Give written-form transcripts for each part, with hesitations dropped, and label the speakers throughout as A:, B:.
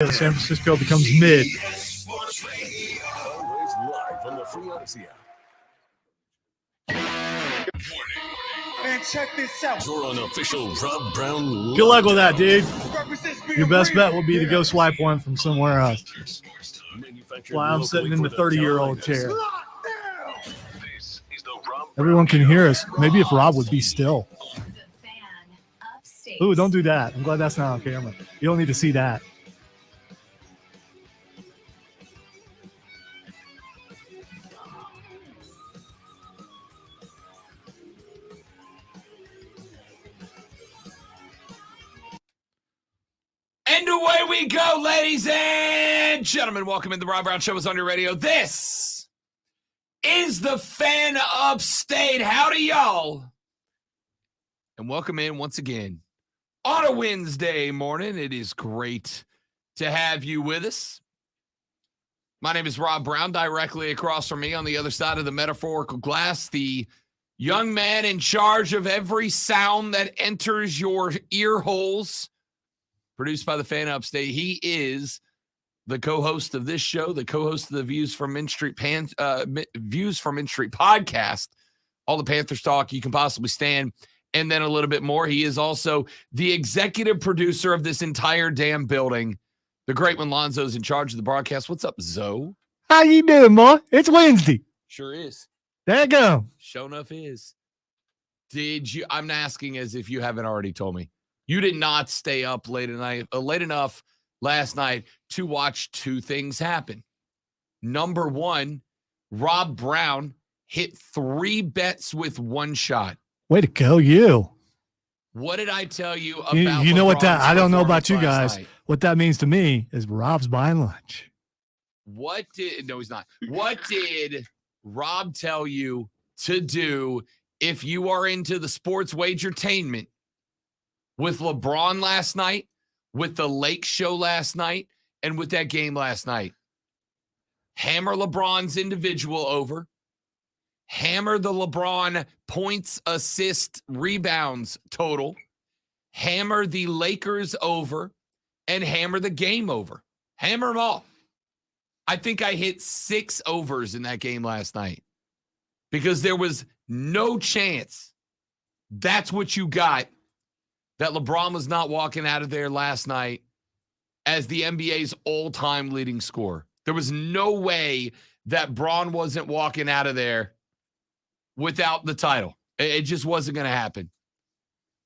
A: San Francisco becomes mid.
B: Always live on the Free Odyssey app.
C: Man, check this out.
B: Your unofficial Rob Brown.
A: Good luck with that, dude.
C: Represents being
A: Your best
C: real.
A: bet will be to go swipe one from somewhere else. Why I'm sitting in the 30-year-old chair. Everyone can hear us. Maybe if Rob would be still. Ooh, don't do that. I'm glad that's not on camera. You don't need to see that.
D: And away we go, ladies and gentlemen. Welcome in the Rob Brown Show is on your radio. This is the Fan Upstate. Howdy, y'all. And welcome in once again on a Wednesday morning. It is great to have you with us. My name is Rob Brown. Directly across from me on the other side of the metaphorical glass, the young man in charge of every sound that enters your ear holes. Produced by the Fan Upstate. He is the co-host of this show, the co-host of the Views from Min Street podcast, all the Panthers talk you can possibly stand, and then a little bit more. He is also the executive producer of this entire damn building. The great one, Lonzo's in charge of the broadcast. What's up, Zoe?
A: How you doing, boy? It's Wednesday.
D: Sure is.
A: There you go.
D: Sure enough is. Did you? I'm asking as if you haven't already told me. You did not stay up late enough last night to watch two things happen. Number one, Rob Brown hit 3 bets with 1 shot.
A: Way to go, you.
D: What did I tell you about
A: You know what that,
D: LeBron's
A: I don't know about you
D: performance last
A: guys.
D: night?
A: What that means to me is Rob's buying lunch.
D: No, he's not. What did Rob tell you to do if you are into the sports wagertainment? With LeBron last night, with the Lake Show last night, and with that game last night. Hammer LeBron's individual over. Hammer the LeBron points, assist, rebounds total. Hammer the Lakers over. And hammer the game over. Hammer them all. I think I hit 6 overs in that game last night. Because there was no chance that's what you got. That LeBron was not walking out of there last night as the NBA's all-time leading scorer. There was no way that Bron wasn't walking out of there without the title. It just wasn't going to happen.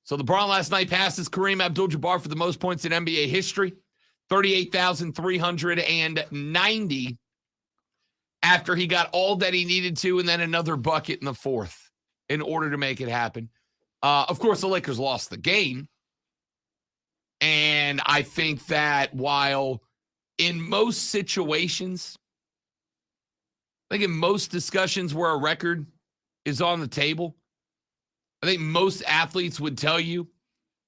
D: So LeBron last night passes Kareem Abdul-Jabbar for the most points in NBA history, 38,390 after he got all that he needed to and then another bucket in the fourth in order to make it happen. Of course, the Lakers lost the game. And I think that while in most situations, I think in most discussions where a record is on the table, I think most athletes would tell you,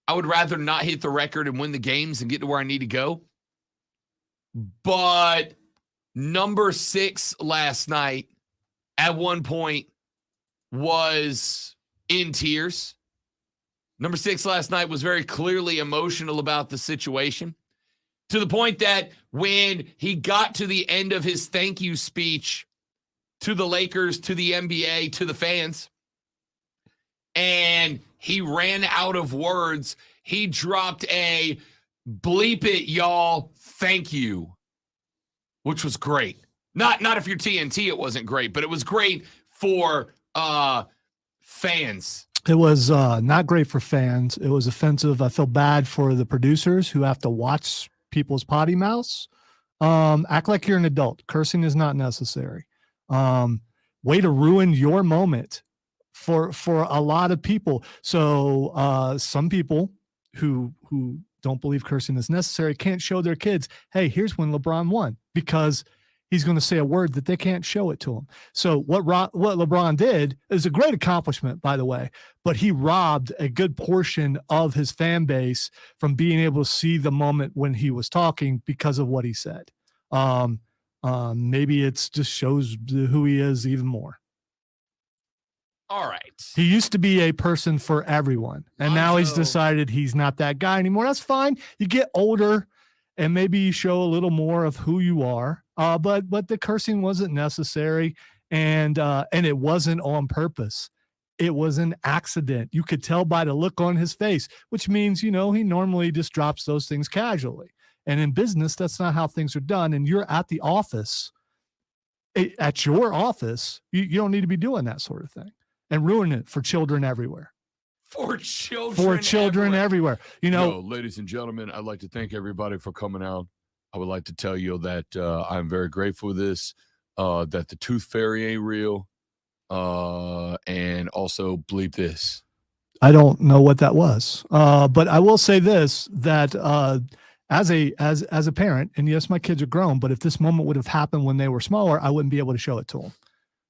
D: I would rather not hit the record and win the games and get to where I need to go. But number 6 last night at one point was in tears. Number 6 last night was very clearly emotional about the situation, to the point that when he got to the end of his thank you speech to the Lakers, to the NBA, to the fans, and he ran out of words, he dropped a bleep it, y'all, thank you, which was great. Not if you're TNT, it wasn't great, but it was great for fans.
A: It was not great for fans. It was offensive. I feel bad for the producers who have to watch people's potty mouths. Act like you're an adult. Cursing is not necessary. Way to ruin your moment for a lot of people. So some people who don't believe cursing is necessary can't show their kids, hey, here's when LeBron won, because he's going to say a word that they can't show it to him. So what LeBron did is a great accomplishment, by the way, but he robbed a good portion of his fan base from being able to see the moment when he was talking because of what he said. Maybe it's just shows who he is even more.
D: All right.
A: He used to be a person for everyone, and now he's decided he's not that guy anymore. That's fine. You get older, and maybe you show a little more of who you are. But the cursing wasn't necessary, and it wasn't on purpose. It was an accident. You could tell by the look on his face, which means, he normally just drops those things casually. And in business, that's not how things are done. And you're at the office, at your office, you don't need to be doing that sort of thing and ruin it for children everywhere.
D: For children.
A: For children everywhere.
D: Ladies and gentlemen, I'd like to thank everybody for coming out. I would like to tell you that I'm very grateful for this, that the tooth fairy ain't real. And also bleep this.
A: I don't know what that was. But I will say this, that as a parent, and yes, my kids are grown, but if this moment would have happened when they were smaller, I wouldn't be able to show it to them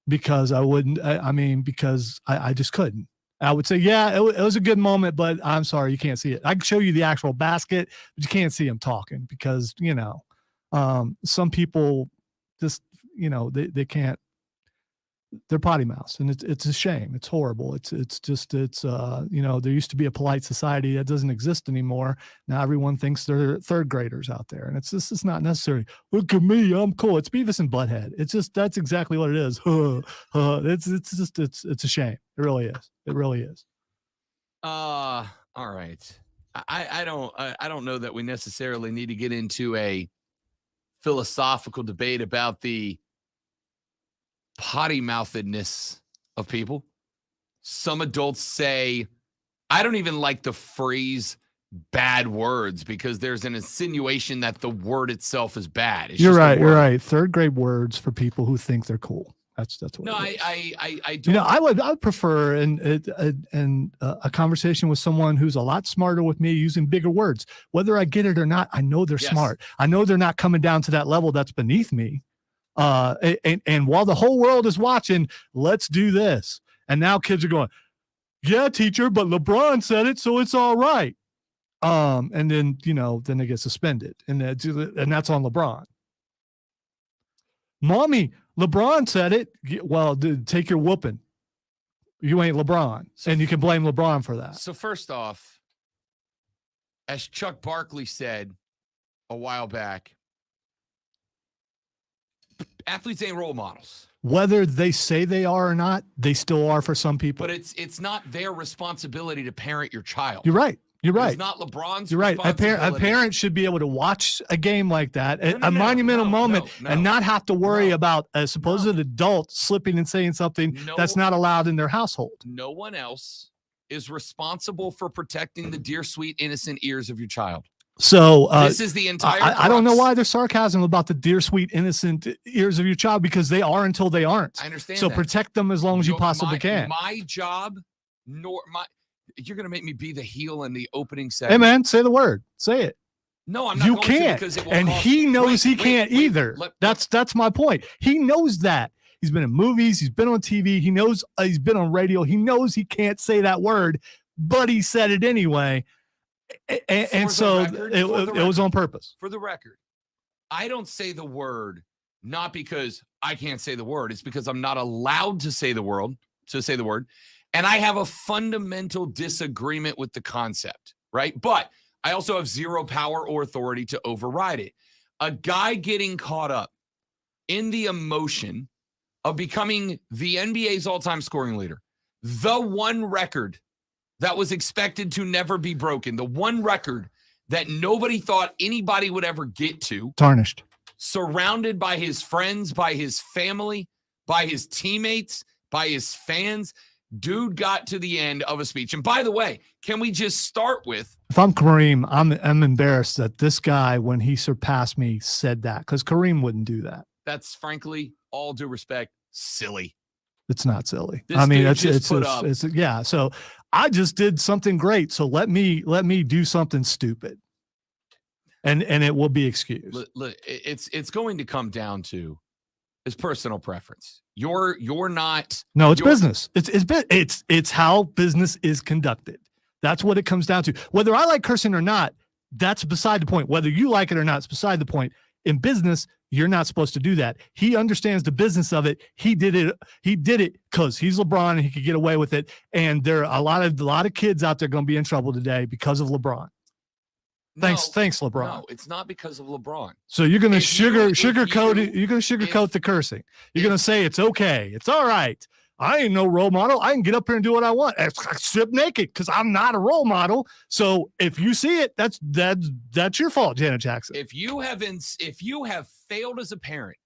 A: because because I just couldn't. I would say, yeah, it was a good moment, but I'm sorry, you can't see it. I can show you the actual basket, but you can't see them talking because, some people just, they can't. They're potty mouths, and it's a shame. It's horrible. It's there used to be a polite society that doesn't exist anymore. Now everyone thinks they're third graders out there, and it's not necessary. Look at me, I'm cool. It's Beavis and Butthead. It's just, that's exactly what it is. It's a shame. It really is. It really is.
D: All right. I don't know that we necessarily need to get into a philosophical debate about the potty mouthedness of people. Some adults say, I don't even like the phrase bad words because there's an insinuation that the word itself is bad. It's
A: You're
D: just a
A: right. You're
D: word.
A: right. Third grade words for people who think they're cool. That's what.
D: No,
A: it is.
D: I don't.
A: I would prefer a conversation with someone who's a lot smarter with me using bigger words. Whether I get it or not, I know they're
D: Yes.
A: smart. I know they're not coming down to that level that's beneath me. And while the whole world is watching, let's do this. And now kids are going, yeah, teacher, but LeBron said it, so it's all right. And then, then they get suspended, and that's on LeBron. Mommy, LeBron said it. Well, dude, take your whooping. You ain't LeBron, and you can blame LeBron for that.
D: So first off, as Chuck Barkley said a while back, athletes ain't role models.
A: Whether they say they are or not, they still are for some people.
D: But it's not their responsibility to parent your child.
A: You're right. You're right.
D: It's not LeBron's
A: You're right. A
D: responsibility.
A: parent should be able to watch a game like that,
D: No,
A: a monumental moment,
D: no.
A: and not have to worry
D: No.
A: about a supposed adult slipping and saying something
D: No.
A: that's not allowed in their household.
D: No one else is responsible for protecting the dear, sweet, innocent ears of your child.
A: So
D: This is the entire
A: I don't know
D: crux.
A: why there's sarcasm about the dear, sweet, innocent ears of your child, because they are until they aren't.
D: I understand
A: So
D: that.
A: protect them as long as you
D: Your-
A: possibly can.
D: My job, you're going to make me be the heel in the opening
A: Hey,
D: segment.
A: man, say the word. Say it.
D: No, I'm not
A: You
D: going
A: can't.
D: to because it will
A: And
D: cost-
A: he knows he
D: Wait,
A: can't
D: wait,
A: either. That's my point. He knows that. He's been in movies. He's been on TV. He knows he's been on radio. He knows he can't say that word, but he said it anyway. And
D: For
A: so
D: the record,
A: it was on purpose.
D: For the record, I don't say the word not because I can't say the word. It's because I'm not allowed to say the word. And I have a fundamental disagreement with the concept, right? But I also have zero power or authority to override it. A guy getting caught up in the emotion of becoming the NBA's all-time scoring leader, the one record that was expected to never be broken, the one record that nobody thought anybody would ever get to,
A: Tarnished.
D: surrounded by his friends, by his family, by his teammates, by his fans. Dude got to the end of a speech. And by the way, can we just start with,
A: If I'm Kareem, I'm embarrassed that this guy, when he surpassed me, said that, because Kareem wouldn't do that.
D: that's frankly, all due respect, silly.
A: It's not silly.
D: This
A: I mean,
D: dude
A: it's
D: just put up-
A: yeah. So I just did something great. So let me do something stupid, and it will be excused.
D: Look, it's going to come down to his personal preference. You're not.
A: No, it's
D: you're-
A: business. It's how business is conducted. That's what it comes down to. Whether I like cursing or not, that's beside the point. Whether you like it or not, it's beside the point. In business, you're not supposed to do that. He understands the business of it. He did it because he's LeBron and he could get away with it. And there are a lot of kids out there going to be in trouble today because of LeBron. Thanks,
D: No,
A: LeBron.
D: No, it's not because of LeBron.
A: So you're gonna
D: If you-
A: sugarcoat
D: if
A: it. You're gonna sugarcoat
D: if-
A: the cursing. You're
D: if-
A: gonna say it's okay. It's all right. I ain't no role model. I can get up here and do what I want. I strip naked because I'm not a role model. So if you see it, that's your fault, Janet Jackson.
D: If you have failed as a parent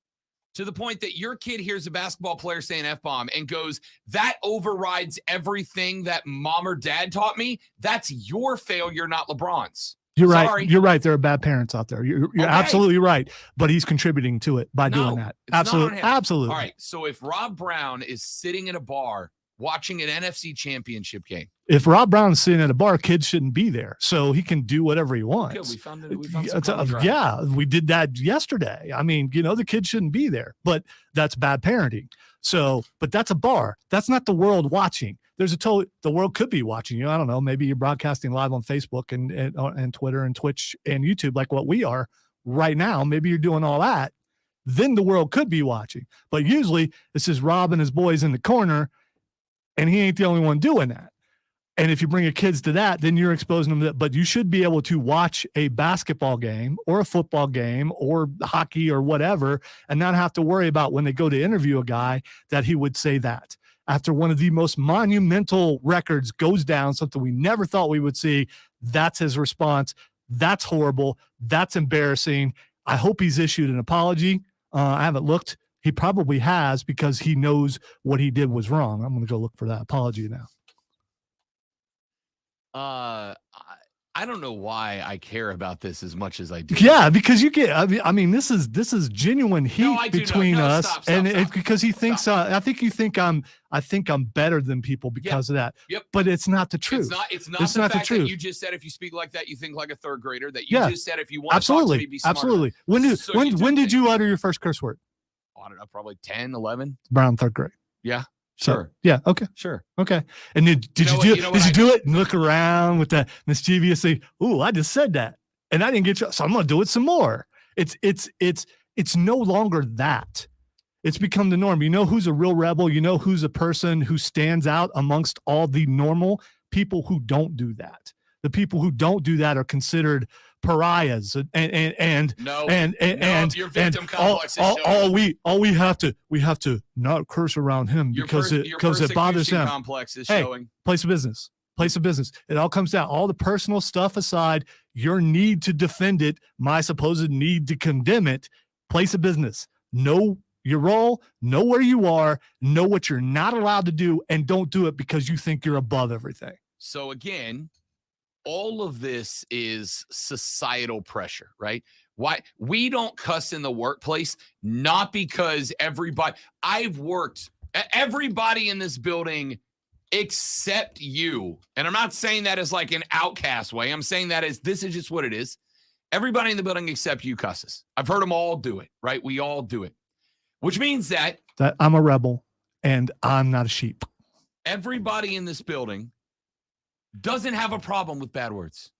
D: to the point that your kid hears a basketball player say an F-bomb and goes, that overrides everything that mom or dad taught me, that's your failure, not LeBron's.
A: You're
D: Sorry.
A: right. You're right. There are bad parents out there. You're
D: Okay.
A: absolutely right. But he's contributing to it by
D: No,
A: doing that.
D: it's not on
A: Absolutely.
D: him.
A: Absolutely.
D: All right. So if Rob Brown is sitting in a bar watching an NFC championship game,
A: If Rob Brown's sitting at a bar, kids shouldn't be there. So he can do whatever he wants.
D: good, we found some
A: Yeah,
D: common ground.
A: yeah, we did that yesterday. I mean, the kid shouldn't be there, but that's bad parenting. So, but that's a bar. That's not the world watching. The world could be watching you. I don't know. Maybe you're broadcasting live on Facebook and Twitter and Twitch and YouTube like what we are right now. Maybe you're doing all that. Then the world could be watching. But usually this is Rob and his boys in the corner, and he ain't the only one doing that. And if you bring your kids to that, then you're exposing them to that. But you should be able to watch a basketball game or a football game or hockey or whatever and not have to worry about when they go to interview a guy that he would say that. After one of the most monumental records goes down, something we never thought we would see, that's his response. That's horrible. That's embarrassing. I hope he's issued an apology. I haven't looked. He probably has because he knows what he did was wrong. I'm going to go look for that apology now.
D: I don't know why I care about this as much as I do.
A: Yeah, because you get. I mean, this is genuine heat
D: No, I do not.
A: between
D: No,
A: us,
D: stop,
A: and
D: stop.
A: it's because he thinks. I think you think I'm better than people because of that.
D: Yep.
A: But it's not the truth.
D: It's not
A: It's
D: the
A: not the
D: fact
A: truth.
D: that you just said if you speak like that, you think like a third grader. That you
A: Yeah.
D: just said if you want to talk to me,
A: Absolutely,
D: be smarter.
A: absolutely. When did
D: So you do
A: when did
D: think-
A: you utter your first curse word?
D: I don't know, probably 10, 11.
A: Around third grade.
D: Yeah,
A: So,
D: sure,
A: yeah. Okay.
D: sure.
A: Okay. And did you
D: know what-
A: do
D: you
A: it?
D: know
A: Did
D: what
A: you
D: I-
A: do it and look around with that mischievously? Ooh, I just said that, and I didn't get you, so I'm gonna do it some more. It's no longer that. It's become the norm. You know who's a real rebel? You know who's a person who stands out amongst all the normal people who don't do that. The people who don't do that are considered pariahs, and
D: No, your victim complex is showing.
A: all we have to not curse around him
D: Your
A: because it bothers
D: persecution
A: him.
D: complex is
A: Hey.
D: showing.
A: Place of business. It all comes down. All the personal stuff aside, your need to defend it, my supposed need to condemn it. Place of business. Know your role, know where you are, know what you're not allowed to do, and don't do it because you think you're above everything.
D: So again, all of this is societal pressure, right? Why we don't cuss in the workplace, not because everybody in this building except you. And I'm not saying that as like an outcast way. I'm saying that as this is just what it is. Everybody in the building except you cusses. I've heard them all do it, right? We all do it, which means that
A: That I'm a rebel and I'm not a sheep.
D: everybody in this building doesn't have a problem with bad words,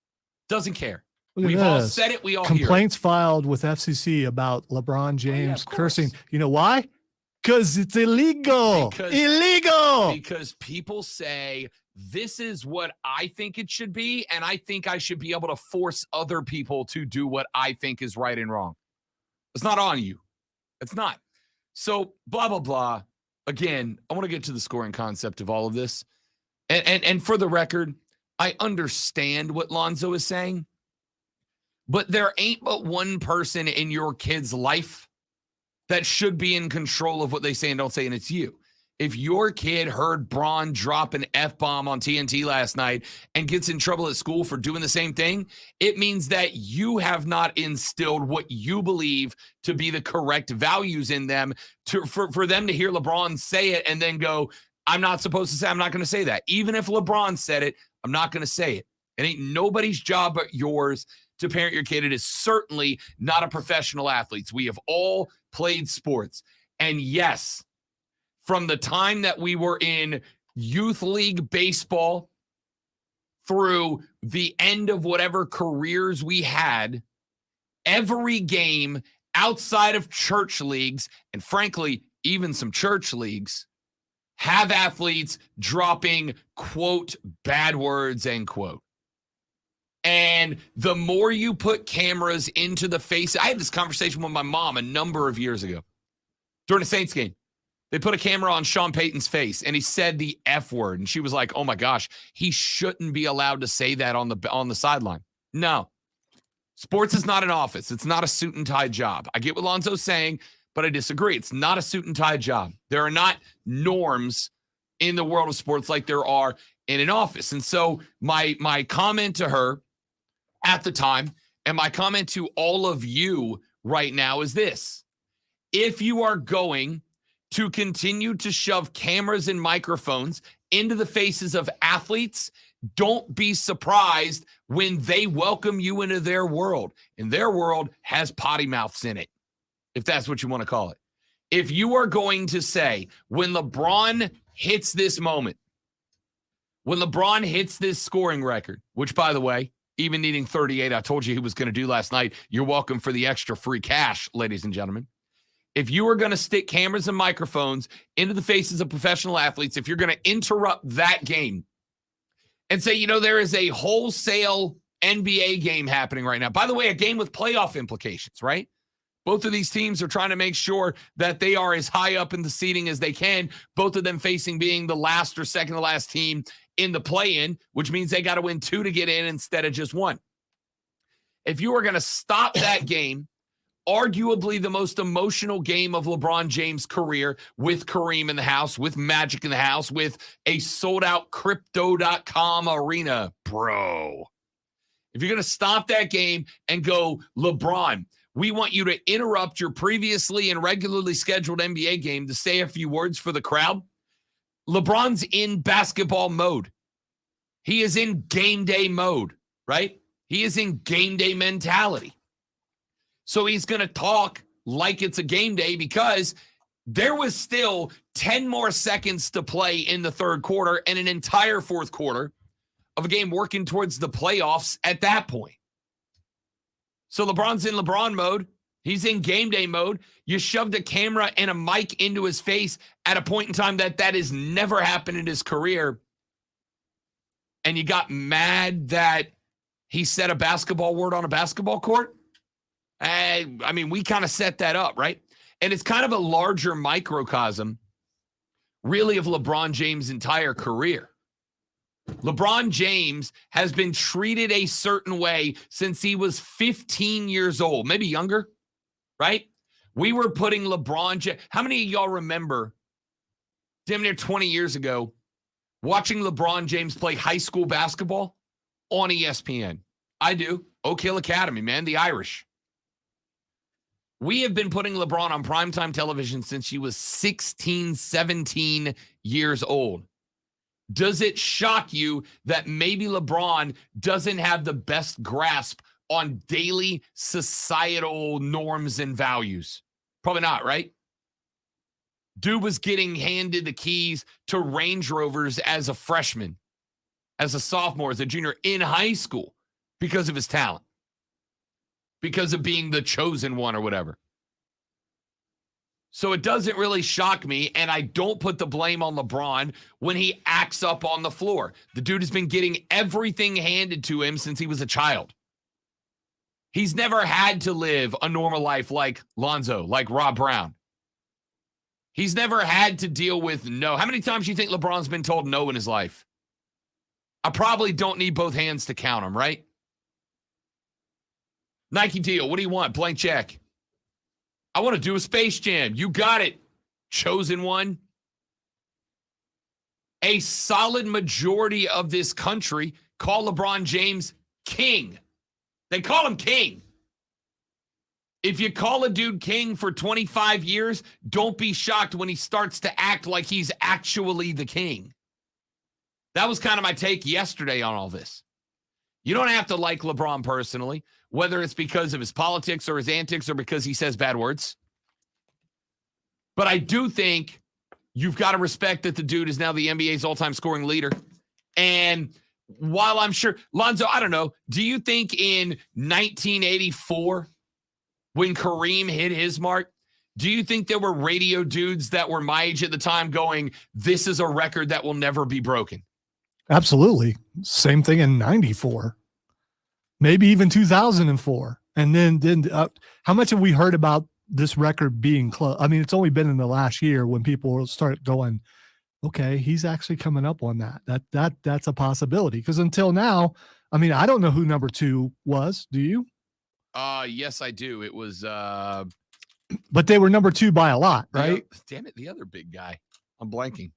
D: doesn't care.
A: Look at
D: We've all
A: this.
D: said it. We all hear it.
A: Complaints filed with FCC about LeBron James
D: of course.
A: cursing. You know why? Because it's illegal.
D: Because-
A: Illegal.
D: Because people say this is what I think it should be, and I think I should be able to force other people to do what I think is right and wrong. It's not on you. It's not. So blah blah blah. Again, I want to get to the scoring concept of all of this. And for the record, I understand what Lonzo is saying, but there ain't but one person in your kid's life that should be in control of what they say and don't say, and it's you. If your kid heard Braun drop an F-bomb on TNT last night and gets in trouble at school for doing the same thing, it means that you have not instilled what you believe to be the correct values in them for them to hear LeBron say it and then go, I'm not supposed to say, I'm not going to say that. Even if LeBron said it, I'm not going to say it. It ain't nobody's job but yours to parent your kid. It is certainly not a professional athletes. We have all played sports. And yes, from the time that we were in youth league baseball through the end of whatever careers we had, every game outside of church leagues, and frankly, even some church leagues, have athletes dropping, quote, bad words, end quote. And the more you put cameras into the face, I had this conversation with my mom a number of years ago during a Saints game. They put a camera on Sean Payton's face, and he said the F word, and she was like, "Oh my gosh, he shouldn't be allowed to say that on the sideline." No, sports is not an office. It's not a suit and tie job. I get what Lonzo's saying, but I disagree. It's not a suit and tie job. There are not norms in the world of sports like there are in an office. And so my comment to her at the time, and my comment to all of you right now is this: if you are going to continue to shove cameras and microphones into the faces of athletes, don't be surprised when they welcome you into their world. And their world has potty mouths in it, if that's what you want to call it. If you are going to say, when LeBron hits this moment, when LeBron hits this scoring record, which, by the way, even needing 38, I told you he was going to do last night. You're welcome for the extra free cash, ladies and gentlemen. If you are going to stick cameras and microphones into the faces of professional athletes, if you're going to interrupt that game and say, there is a wholesale NBA game happening right now. By the way, a game with playoff implications, right? Both of these teams are trying to make sure that they are as high up in the seating as they can, both of them facing being the last or second to last team in the play-in, which means they got to win 2 to get in instead of just 1. If you are going to stop that game, arguably the most emotional game of LeBron James' career, with Kareem in the house, with Magic in the house, with a sold-out Crypto.com arena, bro. If you're going to stop that game and go, LeBron, we want you to interrupt your previously and regularly scheduled NBA game to say a few words for the crowd. LeBron's in basketball mode. He is in game day mode, right? He is in game day mentality. So he's going to talk like it's a game day because there was still 10 more seconds to play in the third quarter and an entire fourth quarter of a game working towards the playoffs at that point. So LeBron's in LeBron mode. He's in game day mode. You shoved a camera and a mic into his face at a point in time that has never happened in his career. And you got mad that he said a basketball word on a basketball court. I mean, we kind of set that up, right? And it's kind of a larger microcosm, really, of LeBron James' entire career. LeBron James has been treated a certain way since he was 15 years old, maybe younger, right? We were putting LeBron James. How many of y'all remember damn near 20 years ago watching LeBron James play high school basketball on ESPN? I do. Oak Hill Academy, man, the Irish. We have been putting LeBron on primetime television since he was 16, 17 years old. Does it shock you that maybe LeBron doesn't have the best grasp on daily societal norms and values? Probably not, right? Dude was getting handed the keys to Range Rovers as a freshman, as a sophomore, as a junior in high school because of his talent, because of being the chosen one or whatever. So it doesn't really shock me, and I don't put the blame on LeBron when he acts up on the floor. The dude has been getting everything handed to him since he was a child. He's never had to live a normal life like Lonzo, like Rob Brown. He's never had to deal with no. How many times do you think LeBron's been told no in his life? I probably don't need both hands to count them, right? Nike deal. What do you want? Blank check. I want to do a Space Jam. You got it. Chosen one. A solid majority of this country call LeBron James king. They call him king. If you call a dude king for 25 years, don't be shocked when he starts to act like he's actually the king. That was kind of my take yesterday on all this. You don't have to like LeBron personally, whether it's because of his politics or his antics or because he says bad words. But I do think you've got to respect that the dude is now the NBA's all-time scoring leader. And while I'm sure, Lonzo, I don't know, do you think in 1984, when Kareem hit his mark, do you think there were radio dudes that were my age at the time going, this is a record that will never be broken?
A: Absolutely. Same thing in 94. maybe even 2004. And then how much have we heard about this record being close? I mean, it's only been in the last year when people start going, okay, he's actually coming up on that. That's a possibility. Because until now, I mean, I don't know who number 2 was. Do you?
D: Yes, I do. It was
A: But they were number 2 by a lot, right?
D: Damn it, the other big guy. I'm blanking.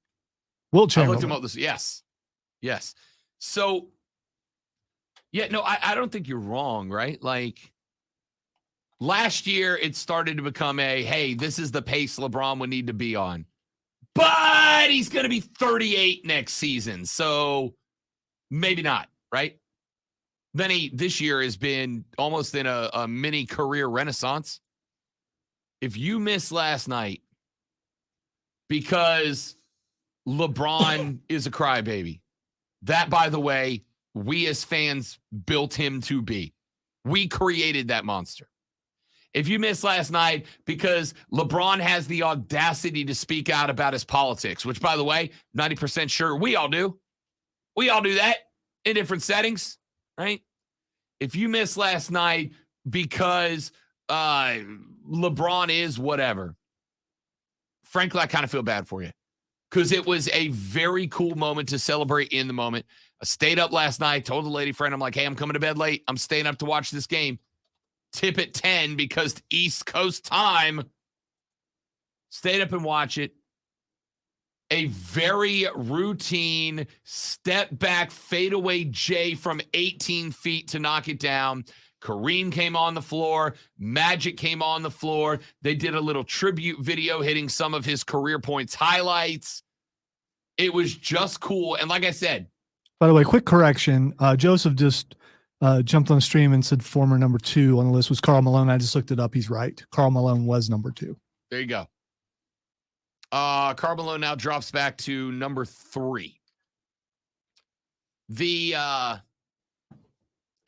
A: Wilt
D: I
A: Chamberlain.
D: looked him up this. Yes. So, yeah, no, I don't think you're wrong, right? Like last year, it started to become hey, this is the pace LeBron would need to be on. But he's going to be 38 next season, so maybe not, right? Then this year has been almost in a mini career renaissance. If you missed last night because LeBron is a crybaby, that, by the way, we as fans built him to be. We created that monster. If you missed last night because LeBron has the audacity to speak out about his politics, which, by the way, 90% sure we all do. We all do that in different settings, right? If you missed last night because LeBron is whatever, frankly, I kind of feel bad for you because it was a very cool moment to celebrate in the moment. I stayed up last night, told the lady friend, I'm like, hey, I'm coming to bed late. I'm staying up to watch this game. Tip at 10 because East Coast time. Stayed up and watch it. A very routine step back fadeaway J from 18 feet to knock it down. Kareem came on the floor. Magic came on the floor. They did a little tribute video hitting some of his career points highlights. It was just cool. And like I said,
A: by the way, quick correction. Joseph just jumped on the stream and said former number 2 on the list was Karl Malone. I just looked it up. He's right. Karl Malone was number 2.
D: There you go. Karl Malone now drops back to number 3.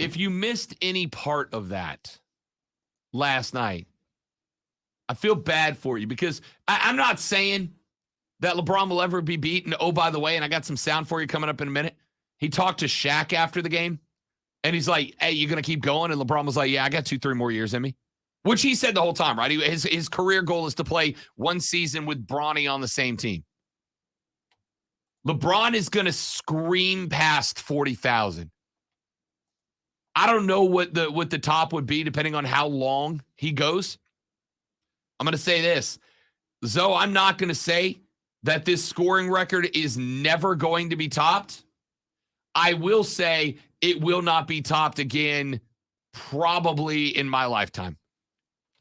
D: If you missed any part of that last night, I feel bad for you because I'm not saying that LeBron will ever be beaten. Oh, by the way, and I got some sound for you coming up in a minute. He talked to Shaq after the game. And he's like, hey, you going to keep going? And LeBron was like, yeah, I got 2-3 more years in me. Which he said the whole time, right? His career goal is to play one season with Bronny on the same team. LeBron is going to scream past 40,000. I don't know what the top would be depending on how long he goes. I'm going to say this. Zoe, I'm not going to say that this scoring record is never going to be topped. I will say it will not be topped again, probably in my lifetime.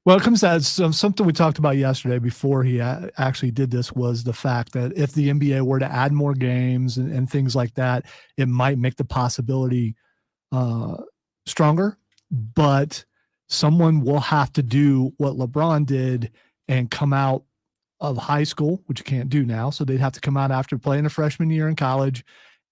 A: Well, it comes to something we talked about yesterday before he actually did this was the fact that if the NBA were to add more games and things like that, it might make the possibility stronger. But someone will have to do what LeBron did and come out of high school, which you can't do now. So they'd have to come out after playing a freshman year in college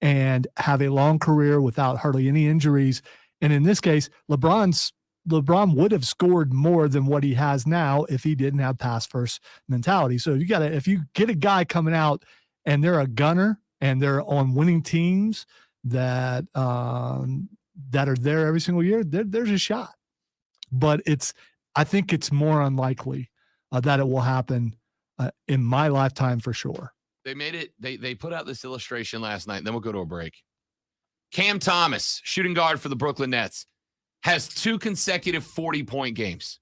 A: and have a long career without hardly any injuries. And in this case, LeBron would have scored more than what he has now if he didn't have pass first mentality. So if you get a guy coming out and they're a gunner and they're on winning teams that are there every single year, there's a shot. But I think it's more unlikely that it will happen in my lifetime for sure.
D: They made it. They put out this illustration last night. Then we'll go to a break. Cam Thomas, shooting guard for the Brooklyn Nets, has 2 consecutive 40-point games.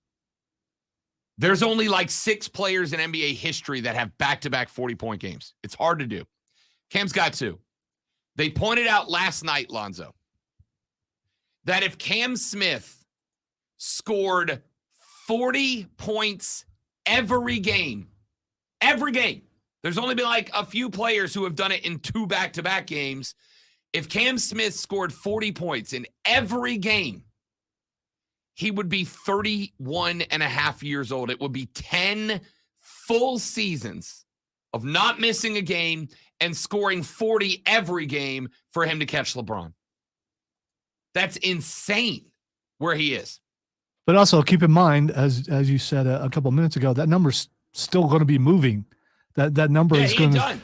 D: There's only like 6 players in NBA history that have back-to-back 40-point games. It's hard to do. Cam's got 2. They pointed out last night, Lonzo, that if Cam Smith scored 40 points every game, there's only been like a few players who have done it in 2 back-to-back games. If Cam Smith scored 40 points in every game, he would be 31 and a half years old. It would be 10 full seasons of not missing a game and scoring 40 every game for him to catch LeBron. That's insane where he is.
A: But also keep in mind, as you said a couple minutes ago, that number's still going to be moving. That number is going to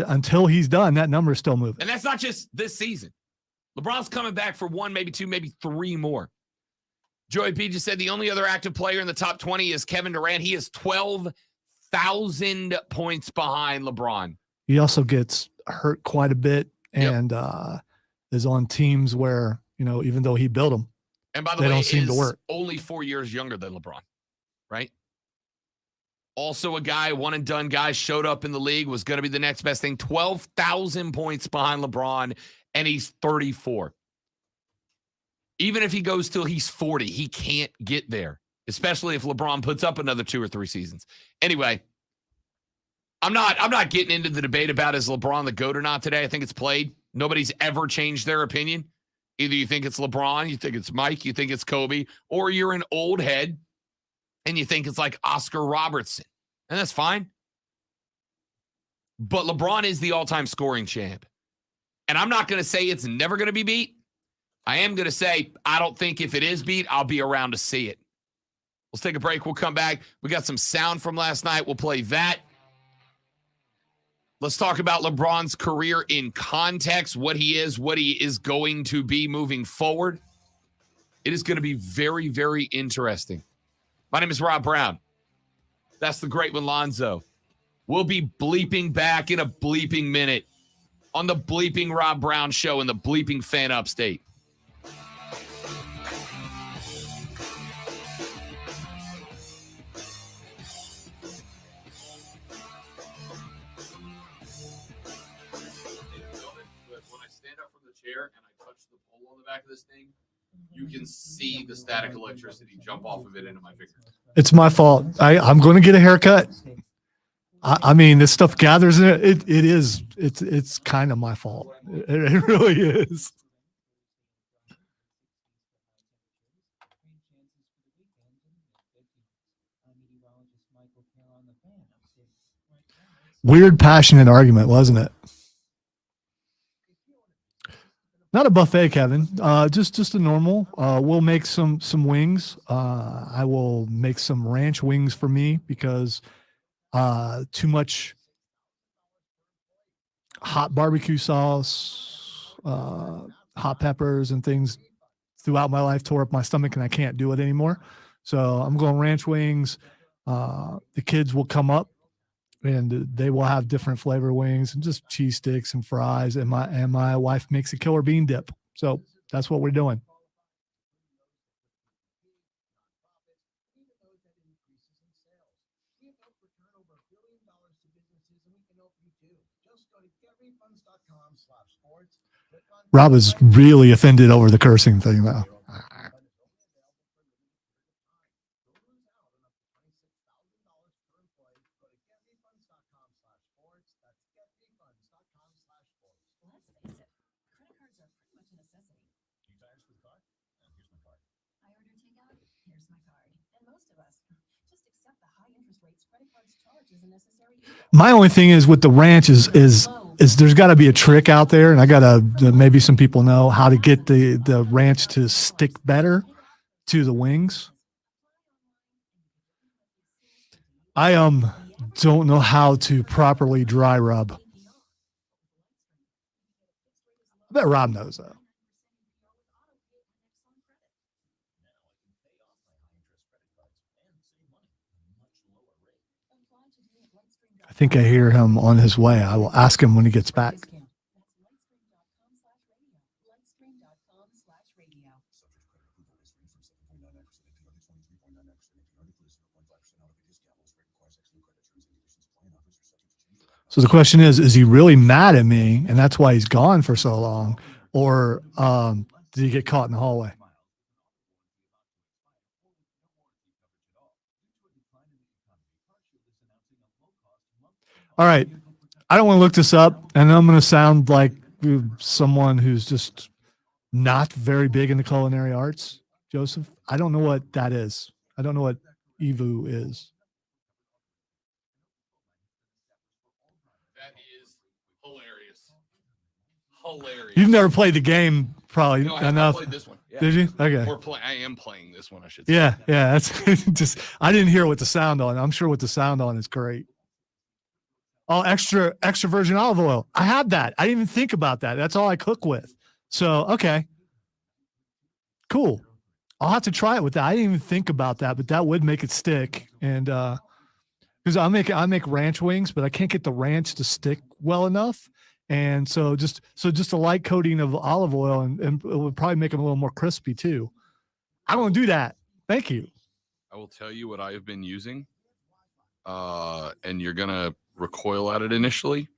A: until he's done. That number is still moving,
D: and that's not just this season. LeBron's coming back for 1, maybe 2, maybe 3 more. Joey P just said the only other active player in the top 20 is Kevin Durant. He is 12,000 points behind LeBron.
A: He also gets hurt quite a bit and is on teams where, even though he built them,
D: And by the
A: they
D: way,
A: don't seem to
D: is
A: work.
D: only 4 years younger than LeBron, right? Also a guy, one and done guy, showed up in the league, was going to be the next best thing. 12,000 points behind LeBron, and he's 34. Even if he goes till he's 40, he can't get there, especially if LeBron puts up another 2 or 3 seasons. Anyway, I'm not getting into the debate about is LeBron the GOAT or not today. I think it's played. Nobody's ever changed their opinion. Either you think it's LeBron, you think it's Mike, you think it's Kobe, or you're an old head and you think it's like Oscar Robertson. And that's fine. But LeBron is the all-time scoring champ. And I'm not going to say it's never going to be beat. I am going to say I don't think if it is beat, I'll be around to see it. Let's take a break. We'll come back. We got some sound from last night. We'll play that. Let's talk about LeBron's career in context, what he is going to be moving forward. It is going to be very, very interesting. My name is Rob Brown. That's the great one, Lonzo. We'll be bleeping back in a bleeping minute on the Bleeping Rob Brown Show in the Bleeping Fan Upstate. When I stand up from the chair and I touch the pole on the back of this thing, you can see the static electricity jump off of it into my finger.
A: It's my fault. I'm going to get a haircut. I mean, this stuff gathers in it. It's kind of my fault. It really is. Weird, passionate argument, wasn't it? Not a buffet, Kevin. Just a normal. We'll make some wings. I will make some ranch wings for me because too much hot barbecue sauce, hot peppers, and things throughout my life tore up my stomach, and I can't do it anymore. So I'm going ranch wings. The kids will come up, and they will have different flavor wings and just cheese sticks and fries. And my wife makes a killer bean dip. So that's what we're doing. Rob is really offended over the cursing thing, though. My only thing is with the ranch is there's got to be a trick out there, and I gotta maybe some people know how to get the ranch to stick better to the wings. I don't know how to properly dry rub. I bet Rob knows though. I think I hear him on his way. I will ask him when he gets back. So the question is he really mad at me and that's why he's gone for so long? Or did he get caught in the hallway? All right. I don't want to look this up, and I'm going to sound like someone who's just not very big in the culinary arts. Joseph, I don't know what that is. I don't know what Evu is.
D: That is hilarious. Hilarious.
A: You've never played the game, probably
D: No, I have
A: enough.
D: played this one. Yeah.
A: Did you? Okay.
D: I am playing this one, I should say.
A: Yeah. That's just. I didn't hear what the sound on. I'm sure what the sound on is great. Oh, extra virgin olive oil. I have that. I didn't even think about that. That's all I cook with. So, okay. Cool. I'll have to try it with that. I didn't even think about that, but that would make it stick. And because I make ranch wings, but I can't get the ranch to stick well enough. And so just a light coating of olive oil and it would probably make them a little more crispy too. I'm gonna do that. Thank you.
D: I will tell you what I have been using. And you're gonna recoil at it initially.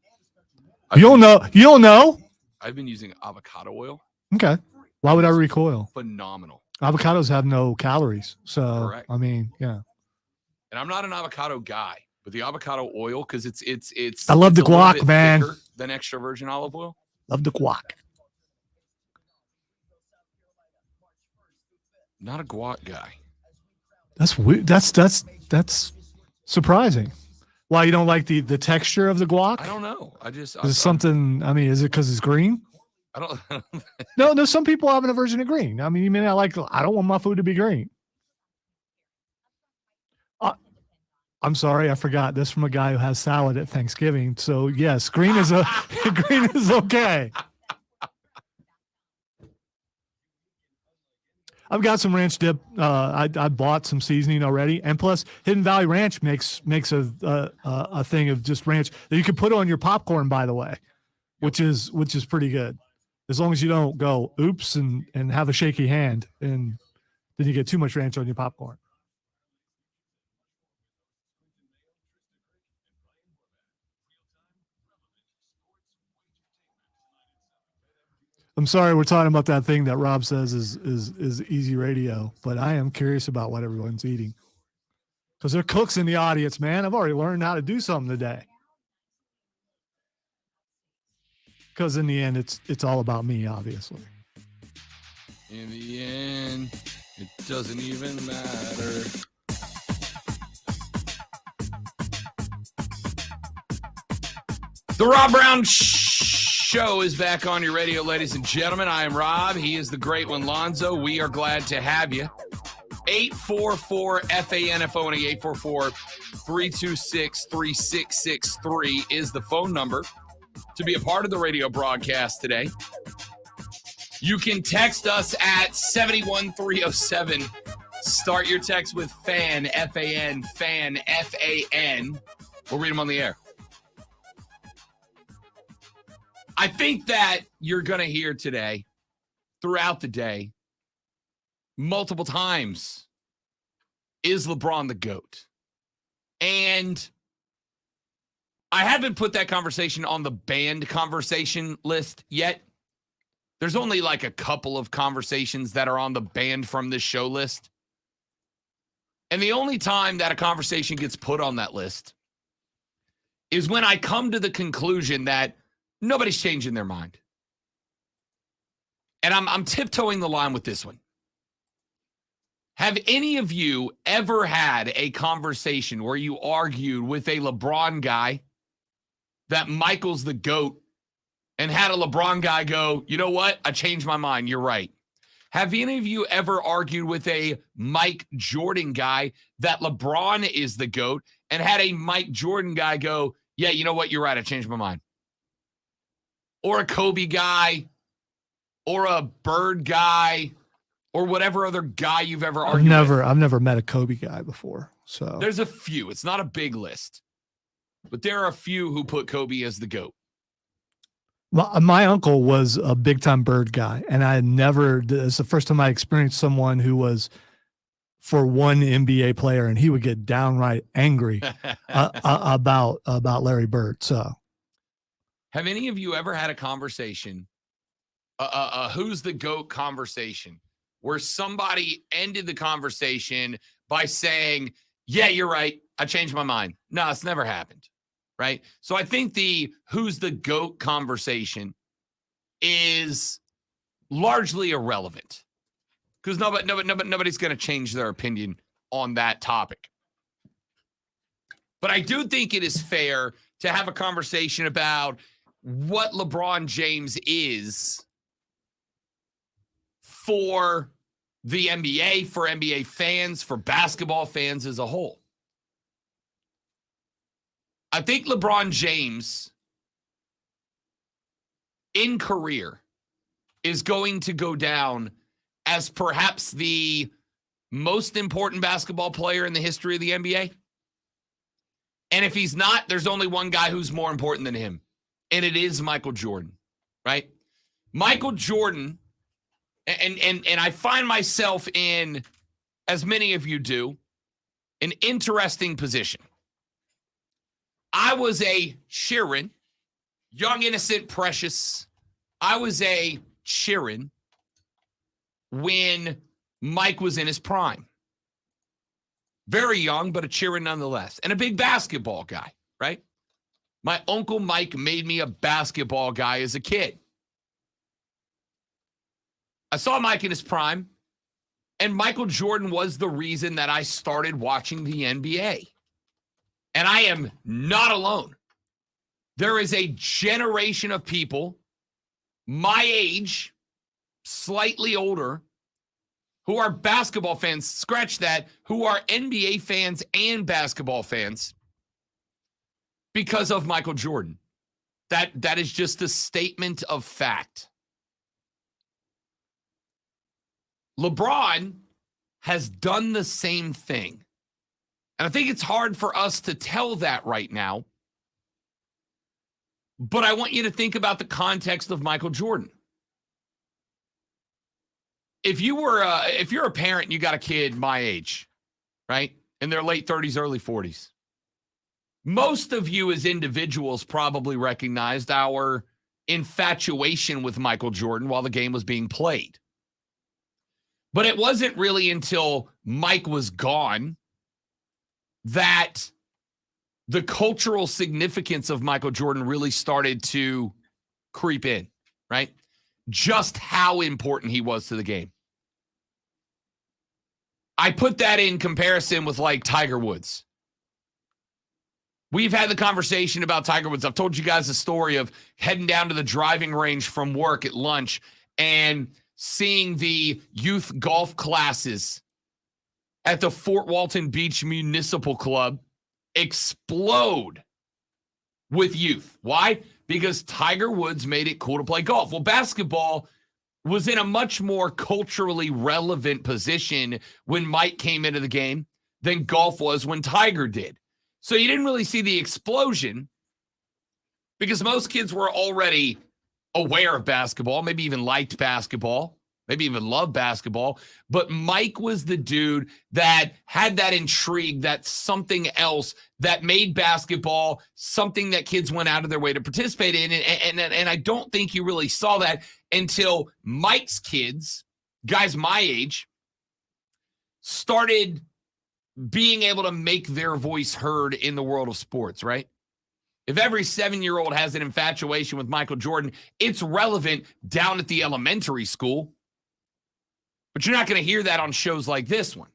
A: You don't know.
D: I've been using avocado oil.
A: Okay. Why would I recoil?
D: Phenomenal.
A: Avocados have no calories. So
D: Correct.
A: I mean, yeah.
D: And I'm not an avocado guy, but the avocado oil, because it's
A: I love the
D: a little
A: guac,
D: bit
A: man.
D: thicker than extra virgin olive oil.
A: Love the guac.
D: Not a guac guy.
A: That's weird. That's surprising. Why you don't like the texture of the guac?
D: I don't know.
A: Is it something? I mean, is it because it's green?
D: I don't.
A: No. Some people have an aversion to green. I mean, you may not like. I don't want my food to be green. I'm sorry, I forgot this from a guy who has salad at Thanksgiving. So yes, green is okay. I've got some ranch dip. I bought some seasoning already, and plus Hidden Valley Ranch makes a thing of just ranch that you can put on your popcorn. By the way, which is pretty good, as long as you don't go oops and have a shaky hand, and then you get too much ranch on your popcorn. I'm sorry, we're talking about that thing that Rob says is easy radio, but I am curious about what everyone's eating. Because there are cooks in the audience, man. I've already learned how to do something today. Because in the end, it's all about me, obviously.
D: In the end, it doesn't even matter. The Rob Brown Show is back on your radio, ladies and gentlemen. I am Rob. He is the great one, Lonzo. We are glad to have you. 844-FAN-F-O-N-E, 844-326-3663 is the phone number to be a part of the radio broadcast today. You can text us at 71307. Start your text with FAN, F-A-N, FAN, F-A-N. We'll read them on the air. I think that you're going to hear today, throughout the day, multiple times, is LeBron the GOAT? And I haven't put that conversation on the banned conversation list yet. There's only like a couple of conversations that are on the banned from this show list. And the only time that a conversation gets put on that list is when I come to the conclusion that nobody's changing their mind. And I'm tiptoeing the line with this one. Have any of you ever had a conversation where you argued with a LeBron guy that Michael's the GOAT and had a LeBron guy go, you know what? I changed my mind. You're right. Have any of you ever argued with a Mike Jordan guy that LeBron is the GOAT and had a Mike Jordan guy go, yeah, you know what? You're right. I changed my mind. Or a Kobe guy, or a Bird guy, or whatever other guy you've ever argued with.
A: I've never met a Kobe guy before. So
D: there's a few. It's not a big list, but there are a few who put Kobe as the GOAT.
A: My uncle was a big time Bird guy, and it's the first time I experienced someone who was for one NBA player, and he would get downright angry about Larry Bird. So.
D: Have any of you ever had a conversation, who's the GOAT conversation, where somebody ended the conversation by saying, yeah, you're right, I changed my mind? No, it's never happened, right? So I think the who's the GOAT conversation is largely irrelevant because nobody's going to change their opinion on that topic. But I do think it is fair to have a conversation about what LeBron James is for the NBA, for NBA fans, for basketball fans as a whole. I think LeBron James, in career, is going to go down as perhaps the most important basketball player in the history of the NBA. And if he's not, there's only one guy who's more important than him, and it is Michael Jordan, right? Michael Jordan, and I find myself in, as many of you do, an interesting position. I was a Sheeran, young, innocent, precious. I was a Sheeran when Mike was in his prime. Very young, but a Sheeran nonetheless. And a big basketball guy, right? My Uncle Mike made me a basketball guy as a kid. I saw Mike in his prime, and Michael Jordan was the reason that I started watching the NBA. And I am not alone. There is a generation of people my age, slightly older, who are basketball fans, scratch that, who are NBA fans and basketball fans because of Michael Jordan. That is just a statement of fact. LeBron has done the same thing. And I think it's hard for us to tell that right now. But I want you to think about the context of Michael Jordan. If you're a parent and you got a kid my age, right, in their late 30s, early 40s, most of you as individuals probably recognized our infatuation with Michael Jordan while the game was being played. But it wasn't really until Mike was gone that the cultural significance of Michael Jordan really started to creep in, right? Just how important he was to the game. I put that in comparison with like Tiger Woods. We've had the conversation about Tiger Woods. I've told you guys the story of heading down to the driving range from work at lunch and seeing the youth golf classes at the Fort Walton Beach Municipal Club explode with youth. Why? Because Tiger Woods made it cool to play golf. Well, basketball was in a much more culturally relevant position when Mike came into the game than golf was when Tiger did. So you didn't really see the explosion because most kids were already aware of basketball, maybe even liked basketball, maybe even loved basketball. But Mike was the dude that had that intrigue, that something else that made basketball something that kids went out of their way to participate in. And I don't think you really saw that until Mike's kids, guys my age, started being able to make their voice heard in the world of sports, right? If every 7-year-old has an infatuation with Michael Jordan, it's relevant down at the elementary school. But you're not going to hear that on shows like this one.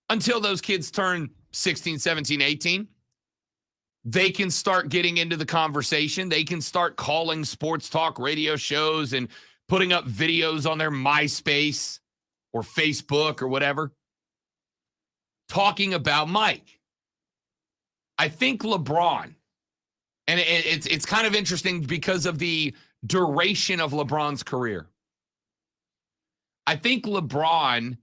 D: Until those kids turn 16, 17, 18, they can start getting into the conversation. They can start calling sports talk radio shows and putting up videos on their MySpace or Facebook or whatever, talking about Mike. I think LeBron, and it's kind of interesting because of the duration of LeBron's career. I think LeBron,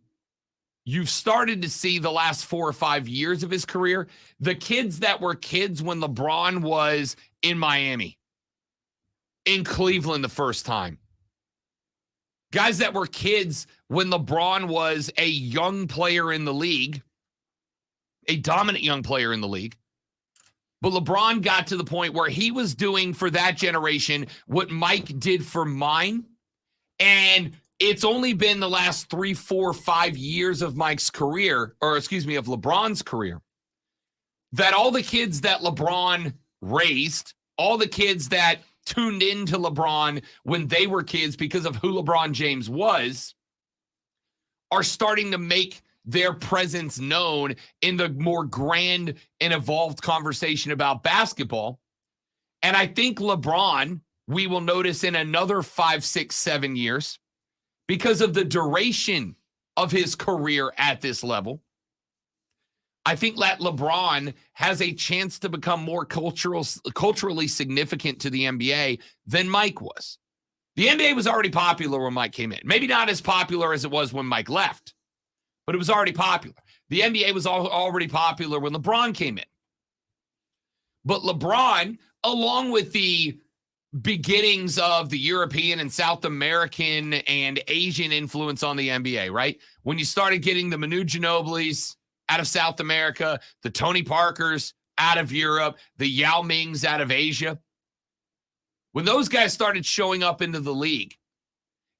D: you've started to see the last 4 or 5 years of his career, the kids that were kids when LeBron was in Miami, in Cleveland the first time, guys that were kids when LeBron was a young player in the league, a dominant young player in the league. But LeBron got to the point where he was doing for that generation what Mike did for mine. And it's only been the last 3, 4, 5 years of Mike's career, or excuse me, of LeBron's career, that all the kids that LeBron raised, all the kids that tuned into LeBron when they were kids because of who LeBron James was, are starting to make their presence known in the more grand and evolved conversation about basketball. And I think LeBron, we will notice in another 5, 6, 7 years, because of the duration of his career at this level, I think that LeBron has a chance to become more culturally significant to the NBA than Mike was. The NBA was already popular when Mike came in. Maybe not as popular as it was when Mike left, but it was already popular. The NBA was already popular when LeBron came in. But LeBron, along with the beginnings of the European and South American and Asian influence on the NBA, right? When you started getting the Manu Ginobilis out of South America, the Tony Parkers out of Europe, the Yao Mings out of Asia, when those guys started showing up into the league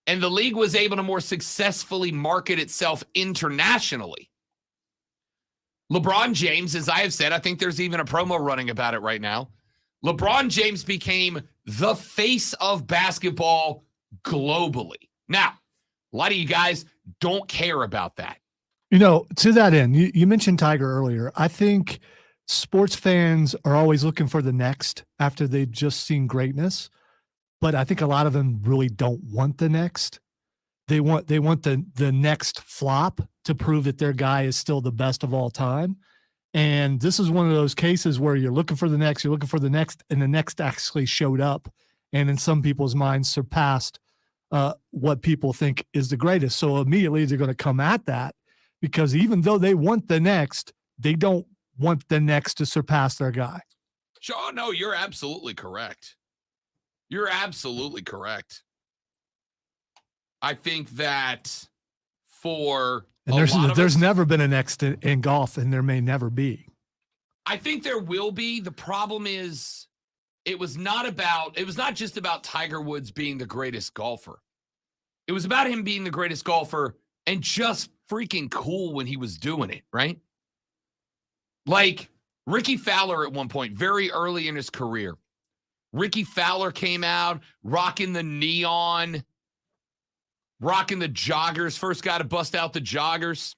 D: and the league was able to more successfully market itself internationally, LeBron James, as I have said, I think there's even a promo running about it right now. LeBron James became the face of basketball globally. Now, a lot of you guys don't care about that.
A: You know, to that end, you mentioned Tiger earlier. I think sports fans are always looking for the next after they've just seen greatness, but I think a lot of them really don't want the next. They want the next flop to prove that their guy is still the best of all time. And this is one of those cases where you're looking for the next, and the next actually showed up and in some people's minds surpassed what people think is the greatest. So immediately they're going to come at that because even though they want the next, they don't want the next to surpass their guy.
D: Sean, no, you're absolutely correct. You're absolutely correct. I think that for
A: and there's never been a next in golf, and there may never be.
D: I think there will be. The problem is it was not just about Tiger Woods being the greatest golfer. It was about him being the greatest golfer and just freaking cool when he was doing it, right? Like Ricky Fowler at one point, very early in his career. Ricky Fowler came out rocking the neon, rocking the joggers, first guy to bust out the joggers,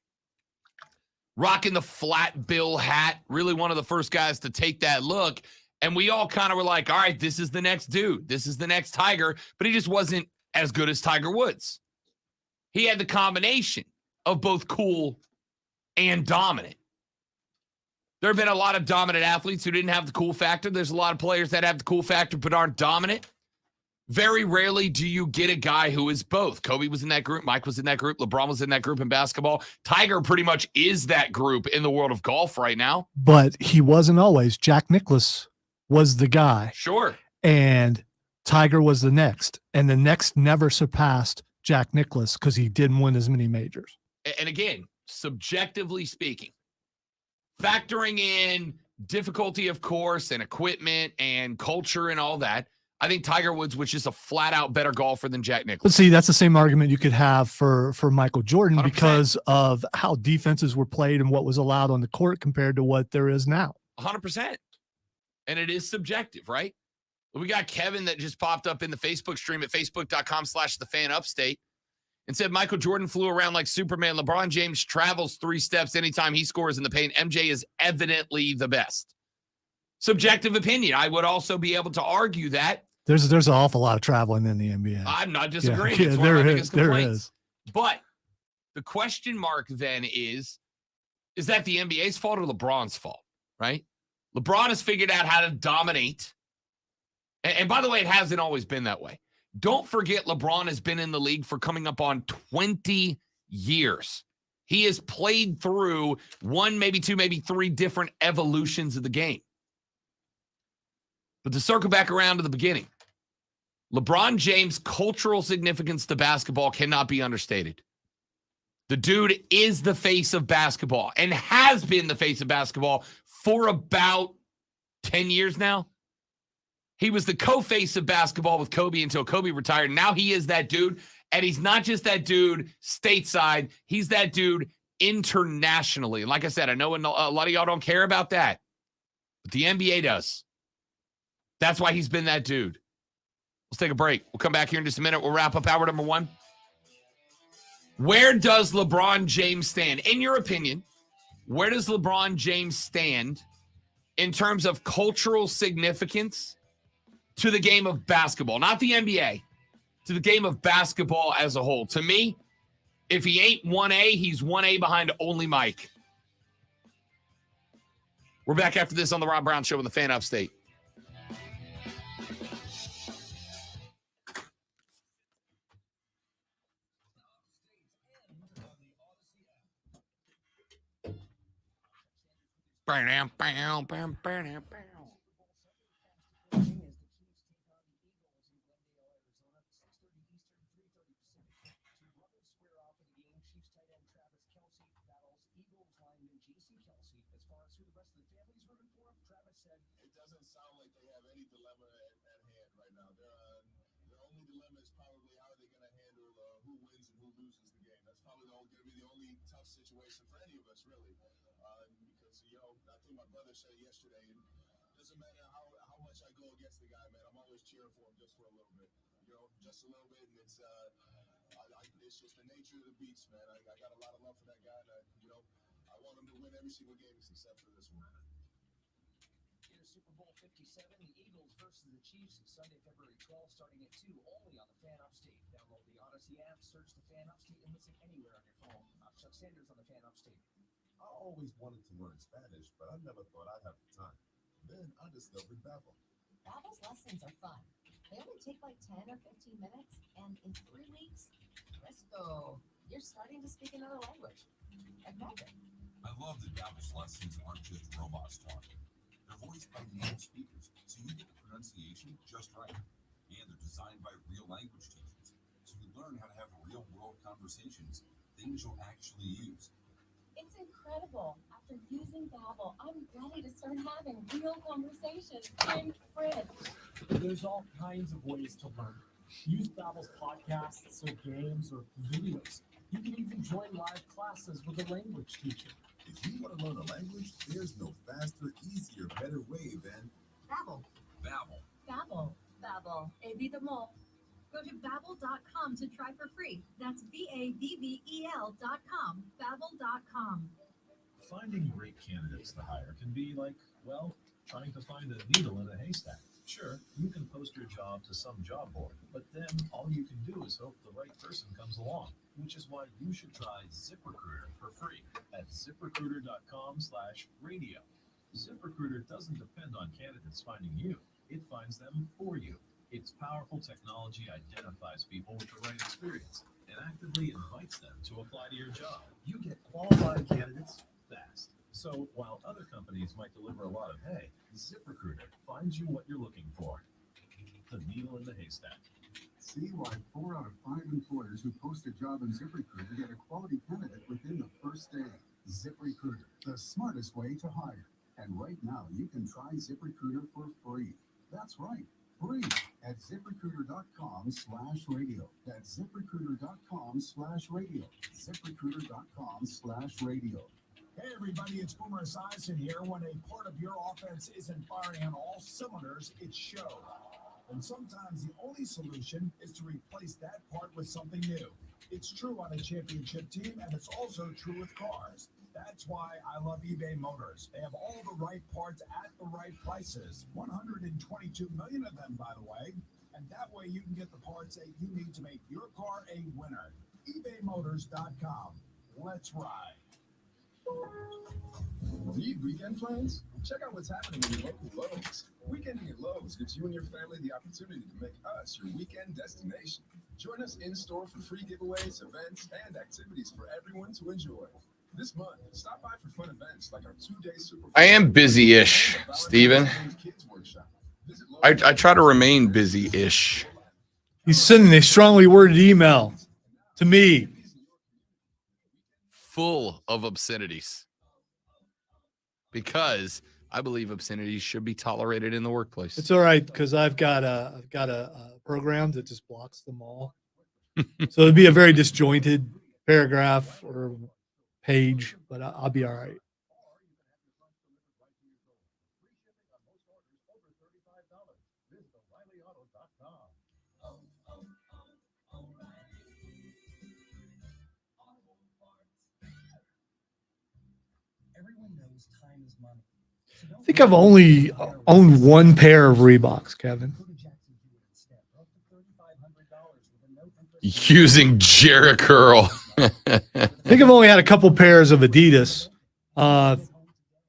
D: rocking the flat bill hat, really one of the first guys to take that look. And we all kind of were like, all right, this is the next dude. This is the next Tiger. But he just wasn't as good as Tiger Woods. He had the combination of both cool and dominant. There have been a lot of dominant athletes who didn't have the cool factor. There's a lot of players that have the cool factor but aren't dominant. Very rarely do you get a guy who is both. Kobe was in that group. Mike was in that group. LeBron was in that group in basketball. Tiger pretty much is that group in the world of golf right now.
A: But he wasn't always. Jack Nicklaus was the guy.
D: Sure.
A: And Tiger was the next. And the next never surpassed Jack Nicklaus because he didn't win as many majors.
D: And again, subjectively speaking, factoring in difficulty of course and equipment and culture and all that, I think Tiger Woods was just a flat-out better golfer than Jack Nicklaus.
A: But see, that's the same argument you could have for Michael Jordan
D: 100%.
A: Because of how defenses were played and what was allowed on the court compared to what there is now.
D: 100%. And it is subjective, right? We got Kevin that just popped up in the Facebook stream at facebook.com/thefanupstate and said Michael Jordan flew around like Superman. LeBron James travels 3 steps anytime he scores in the paint. MJ is evidently the best. Subjective opinion. I would also be able to argue that.
A: There's an awful lot of traveling in the NBA.
D: I'm not disagreeing.
A: Yeah,
D: It's one of my
A: there
D: biggest complaints.
A: is.
D: But the question mark then is that the NBA's fault or LeBron's fault, right? LeBron has figured out how to dominate. And by the way, it hasn't always been that way. Don't forget LeBron has been in the league for coming up on 20 years. He has played through 1, maybe 2, maybe 3 different evolutions of the game. But to circle back around to the beginning, LeBron James' cultural significance to basketball cannot be understated. The dude is the face of basketball and has been the face of basketball for about 10 years now. He was the co-face of basketball with Kobe until Kobe retired. Now he is that dude, and he's not just that dude stateside. He's that dude internationally. And like I said, I know a lot of y'all don't care about that, but the NBA does. That's why he's been that dude. Let's take a break. We'll come back here in just a minute. We'll wrap up hour number 1. Where does LeBron James stand? In your opinion, where does LeBron James stand in terms of cultural significance to the game of basketball? Not the NBA, to the game of basketball as a whole. To me, if he ain't 1A, he's 1A behind only Mike. We're back after this on the Rob Brown Show in the Fan Upstate.
B: It doesn't sound like they have any dilemma at hand right now. Their only dilemma is probably how are they going to handle who wins and who loses the game. That's probably going to be the only tough situation for any of us, really. Because, I think my brother said yesterday, it doesn't matter how much I go against the guy, man. I'm always cheering for him just for a little bit. Just a little bit, and it's just the nature of the beast, man. I got a lot of love for that guy, and I want him to win every single game except for this one.
E: Super Bowl 57, the Eagles versus the Chiefs, Sunday, February 12th, starting at 2, only on the Fan Upstate. Download the Odyssey app, search the Fan Upstate, and listen anywhere on your phone. Chuck Sanders on the Fan Upstate.
B: I always wanted to learn Spanish, but I never thought I'd have the time. Then I discovered Babbel.
F: Babbel's lessons are fun. They only take like 10 or 15 minutes, and in 3 weeks, presto, you're starting to speak another language. Like magic.
G: I love that Babbel's lessons aren't just robots talking. They're voiced by native speakers, so you get the pronunciation just right. And they're designed by real language teachers, so you learn how to have real-world conversations, things you'll actually use.
F: It's incredible. After using Babbel, I'm ready to start having real conversations. I'm Fred.
H: There's all kinds of ways to learn. Use Babbel's podcasts or games or videos. You can even join live classes with a language teacher.
B: If you want to learn a language, there's no faster, easier, better way than
F: Babbel.
G: Babbel.
F: Babbel. Babbel. Évidemment. Go to Babbel.com to try for free. That's BABBEL.com. Babbel.com.
I: Finding great candidates to hire can be like, well, trying to find a needle in a haystack. Sure, you can post your job to some job board, but then all you can do is hope the right person comes along, which is why you should try ZipRecruiter for free at ZipRecruiter.com/radio. ZipRecruiter doesn't depend on candidates finding you. It finds them for you. Its powerful technology identifies people with the right experience and actively invites them to apply to your job. You get qualified candidates fast. So while other companies might deliver a lot of hay, ZipRecruiter finds you what you're looking for. The needle in the haystack.
J: See why 4 out of 5 employers who post a job in ZipRecruiter get a quality candidate within the first day. ZipRecruiter, the smartest way to hire. And right now, you can try ZipRecruiter for free. That's right, free at ZipRecruiter.com/radio. That's ZipRecruiter.com/radio. ZipRecruiter.com/radio.
K: Hey everybody, it's Boomer Esiason here. When a part of your offense isn't firing on all cylinders, it shows. And sometimes the only solution is to replace that part with something new. It's true on a championship team, and it's also true with cars. That's why I love eBay Motors. They have all the right parts at the right prices. 122 million of them, by the way. And that way you can get the parts that you need to make your car a winner. ebaymotors.com. Let's ride.
B: Need weekend plans? Check out what's happening in your local Lowe's. Weekending at Lowe's gives you and your family the opportunity to make us your weekend destination. Join us in-store for free giveaways, events, and activities for everyone to enjoy. This month, stop by for fun events like our 2-day Super.
D: I am busy-ish, Steven. I try to remain busy-ish.
A: He's sending a strongly worded email to me.
D: Full of obscenities. Because I believe obscenities should be tolerated in the workplace.
A: It's all right because I've got a program that just blocks them all. So it'd be a very disjointed paragraph or page, but I'll be all right.
E: Everyone knows time is money.
A: I think I've only owned one pair of Reeboks, Kevin.
D: Using Jera Curl.
A: I think I've only had a couple pairs of Adidas.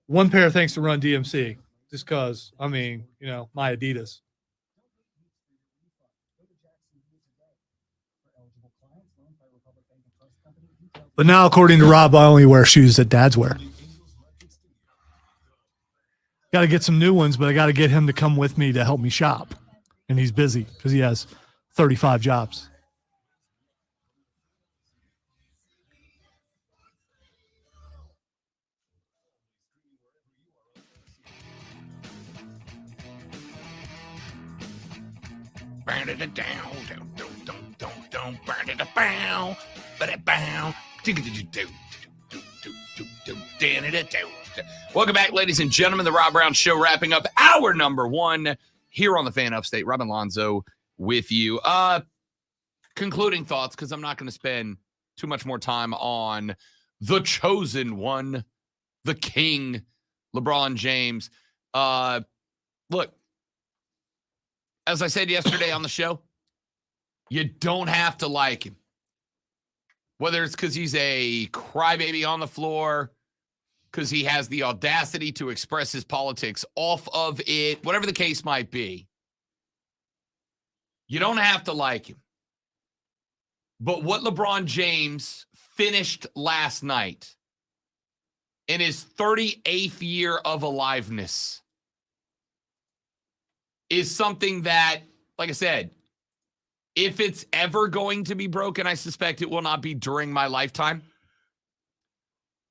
A: One pair thanks to Run DMC, just because, I mean, you know, my Adidas. But now, according to Rob, I only wear shoes that dads wear. Got to get some new ones, but I got to get him to come with me to help me shop. And he's busy because he has 35 jobs.
D: Burn it down, don't burn it down, but it bound. Welcome back, ladies and gentlemen. The Rob Brown Show, wrapping up hour number 1 here on the Fan Upstate. Robin Lonzo with you. Concluding thoughts, because I'm not going to spend too much more time on the chosen one, the king, LeBron James. Look, as I said yesterday on the show, you don't have to like him. Whether it's because he's a crybaby on the floor, because he has the audacity to express his politics off of it, whatever the case might be, you don't have to like him. But what LeBron James finished last night in his 38th year of aliveness is something that, like I said, if it's ever going to be broken, I suspect it will not be during my lifetime.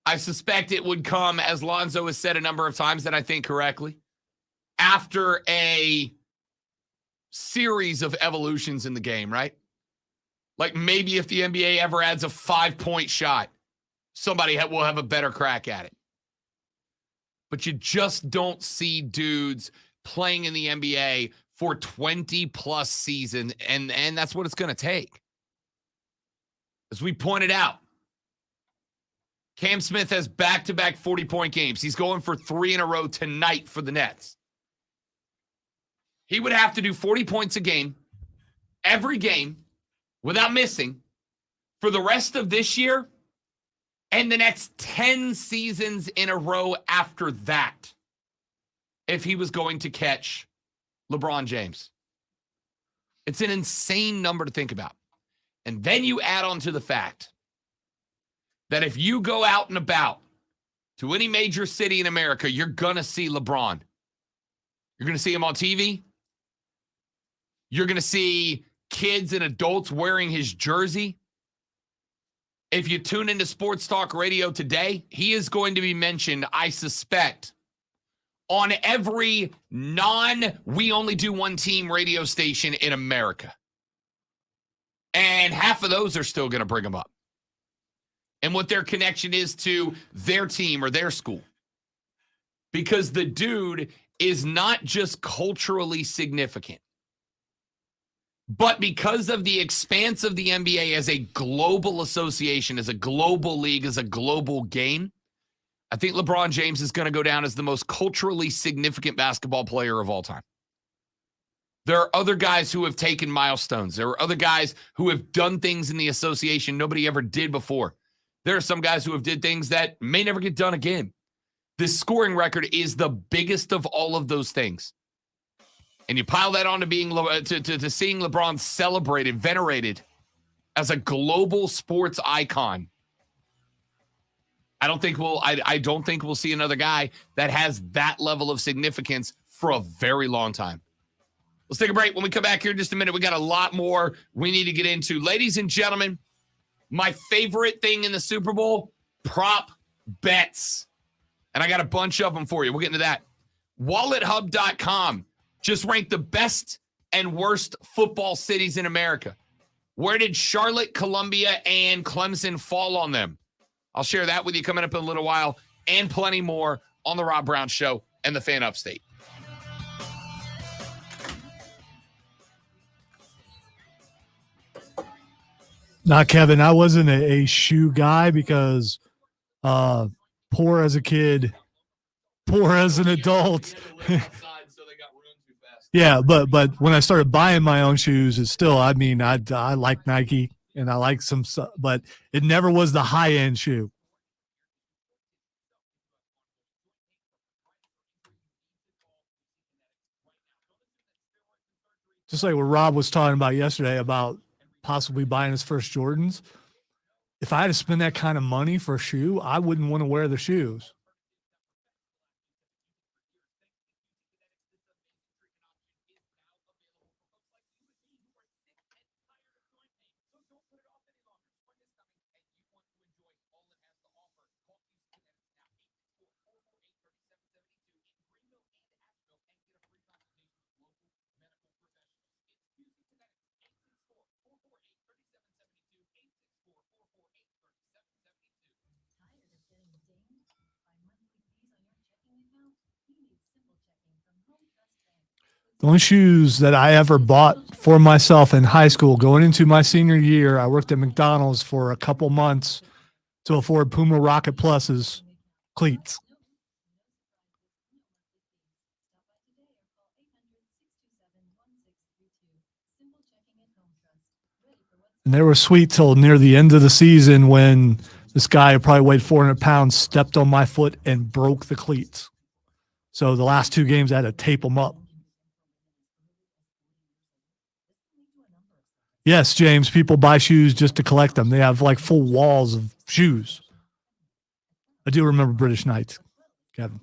D: I suspect it would come, as Lonzo has said a number of times, that I think correctly, after a series of evolutions in the game, right? Like maybe if the NBA ever adds a 5-point shot, somebody will have a better crack at it. But you just don't see dudes playing in the NBA for 20-plus seasons, and that's what it's going to take. As we pointed out, Cam Smith has back-to-back 40-point games. He's going for 3 in a row tonight for the Nets. He would have to do 40 points a game, every game, without missing, for the rest of this year and the next 10 seasons in a row after that, if he was going to catch LeBron James. It's an insane number to think about. And then you add on to the fact that if you go out and about to any major city in America, you're going to see LeBron. You're going to see him on TV. You're going to see kids and adults wearing his jersey. If you tune into Sports Talk Radio today, he is going to be mentioned, I suspect, on every we only do one team radio station in America. And half of those are still going to bring him up. And what their connection is to their team or their school. Because the dude is not just culturally significant, but because of the expanse of the NBA as a global association, as a global league, as a global game, I think LeBron James is going to go down as the most culturally significant basketball player of all time. There are other guys who have taken milestones. There are other guys who have done things in the association nobody ever did before. There are some guys who have did things that may never get done again. This scoring record is the biggest of all of those things. And you pile that on to being to seeing LeBron celebrated, venerated as a global sports icon. I don't think we'll see another guy that has that level of significance for a very long time. Let's take a break. When we come back here in just a minute, we got a lot more we need to get into. Ladies and gentlemen, my favorite thing in the Super Bowl, prop bets. And I got a bunch of them for you. We'll get into that. WalletHub.com just ranked the best and worst football cities in America. Where did Charlotte, Columbia, and Clemson fall on them? I'll share that with you coming up in a little while, and plenty more on the Rob Brown Show and the Fan Upstate.
A: Nah, Kevin, I wasn't a shoe guy because poor as a kid, poor as an adult. Yeah, but when I started buying my own shoes, it's still, I mean, I like Nike and I like some, but it never was the high end shoe. Just like what Rob was talking about yesterday about possibly buying his first Jordans. If I had to spend that kind of money for a shoe, I wouldn't want to wear the shoes. The only shoes that I ever bought for myself in high school, going into my senior year, I worked at McDonald's for a couple months to afford Puma Rocket Pluses cleats. And they were sweet till near the end of the season when this guy who probably weighed 400 pounds stepped on my foot and broke the cleats. So the last 2 games, I had to tape them up. Yes, James, people buy shoes just to collect them. They have like full walls of shoes. I do remember British Knights, Kevin.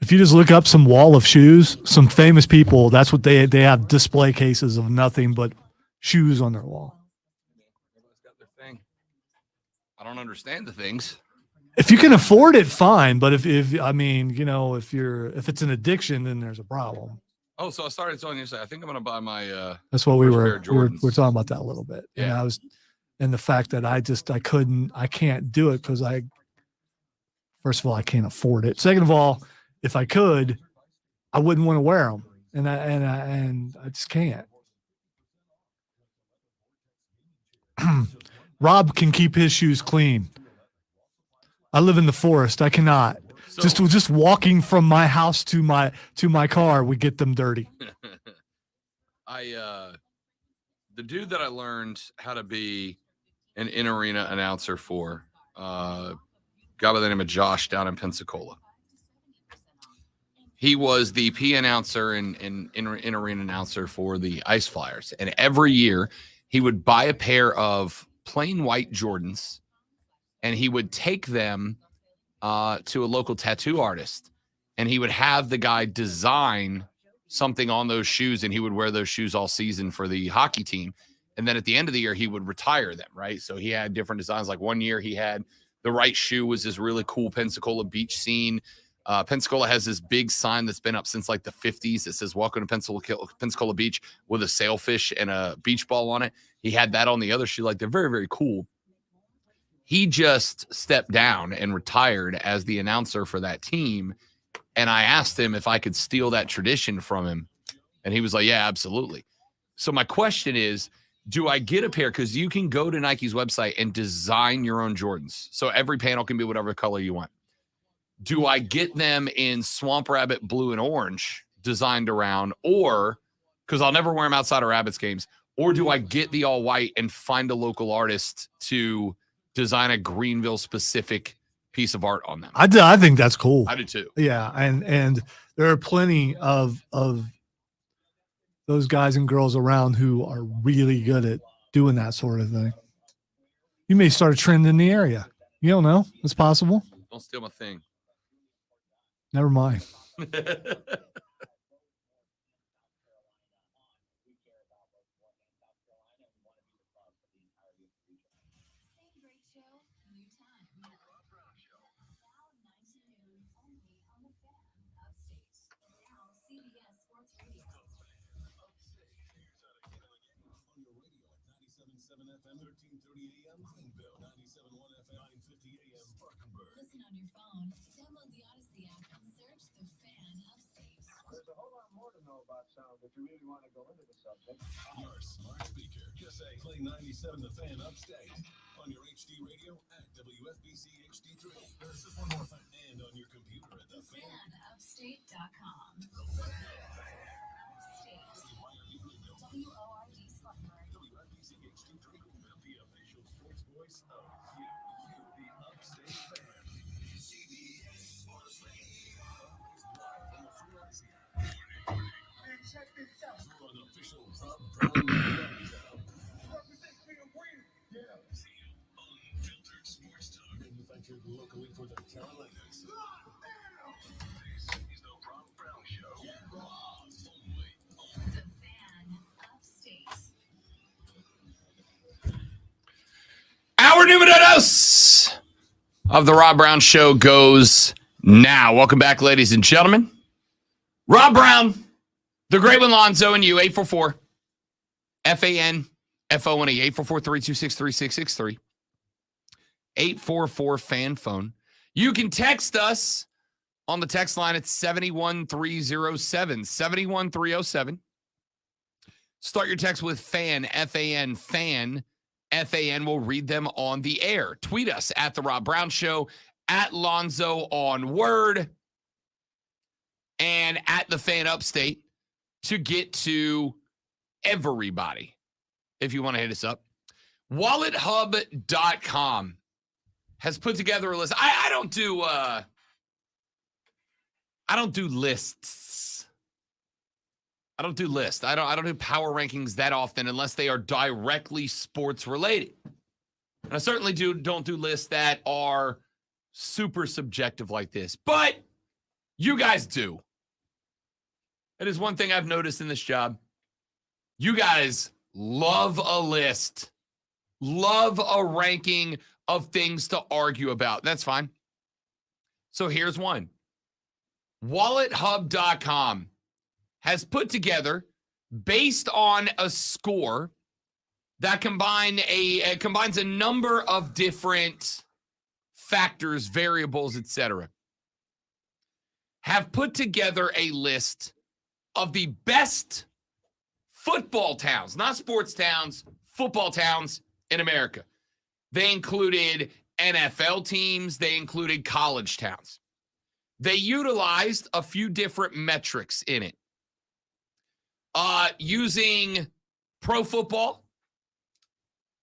A: If you just look up some wall of shoes, some famous people, that's what they have, display cases of nothing but shoes on their wall.
D: Everybody's got their thing. I don't understand the things.
A: If you can afford it, fine. But if I mean, you know, if it's an addiction, then there's a problem.
D: Oh, so I started telling you, I think I'm gonna buy my
A: That's what we
D: first
A: were
D: pair of
A: we we're
D: Jordans.
A: talking about that a little bit.
D: Yeah.
A: And the fact that I can't do it because first of all, I can't afford it. Second of all, if I could, I wouldn't want to wear them, and I just can't. Rob can keep his shoes clean. I live in the forest. I cannot.
D: So,
A: Just walking from my house to my car, we get them dirty.
D: the dude that I learned how to be an in-arena announcer for, guy by the name of Josh down in Pensacola. He was the P announcer and in-arena announcer for the Ice Flyers. And every year he would buy a pair of plain white Jordans and he would take them to a local tattoo artist. And he would have the guy design something on those shoes, and he would wear those shoes all season for the hockey team. And then at the end of the year, he would retire them, right? So he had different designs. Like one year he had the right shoe was this really cool Pensacola beach scene. Pensacola has this big sign that's been up since like the 50s. It says, "Welcome to Pensacola Beach," with a sailfish and a beach ball on it. He had that on the other shoe. Like, they're very, very cool. He just stepped down and retired as the announcer for that team. And I asked him if I could steal that tradition from him. And he was like, yeah, absolutely. So my question is, do I get a pair? Because you can go to Nike's website and design your own Jordans. So every panel can be whatever color you want. Do I get them in Swamp Rabbit blue and orange designed around, or because I'll never wear them outside of Rabbits games, or do I get the all white and find a local artist to design a Greenville specific piece of art on them?
A: I think that's cool.
D: I do too.
A: Yeah, and there are plenty of those guys and girls around who are really good at doing that sort of thing. You may start a trend in the area. You don't know. It's possible.
D: Don't steal my thing.
A: Never mind.
F: Listen on your phone. Download the Odyssey app and search The Fan Upstate.
C: There's a whole lot more to know about sound, but you really want to go into the subject.
G: Your smart speaker. Just say play 97 The Fan Upstate on your HD radio at WFBC HD3. There's just one more thing. And on your computer at
F: TheFanUpstate.com. WORD Spartanburg.
G: WFBC HD3, the official sports voice of you, the Upstate Fan. CBS Sports Radio. Live from the Free Odyssey app.
C: Man, check this out.
G: You're on the official Rob Brown Radio Show.
C: Represents me to win.
G: Yeah. Unfiltered sports talk. Manufactured locally for the Carolinas. This is the Rob Brown Show. Raw only.
F: The Fan Upstate.
D: Our numero dos of the Rob Brown Show goes now. Welcome back, ladies and gentlemen. Rob Brown, the great one, Lonzo, and you, 844 FAN FONE, 844-326-3663. 844-FAN-PHONE. You can text us on the text line at 71307. 71307. Start your text with FAN, F-A-N, FAN, F-A-N. We'll read them on the air. Tweet us at The Rob Brown Show, at Lonzo on Word, and at The Fan Upstate to get to everybody if you want to hit us up. WalletHub.com has put together a list. I don't do lists. I don't do lists. I don't do power rankings that often unless they are directly sports related. And I certainly don't do lists that are super subjective like this. But you guys do. It is one thing I've noticed in this job. You guys love a list. Love a ranking of things to argue about. That's fine. So here's one. WalletHub.com has put together, based on a score that combines a number of different factors, variables, etc., have put together a list of the best football towns, not sports towns, football towns in America. They included NFL teams. They included college towns. They utilized a few different metrics in it. Using pro football,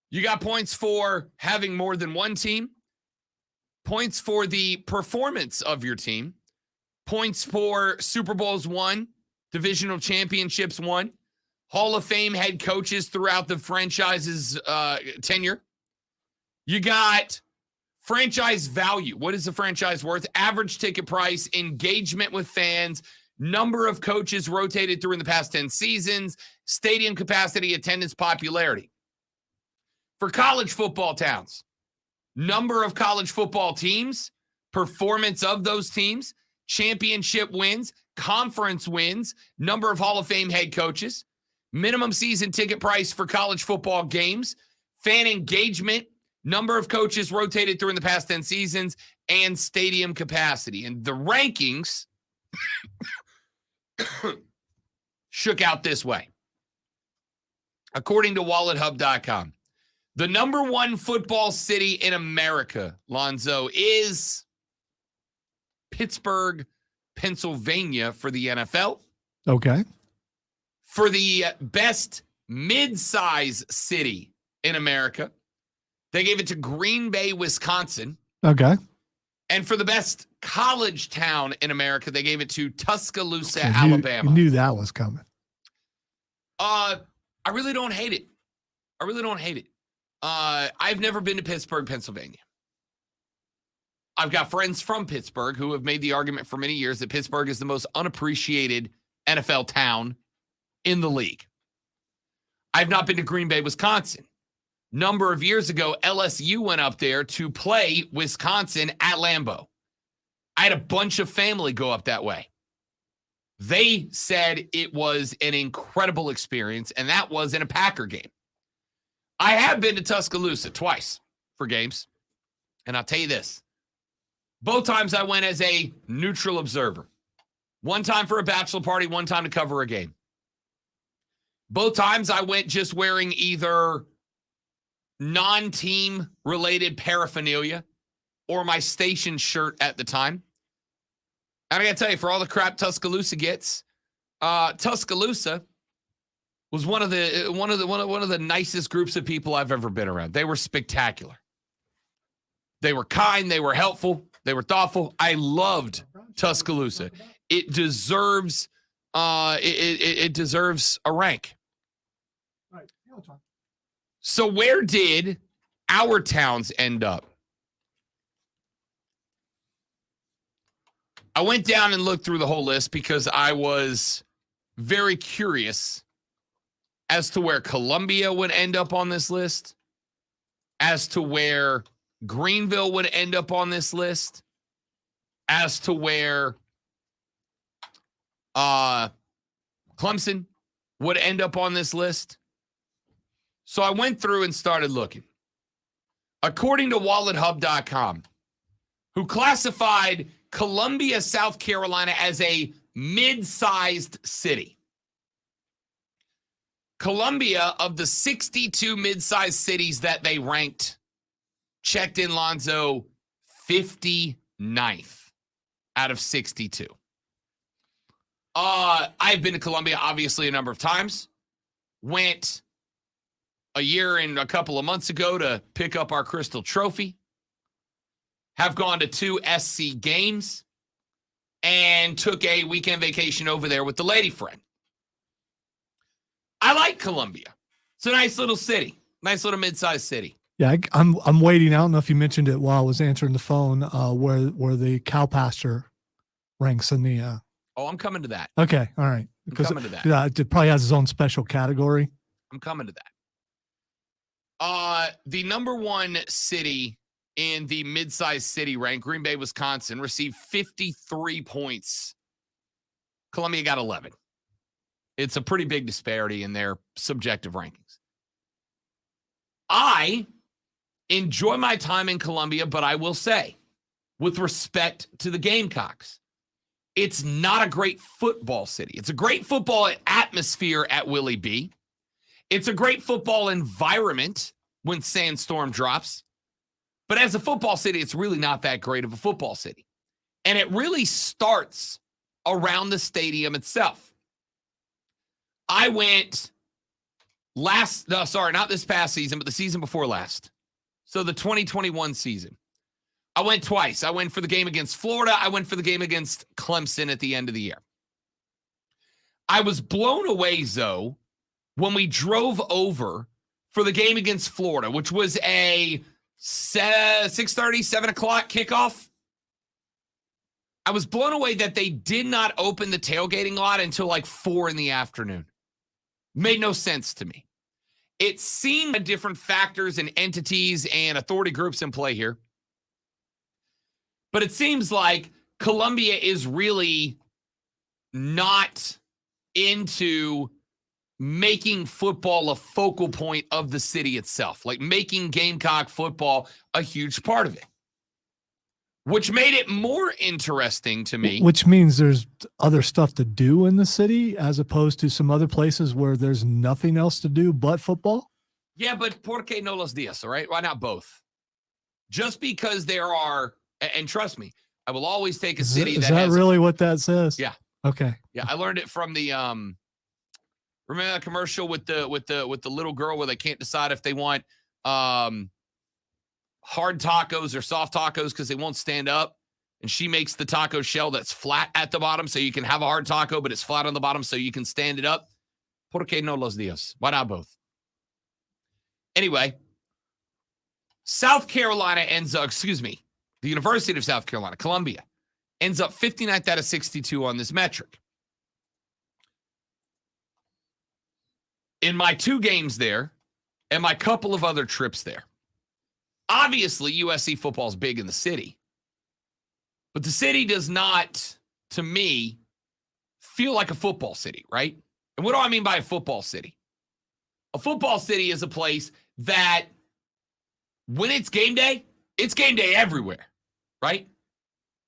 D: you got points for having more than one team, points for the performance of your team, points for Super Bowls won, divisional championships won, Hall of Fame head coaches throughout the franchise's tenure. You got franchise value. What is the franchise worth? Average ticket price, engagement with fans, number of coaches rotated through in the past 10 seasons, stadium capacity, attendance, popularity. For college football towns, number of college football teams, performance of those teams, championship wins, conference wins, number of Hall of Fame head coaches, minimum season ticket price for college football games, fan engagement, number of coaches rotated through in the past 10 seasons, and stadium capacity. And the rankings shook out this way. According to WalletHub.com, the number one football city in America, Lonzo, is Pittsburgh, Pennsylvania for the NFL.
A: Okay.
D: For the best mid-size city in America, they gave it to Green Bay, Wisconsin.
A: Okay.
D: And for the best college town in America, they gave it to Tuscaloosa,
A: So
D: Alabama.
A: You knew that was coming.
D: I really don't hate it. I've never been to Pittsburgh, Pennsylvania. I've got friends from Pittsburgh who have made the argument for many years that Pittsburgh is the most unappreciated NFL town in the league. I've not been to Green Bay, Wisconsin. Number of years ago, LSU went up there to play Wisconsin at Lambeau. I had a bunch of family go up that way. They said it was an incredible experience, and that was in a Packer game. I have been to Tuscaloosa twice for games, and I'll tell you this. Both times I went as a neutral observer. One time for a bachelor party, one time to cover a game. Both times I went just wearing either non-team related paraphernalia or my station shirt at the time. And I got to tell you, for all the crap Tuscaloosa gets, Tuscaloosa was one of the nicest groups of people I've ever been around. They were spectacular. They were kind. They were helpful. They were thoughtful. I loved Tuscaloosa. It deserves it deserves a rank.
A: All right.
D: So where did our towns end up? I went down and looked through the whole list because I was very curious as to where Columbia would end up on this list, as to where Greenville would end up on this list, as to where Clemson would end up on this list. So I went through and started looking. According to WalletHub.com, who classified Columbia, South Carolina as a mid-sized city. Columbia, of the 62 mid-sized cities that they ranked, checked in, Lonzo, 59th out of 62. I've been to Columbia, obviously, a number of times. Went a year and a couple of months ago to pick up our Crystal Trophy. Have gone to 2 SC games and took a weekend vacation over there with the lady friend. I like Columbia. It's a nice little city, nice little mid-sized city.
A: Yeah, I'm waiting. I don't know if you mentioned it while I was answering the phone. Where the cow pasture ranks in the.
D: Oh, I'm coming to that.
A: Okay, all right.
D: I'm coming to that.
A: Yeah, it probably has its own special category.
D: I'm coming to that. The number one city in the mid-sized city rank, Green Bay, Wisconsin, received 53 points. Columbia got 11. It's a pretty big disparity in their subjective rankings. I enjoy my time in Columbia, but I will say, with respect to the Gamecocks, it's not a great football city. It's a great football atmosphere at Willie B. It's a great football environment when Sandstorm drops. But as a football city, it's really not that great of a football city. And it really starts around the stadium itself. I went not this past season, but the season before last. So the 2021 season. I went twice. I went for the game against Florida. I went for the game against Clemson at the end of the year. I was blown away, though, when we drove over for the game against Florida, which was a 6:30, 7 o'clock kickoff. I was blown away that they did not open the tailgating lot until like 4 in the afternoon. Made no sense to me. It seemed different factors and entities and authority groups in play here. But it seems like Columbia is really not into making football a focal point of the city itself, like making Gamecock football a huge part of it, which made it more interesting to me.
A: Which means there's other stuff to do in the city as opposed to some other places where there's nothing else to do but football.
D: Yeah, but ¿por qué no los días, all right? Why not both? Just because there are, and trust me, I will always take a city
A: Is that really what that says?
D: Yeah.
A: Okay.
D: Yeah, I learned it from the remember that commercial with the little girl where they can't decide if they want hard tacos or soft tacos because they won't stand up, and she makes the taco shell that's flat at the bottom so you can have a hard taco, but it's flat on the bottom so you can stand it up. ¿Por qué no los días? Why not both? Anyway, South Carolina ends up, the University of South Carolina, Columbia, ends up 59th out of 62 on this metric. In my 2 games there and my couple of other trips there, obviously USC football is big in the city, but the city does not, to me, feel like a football city, right? And what do I mean by a football city? A football city is a place that when it's game day everywhere, right?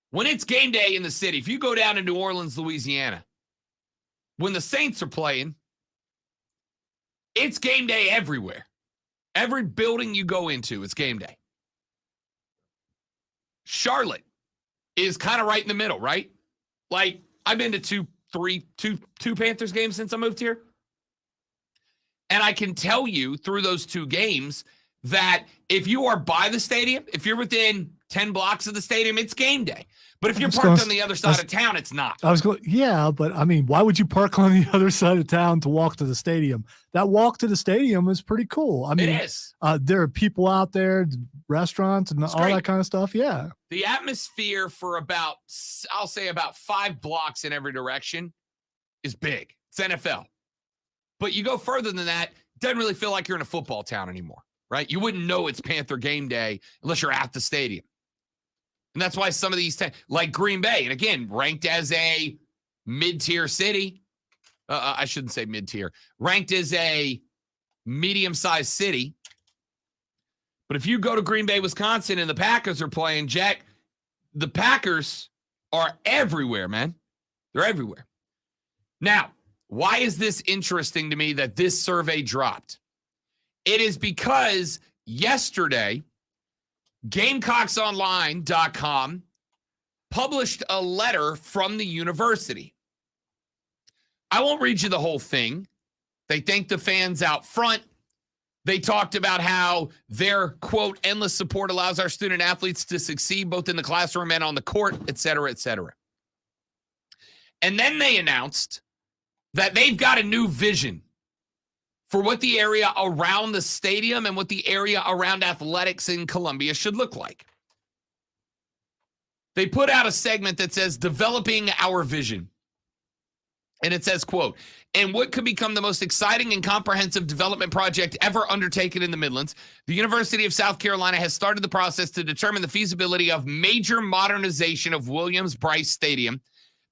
D: When it's game day in the city, if you go down to New Orleans, Louisiana, when the Saints are playing, it's game day everywhere. Every building you go into, it's game day. Charlotte is kind of right in the middle, right? Like, I've been to two Panthers games since I moved here. And I can tell you through those 2 games that if you are by the stadium, if you're within 10 blocks of the stadium, it's game day. But if you're parked on the other side of town, it's not.
A: I was going, yeah, but I mean, why would you park on the other side of town to walk to the stadium? That walk to the stadium is pretty cool. I mean,
D: it is.
A: There are people out there, restaurants, and all that kind of stuff. Yeah.
D: The atmosphere for about 5 blocks in every direction is big. It's NFL. But you go further than that, it doesn't really feel like you're in a football town anymore, right? You wouldn't know it's Panther game day unless you're at the stadium. And that's why some of these, like Green Bay, and again, ranked as a mid-tier city. I shouldn't say mid-tier. Ranked as a medium-sized city. But if you go to Green Bay, Wisconsin, and the Packers are playing, Jack, the Packers are everywhere, man. They're everywhere. Now, why is this interesting to me that this survey dropped? It is because yesterday, GamecocksOnline.com published a letter from the university. I won't read you the whole thing. They thanked the fans out front. They talked about how their, quote, endless support allows our student athletes to succeed both in the classroom and on the court, et cetera, et cetera. And then they announced that they've got a new vision for what the area around the stadium and what the area around athletics in Columbia should look like. They put out a segment that says, developing our vision. And it says, quote, and what could become the most exciting and comprehensive development project ever undertaken in the Midlands, the University of South Carolina has started the process to determine the feasibility of major modernization of Williams-Brice Stadium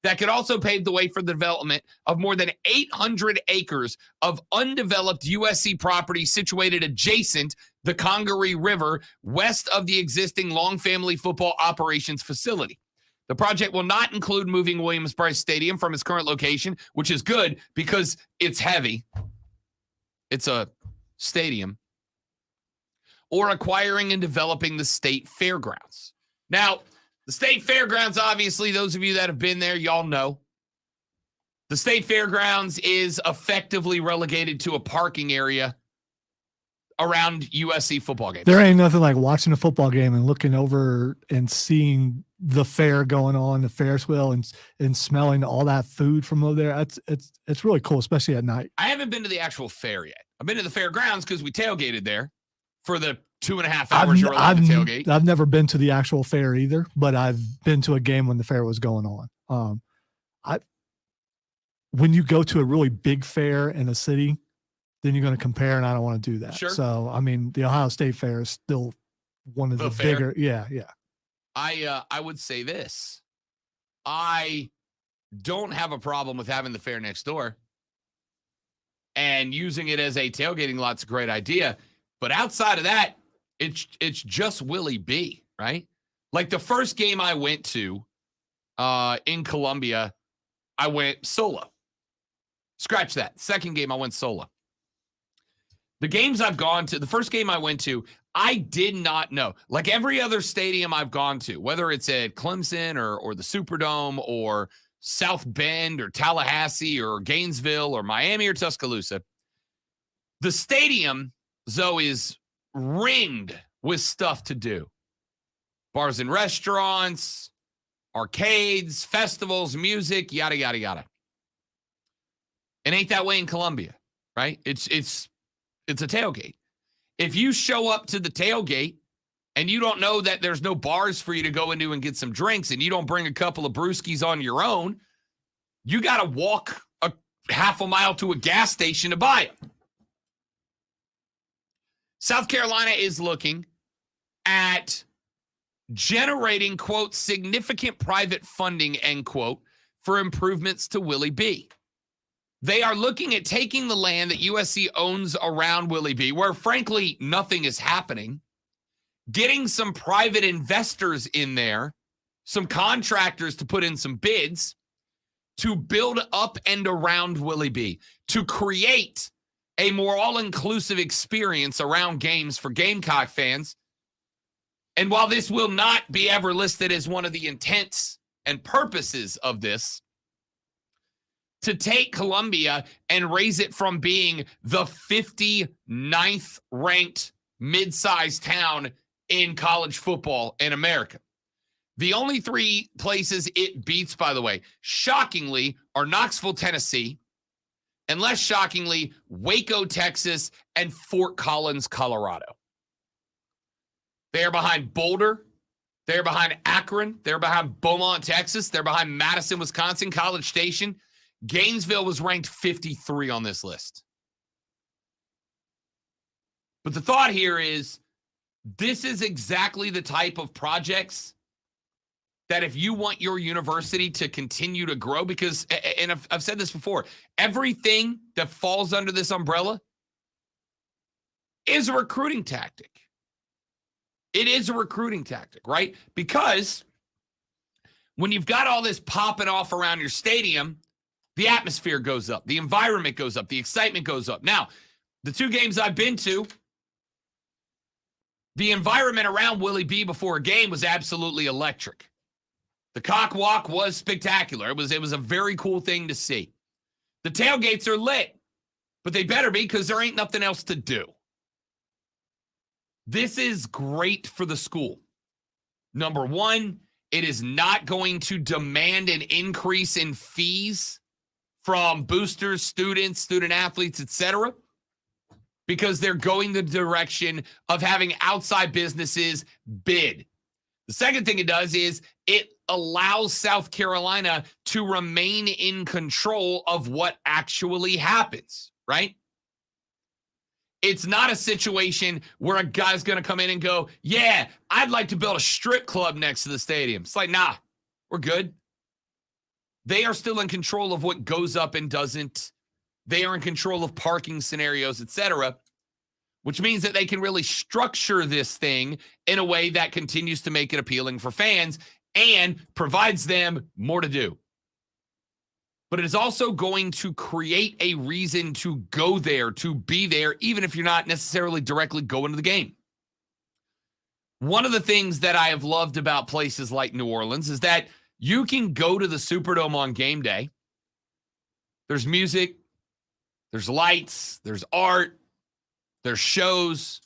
D: that could also pave the way for the development of more than 800 acres of undeveloped USC property situated adjacent the Congaree River west of the existing Long Family Football Operations Facility. The project will not include moving Williams-Brice Stadium from its current location, which is good because it's heavy. It's a stadium. Or acquiring and developing the state fairgrounds. Now, the state fairgrounds, obviously, those of you that have been there, y'all know. The state fairgrounds is effectively relegated to a parking area around USC football games.
A: There ain't nothing like watching a football game and looking over and seeing the fair going on, the Ferris wheel, and smelling all that food from over there. It's really cool, especially at night.
D: I haven't been to the actual fair yet. I've been to the fairgrounds because we tailgated there for the 2.5 hours you're allowed to tailgate.
A: I've never been to the actual fair either, but I've been to a game when the fair was going on. When you go to a really big fair in a city, then you're going to compare, and I don't want to do that.
D: Sure.
A: So, I mean, the Ohio State Fair is still one of the bigger. Yeah.
D: I would say this. I don't have a problem with having the fair next door. And using it as a tailgating lot's a great idea. But outside of that, it's just Willie B, right? Like the first game I went to in Columbia, I went solo. Scratch that. Second game, I went solo. The games I've gone to, the first game I went to, I did not know. Like every other stadium I've gone to, whether it's at Clemson or the Superdome or South Bend or Tallahassee or Gainesville or Miami or Tuscaloosa, the stadium, Zoe, is ringed with stuff to do. Bars and restaurants, arcades, festivals, music, yada, yada, yada. It ain't that way in Columbia, right? It's a tailgate. If you show up to the tailgate and you don't know that there's no bars for you to go into and get some drinks, and you don't bring a couple of brewskis on your own, you got to walk a half a mile to a gas station to buy it. South Carolina is looking at generating, quote, significant private funding, end quote, for improvements to Willie B. They are looking at taking the land that USC owns around Willie B, where frankly nothing is happening, getting some private investors in there, some contractors to put in some bids to build up and around Willie B, to create a more all-inclusive experience around games for Gamecock fans. And while this will not be ever listed as one of the intents and purposes of this, to take Columbia and raise it from being the 59th ranked mid-sized town in college football in America. The only three places it beats, by the way, shockingly, are Knoxville, Tennessee, and less shockingly, Waco, Texas, and Fort Collins, Colorado. They are behind Boulder. They're behind Akron. They're behind Beaumont, Texas. They're behind Madison, Wisconsin, College Station. Gainesville was ranked 53 on this list. But the thought here is, this is exactly the type of projects that if you want your university to continue to grow, because, and I've said this before, everything that falls under this umbrella is a recruiting tactic. It is a recruiting tactic, right? Because when you've got all this popping off around your stadium, the atmosphere goes up, the environment goes up, the excitement goes up. Now, the 2 games I've been to, the environment around Willie B before a game was absolutely electric. The cock walk was spectacular. It was a very cool thing to see. The tailgates are lit, but they better be because there ain't nothing else to do. This is great for the school. Number one, it is not going to demand an increase in fees from boosters, students, student athletes, etc., because they're going the direction of having outside businesses bid. The second thing it does is it allows South Carolina to remain in control of what actually happens, right? It's not a situation where a guy's going to come in and go, yeah, I'd like to build a strip club next to the stadium. It's like, nah, we're good. They are still in control of what goes up and doesn't. They are in control of parking scenarios, etc., which means that they can really structure this thing in a way that continues to make it appealing for fans and provides them more to do. But it is also going to create a reason to go there, to be there, even if you're not necessarily directly going to the game. One of the things that I have loved about places like New Orleans is that you can go to the Superdome on game day. There's music, there's lights, there's art, there's shows,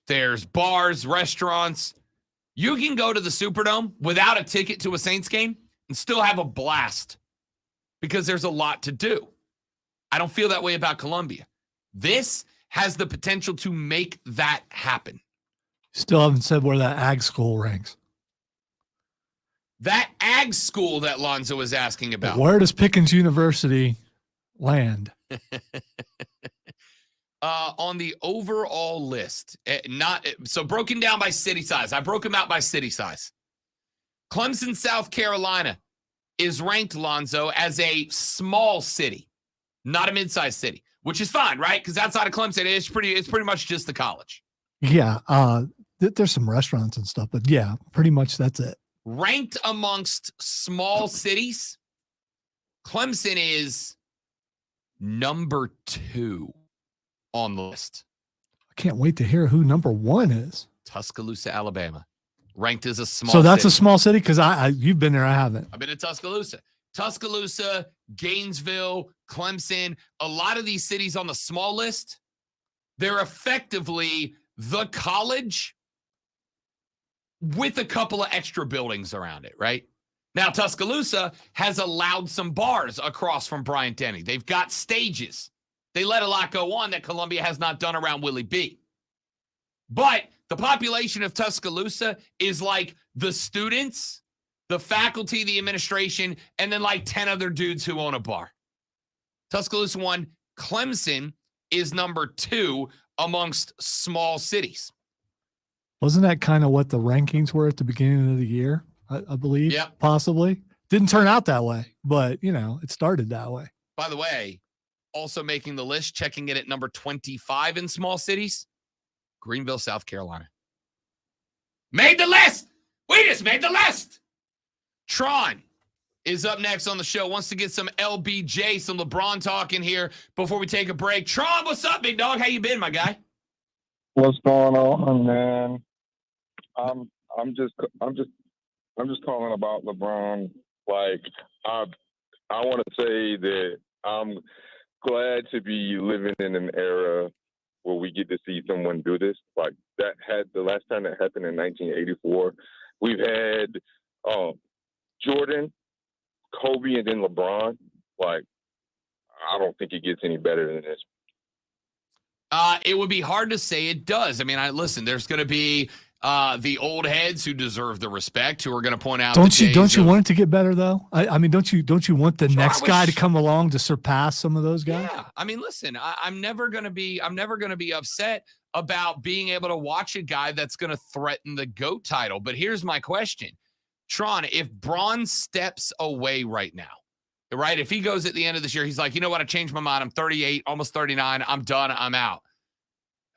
D: there's bars, restaurants. You can go to the Superdome without a ticket to a Saints game and still have a blast because there's a lot to do. I don't feel that way about Columbia. This has the potential to make that happen.
A: Still haven't said where that ag school ranks.
D: That ag school that Lonzo is asking about.
A: Where does Pickens University land?
D: On the overall list, so broken down by city size. I broke them out by city size. Clemson, South Carolina is ranked, Lonzo, as a small city, not a mid-sized city, which is fine, right? Because outside of Clemson, it's pretty much just the college.
A: Yeah, there's some restaurants and stuff, but yeah, pretty much that's it.
D: Ranked amongst small cities, Clemson is number 2 on the list.
A: I can't wait to hear who number 1 is.
D: Tuscaloosa, Alabama, ranked as a small
A: So that's
D: city.
A: a small city? Because you've been there, I haven't.
D: I've been to Tuscaloosa. Tuscaloosa, Gainesville, Clemson, a lot of these cities on the small list, they're effectively the college with a couple of extra buildings around it, right? Now, Tuscaloosa has allowed some bars across from Bryant-Denny. They've got stages. They let a lot go on that Columbia has not done around Willie B. But the population of Tuscaloosa is like the students, the faculty, the administration, and then like 10 other dudes who own a bar. Tuscaloosa 1. Clemson is number 2 amongst small cities.
A: Wasn't that kind of what the rankings were at the beginning of the year? I believe,
D: Yep.
A: Possibly. Didn't turn out that way, but, it started that way.
D: By the way, also making the list, checking it at number 25 in small cities, Greenville, South Carolina. Made the list. We just made the list. Tron is up next on the show. Wants to get some LBJ, some LeBron talk in here before we take a break. Tron, what's up, big dog? How you been, my guy?
L: What's going on, man? I'm just calling about LeBron. Like, I want to say that I'm glad to be living in an era where we get to see someone do this. Like, that had the last time that happened in 1984. We've had Jordan, Kobe, and then LeBron. Like, I don't think it gets any better than this.
D: It would be hard to say it does. I mean, listen, there's going to be the old heads who deserve the respect, who are going to point out.
A: Don't you want it to get better though? I mean, don't you want the next guy to come along to surpass some of those guys?
D: Yeah, I mean, listen, I'm never going to be upset about being able to watch a guy that's going to threaten the GOAT title. But here's my question, Tron: if Braun steps away right now, right? If he goes at the end of this year, he's like, you know what? I changed my mind. I'm 38, almost 39. I'm done. I'm out.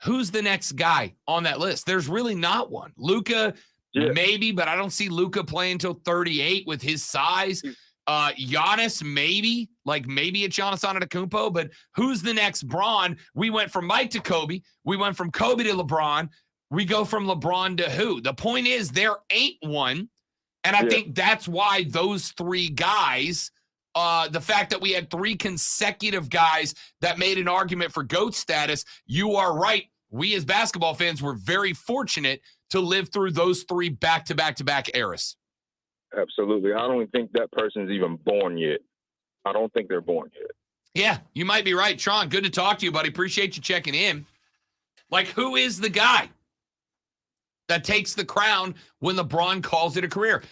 D: who's the next guy on that list? There's really not one. Luka, maybe, but I don't see Luka playing until 38 with his size. Giannis, maybe it's Giannis Antetokounmpo, but who's the next Bron? We went from Mike to Kobe. We went from Kobe to LeBron. We go from LeBron to who? The point is there ain't one. And I think that's why those three guys, the fact that we had three consecutive guys that made an argument for GOAT status, you are right. We as basketball fans were very fortunate to live through those three back-to-back-to-back eras.
L: Absolutely. I don't even think that person's even born yet. I don't think they're born yet.
D: Yeah, you might be right. Tron, good to talk to you, buddy. Appreciate you checking in. Like, who is the guy that takes the crown when LeBron calls it a career?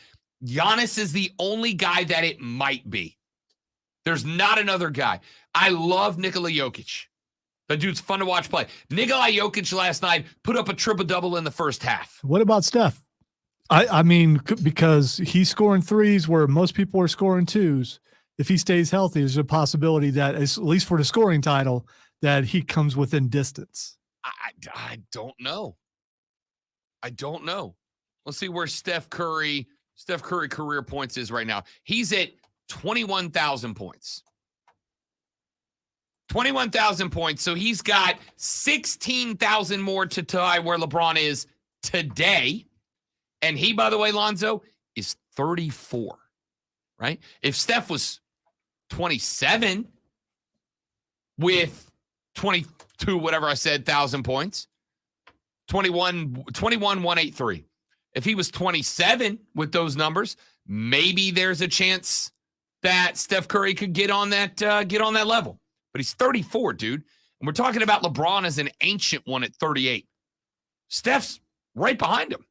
D: Giannis is the only guy that it might be. There's not another guy. I love Nikola Jokic. That dude's fun to watch play. Nikola Jokic last night put up a triple-double in the first half.
A: What about Steph? I mean, because he's scoring threes where most people are scoring twos. If he stays healthy, there's a possibility that, at least for the scoring title, that he comes within distance.
D: I don't know. Let's see where Steph Curry career points is right now. He's at 21,000 points. 21,000 points. So he's got 16,000 more to tie where LeBron is today. And he, by the way, Lonzo, is 34, right? If Steph was 27 with 22, whatever I said, 1,000 points, 21,183. If he was 27 with those numbers, maybe there's a chance that Steph Curry could get on that level. But he's 34, dude. And we're talking about LeBron as an ancient one at 38. Steph's right behind him.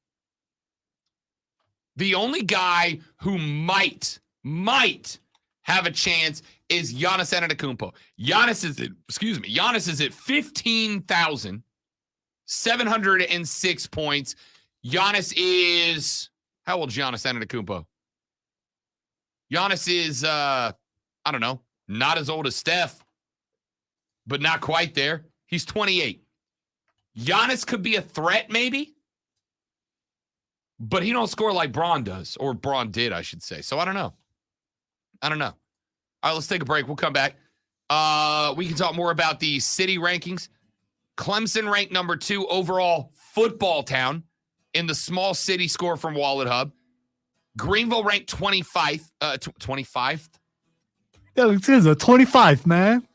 D: The only guy who might have a chance is Giannis Antetokounmpo. Giannis is at 15,706 points. Giannis is, how old is Giannis Antetokounmpo? Giannis is, I don't know, not as old as Steph, but not quite there. He's 28. Giannis could be a threat, maybe, but he don't score like Bron does, or Bron did, I should say. So I don't know. All right, let's take a break. We'll come back. We can talk more about the city rankings. Clemson ranked number 2 overall football town in the small city score from Wallet Hub. Greenville ranked 25. 25th?
A: Yeah, it is a 25, man.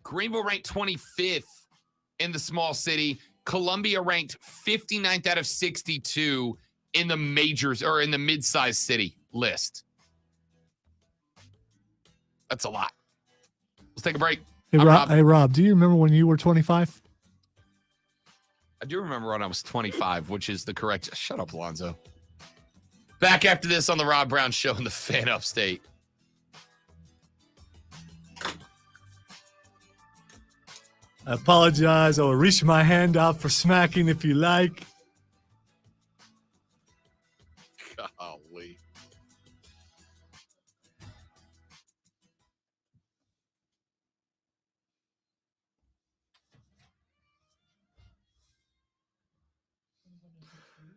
D: Greenville ranked 25th in the small city. Columbia ranked 59th out of 62 in the majors, or in the mid-sized city list. That's a lot. Let's take a break.
A: Hey, Rob, do you remember when you were 25?
D: I do remember when I was 25, which is the correct. Shut up, Lonzo. Back after this on the Rob Brown Show in the Fan Upstate.
A: I apologize. I will reach my hand out for smacking if you like.
D: Golly.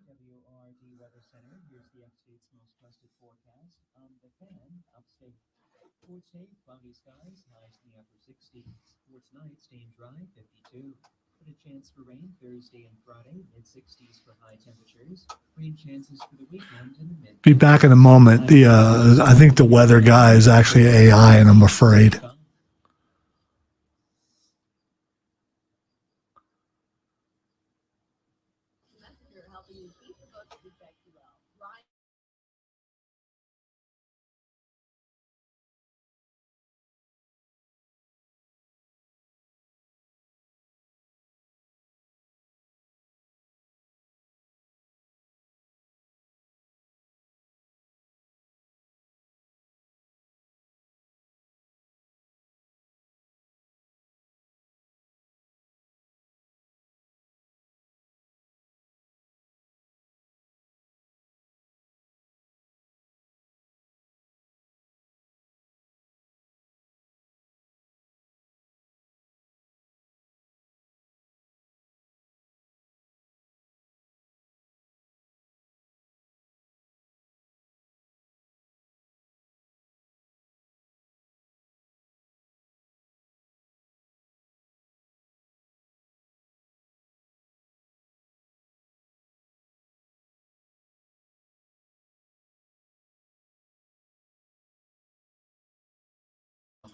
E: WRD Weather Center. Here's the upstate's most trusted forecast on the Fan Upstate. For today, cloudy skies, highs in the upper 60s. For tonight, staying dry, 52. But a chance for rain Thursday and Friday, mid-60s for high temperatures. Rain chances for the weekend in the mid.
A: Be back in a moment. I think the weather guy is actually AI, and I'm afraid.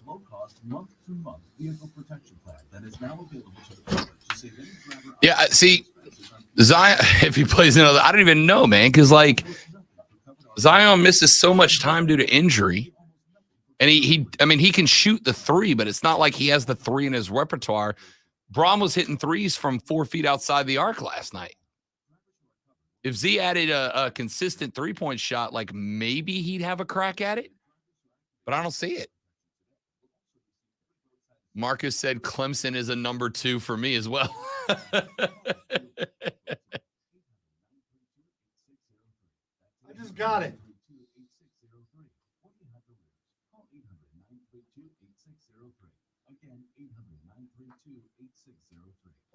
I: low-cost, month-to-month vehicle protection plan that is now available to the public to save any driver.
D: Yeah, see, Zion, if he plays another, I don't even know, man, because like Zion misses so much time due to injury. And he can shoot the three, but it's not like he has the three in his repertoire. Braun was hitting threes from 4 feet outside the arc last night. If Z added a consistent three-point shot, like maybe he'd have a crack at it, but I don't see it. Marcus said Clemson is a number 2 for me as well.
A: I just got it.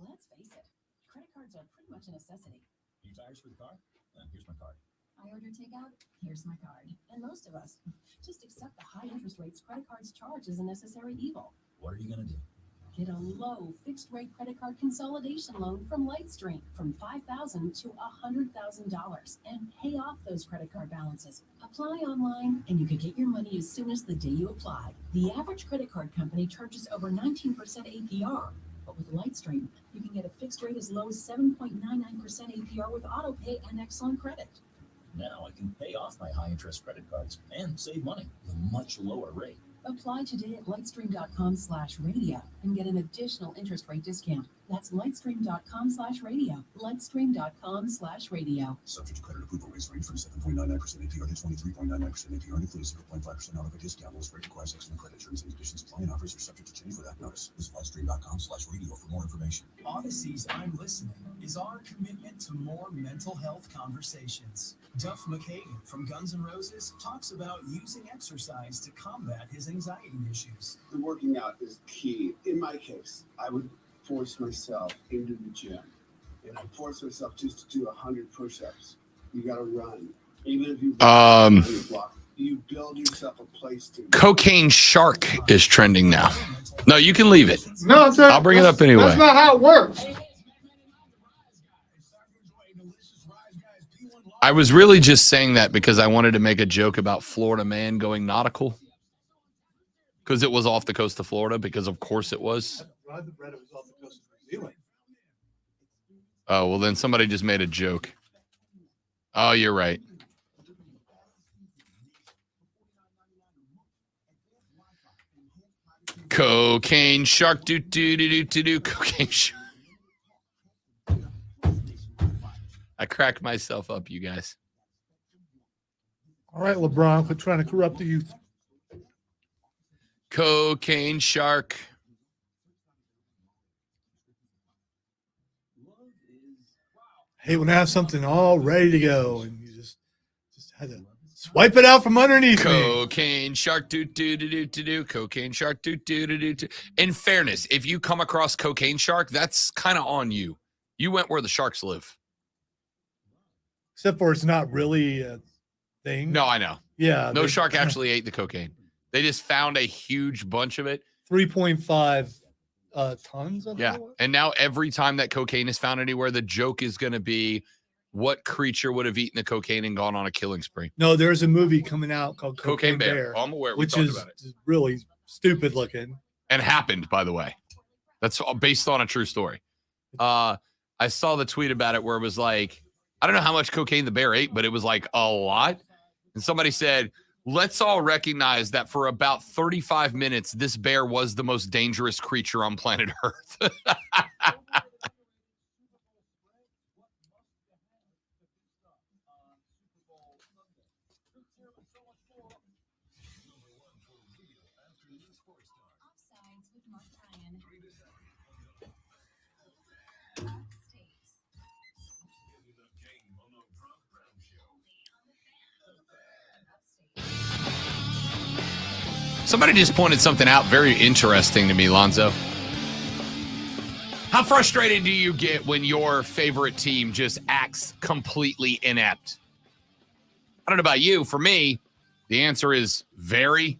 F: Let's face it, credit cards are pretty much a necessity.
I: New tires for the car? Here's my card.
F: I order takeout, here's my card. And most of us just accept the high interest rates credit cards charge as a necessary evil.
I: What are you gonna do?
F: Get a low fixed rate credit card consolidation loan from Lightstream from $5,000 to $100,000 and pay off those credit card balances. Apply online and you can get your money as soon as the day you apply. The average credit card company charges over 19% APR. But with Lightstream, you can get a fixed rate as low as 7.99% APR with autopay and excellent credit.
E: Now I can pay off my high-interest credit cards and save money with a much lower rate.
F: Apply today at lightstream.com/radio and get an additional interest rate discount. That's lightstream.com/radio. Lightstream.com/radio.
J: Subject to credit approval rates range from 7.99% APR to 23.99% APR inclusive of 0.5% auto pay discount. Lowest rate requires excellent credit. Terms and conditions apply and offers are subject to change without notice. Visit lightstream.com/radio for more information.
M: Odyssey's I'm Listening is our commitment to more mental health conversations. Duff McKagan from Guns N' Roses talks about using exercise to combat his anxiety issues.
N: The working out is key. In my case, I would force myself into the gym, and I force myself just to do 100 push-ups. You got to run, even if you run on your block. You build yourself a place to.
D: Cocaine Shark is trending now. No, you can leave it.
A: No, it's not,
D: I'll bring it up anyway.
A: That's not how it works.
D: I was really just saying that because I wanted to make a joke about Florida man going nautical. Because it was off the coast of Florida, because of course it was.
A: I read it was off the coast of New Zealand.
D: Oh, well, then somebody just made a joke. Oh, you're right. Cocaine Shark, do. Cocaine Shark. I cracked myself up, you guys.
A: All right, LeBron, quit trying to corrupt the youth.
D: Cocaine Shark.
A: Hey, when I have something all ready to go and you just had to swipe it out from underneath me.
D: Cocaine Shark, do. Cocaine Shark, do. In fairness, if you come across Cocaine Shark, that's kind of on you. You went where the sharks live.
A: Except for it's not really a thing.
D: No, I know.
A: Yeah.
D: No shark actually ate the cocaine. They just found a huge bunch of it.
A: 3.5 tons of
D: Yeah.
A: it.
D: And now every time that cocaine is found anywhere, the joke is going to be what creature would have eaten the cocaine and gone on a killing spree?
A: No, there's a movie coming out called
D: Cocaine Bear. Oh, I'm aware. We
A: which
D: talked
A: is
D: about it.
A: really stupid looking.
D: And happened, by the way. That's based on a true story. I saw the tweet about it where it was like, I don't know how much cocaine the bear ate, but it was like a lot. And somebody said, let's all recognize that for about 35 minutes, this bear was the most dangerous creature on planet Earth.
F: Offsides with Mark Ryan.
D: Somebody just pointed something out very interesting to me, Lonzo. How frustrated do you get when your favorite team just acts completely inept? I don't know about you. For me, the answer is very.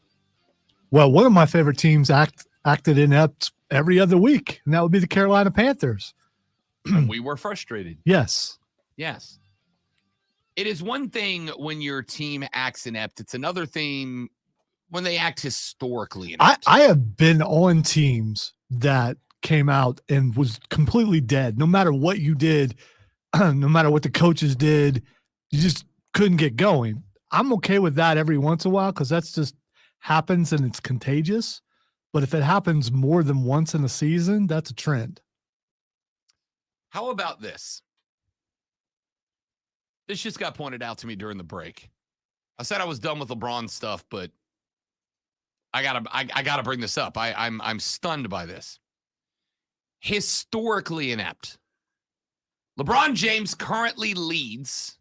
A: Well, one of my favorite teams acted inept every other week, and that would be the Carolina Panthers.
D: And we were frustrated.
A: Yes.
D: Yes. It is one thing when your team acts inept. It's another thing when they act historically
A: I
D: inept.
A: have been on teams that came out and was completely dead. No matter what you did, no matter what the coaches did, you just couldn't get going. I'm okay with that every once in a while because that's just happens and it's contagious. But if it happens more than once in a season, that's a trend.
D: How about this? This just got pointed out to me during the break. I said I was done with LeBron stuff, but I gotta bring this up. I'm stunned by this. Historically inept. LeBron James currently leads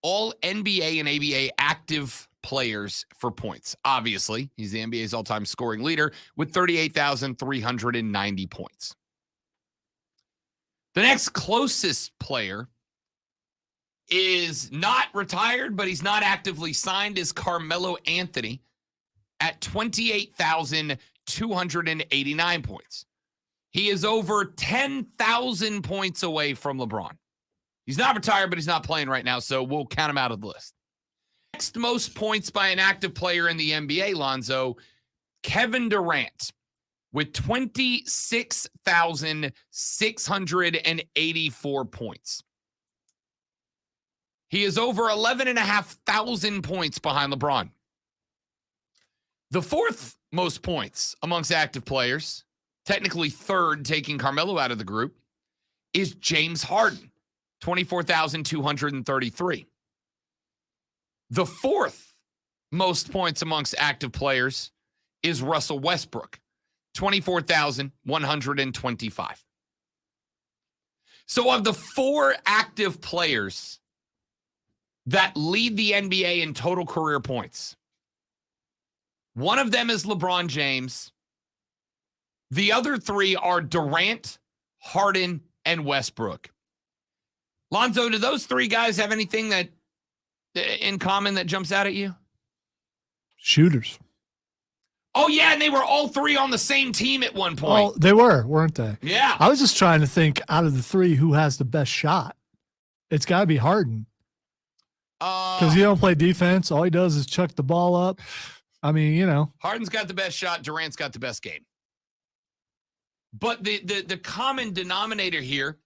D: all NBA and ABA active players for points. Obviously, he's the NBA's all-time scoring leader with 38,390 points. The next closest player is not retired, but he's not actively signed, is Carmelo Anthony at 28,289 points. He is over 10,000 points away from LeBron. He's not retired, but he's not playing right now, so we'll count him out of the list. Next most points by an active player in the NBA, Lonzo, Kevin Durant with 26,684 points. He is over 11,500 points behind LeBron. The fourth most points amongst active players, technically third, taking Carmelo out of the group, is James Harden, 24,233. The fourth most points amongst active players is Russell Westbrook, 24,125. So of the four active players that lead the NBA in total career points, one of them is LeBron James. The other three are Durant, Harden, and Westbrook. Lonzo, do those three guys have anything that in common that jumps out at you?
A: Shooters.
D: Oh, yeah, and they were all three on the same team at one point.
A: Oh, they were, weren't they?
D: Yeah.
A: I was just trying to think out of the three who has the best shot. It's got to be Harden. Because he don't play defense. All he does is chuck the ball up. I mean, you know.
D: Harden's got the best shot. Durant's got the best game. But the common denominator here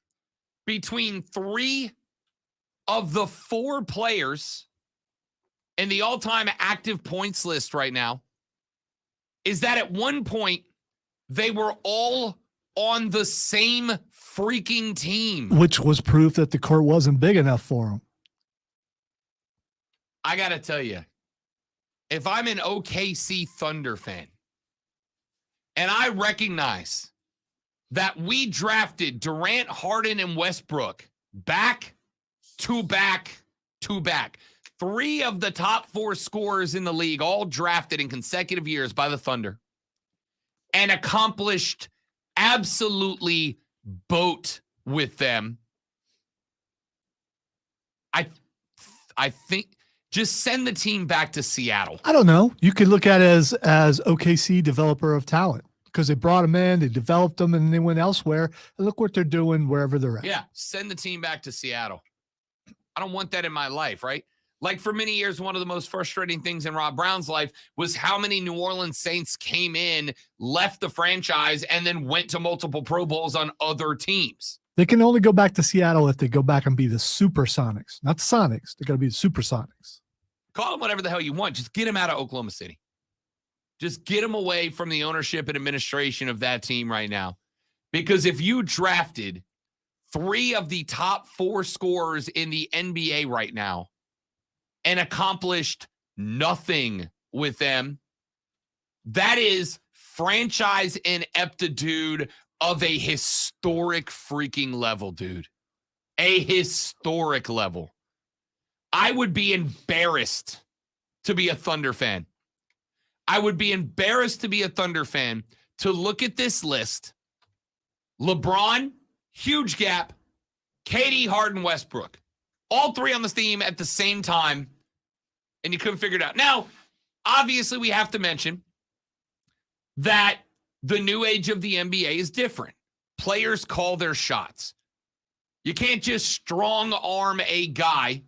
D: between three of the four players in the all-time active points list right now is that at one point they were all on the same freaking team.
A: Which was proof that the court wasn't big enough for him.
D: I got to tell you, if I'm an OKC Thunder fan and I recognize that we drafted Durant, Harden, and Westbrook back to back to back, three of the top four scorers in the league, all drafted in consecutive years by the Thunder, and accomplished absolutely boat with them, I think just send the team back to Seattle.
A: I don't know. You could look at it as OKC developer of talent because they brought them in, they developed them, and they went elsewhere. And look what they're doing wherever they're at.
D: Yeah, send the team back to Seattle. I don't want that in my life, right? Like for many years, one of the most frustrating things in Rob Brown's life was how many New Orleans Saints came in, left the franchise, and then went to multiple Pro Bowls on other teams.
A: They can only go back to Seattle if they go back and be the Supersonics, not the Sonics. They're going to be the Supersonics.
D: Call them whatever the hell you want. Just get them out of Oklahoma City. Just get them away from the ownership and administration of that team right now. Because if you drafted three of the top four scorers in the NBA right now and accomplished nothing with them, that is franchise ineptitude of a historic freaking level, dude. A historic level. I would be embarrassed to be a Thunder fan. I would be embarrassed to be a Thunder fan to look at this list. LeBron, huge gap. KD, Harden, Westbrook. All three on this team at the same time, and you couldn't figure it out. Now, obviously, we have to mention that the new age of the NBA is different. Players call their shots. You can't just strong arm a guy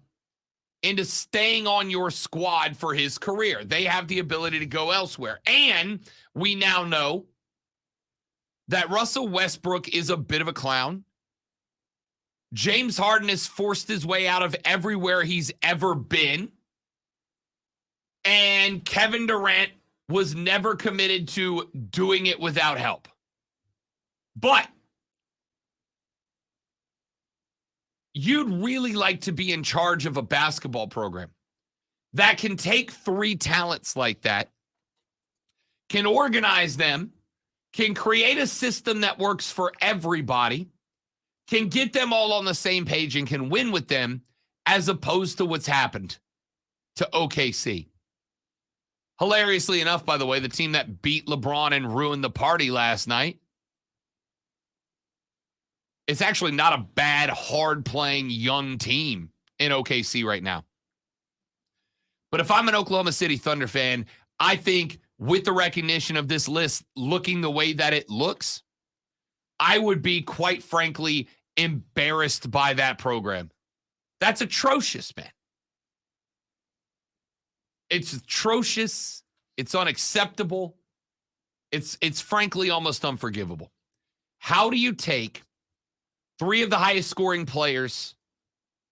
D: into staying on your squad for his career. They have the ability to go elsewhere. And we now know that Russell Westbrook is a bit of a clown. James Harden has forced his way out of everywhere he's ever been. And Kevin Durant was never committed to doing it without help. But you'd really like to be in charge of a basketball program that can take three talents like that, can organize them, can create a system that works for everybody, can get them all on the same page and can win with them, as opposed to what's happened to OKC. Hilariously enough, by the way, the team that beat LeBron and ruined the party last night, it's actually not a bad, hard-playing young team in OKC right now. But if I'm an Oklahoma City Thunder fan, I think with the recognition of this list looking the way that it looks, I would be, quite frankly, embarrassed by that program. That's atrocious, man. It's atrocious. It's unacceptable. It's frankly almost unforgivable. How do you take three of the highest scoring players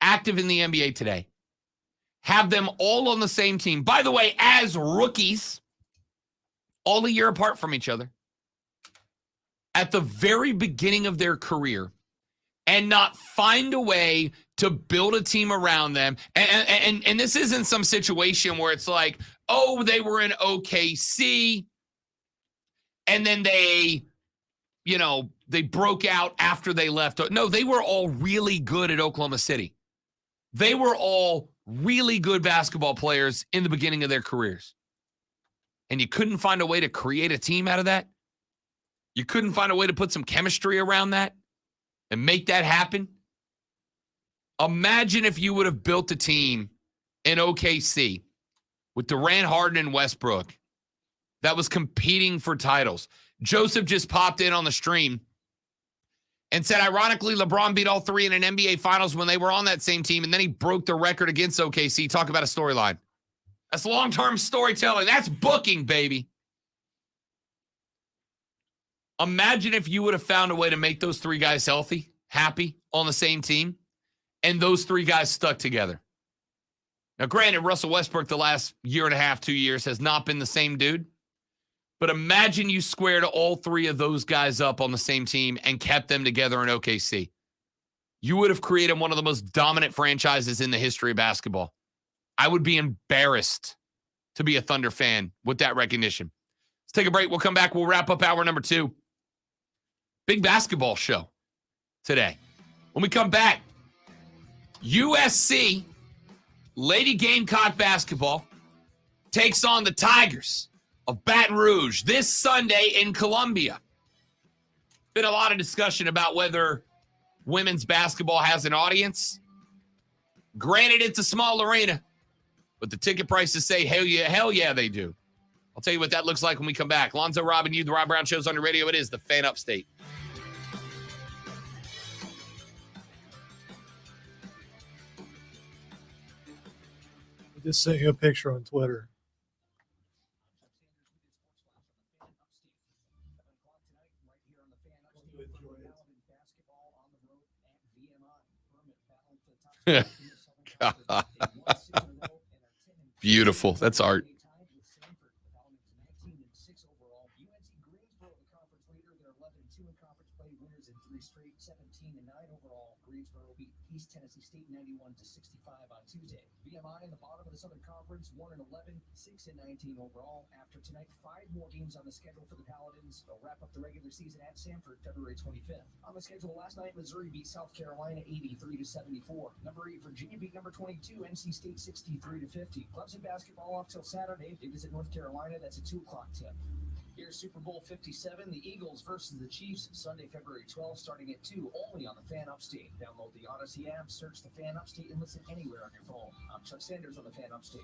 D: active in the NBA today, have them all on the same team, by the way, as rookies, all a year apart from each other, at the very beginning of their career, and not find a way to build a team around them? And this isn't some situation where it's like, oh, they were in OKC, and then they broke out after they left. No, they were all really good at Oklahoma City. They were all really good basketball players in the beginning of their careers. And you couldn't find a way to create a team out of that? You couldn't find a way to put some chemistry around that and make that happen? Imagine if you would have built a team in OKC with Durant, Harden, and Westbrook that was competing for titles. Joseph just popped in on the stream and said, ironically, LeBron beat all three in an NBA Finals when they were on that same team, and then he broke the record against OKC. Talk about a storyline. That's long-term storytelling. That's booking, baby. Imagine if you would have found a way to make those three guys healthy, happy, on the same team, and those three guys stuck together. Now, granted, Russell Westbrook the last year and a half, 2 years, has not been the same dude. But imagine you squared all three of those guys up on the same team and kept them together in OKC. You would have created one of the most dominant franchises in the history of basketball. I would be embarrassed to be a Thunder fan with that recognition. Let's take a break. We'll come back. We'll wrap up hour number 2. Big basketball show today. When we come back, USC, Lady Gamecock basketball, takes on the Tigers of Baton Rouge this Sunday in Columbia. Been a lot of discussion about whether women's basketball has an audience. Granted, it's a small arena, but the ticket prices say hell yeah, they do. I'll tell you what that looks like when we come back. Lonzo, Rob, and you, the Rob Brown Show's on your radio. It is the Fan Upstate.
A: I just sent you a picture on Twitter.
D: Beautiful. That's art.
E: East Tennessee State 91-65 on Tuesday. VMI in the bottom of the Southern Conference, 1-11, 6-19 overall. After tonight, 5 more games on the schedule for the Paladins. They'll wrap up the regular season at Samford February 25th. On the schedule last night, Missouri beat South Carolina 83-74. Number 8, Virginia beat number 22, NC State 63-50. Clemson basketball off till Saturday. They visit North Carolina. That's a 2 o'clock tip. Here's Super Bowl 57, the Eagles versus the Chiefs, Sunday, February 12th, starting at 2, only on the Fan Upstate. Download the Odyssey app, search the Fan Upstate, and listen anywhere on your phone. I'm Chuck Sanders on the Fan Upstate.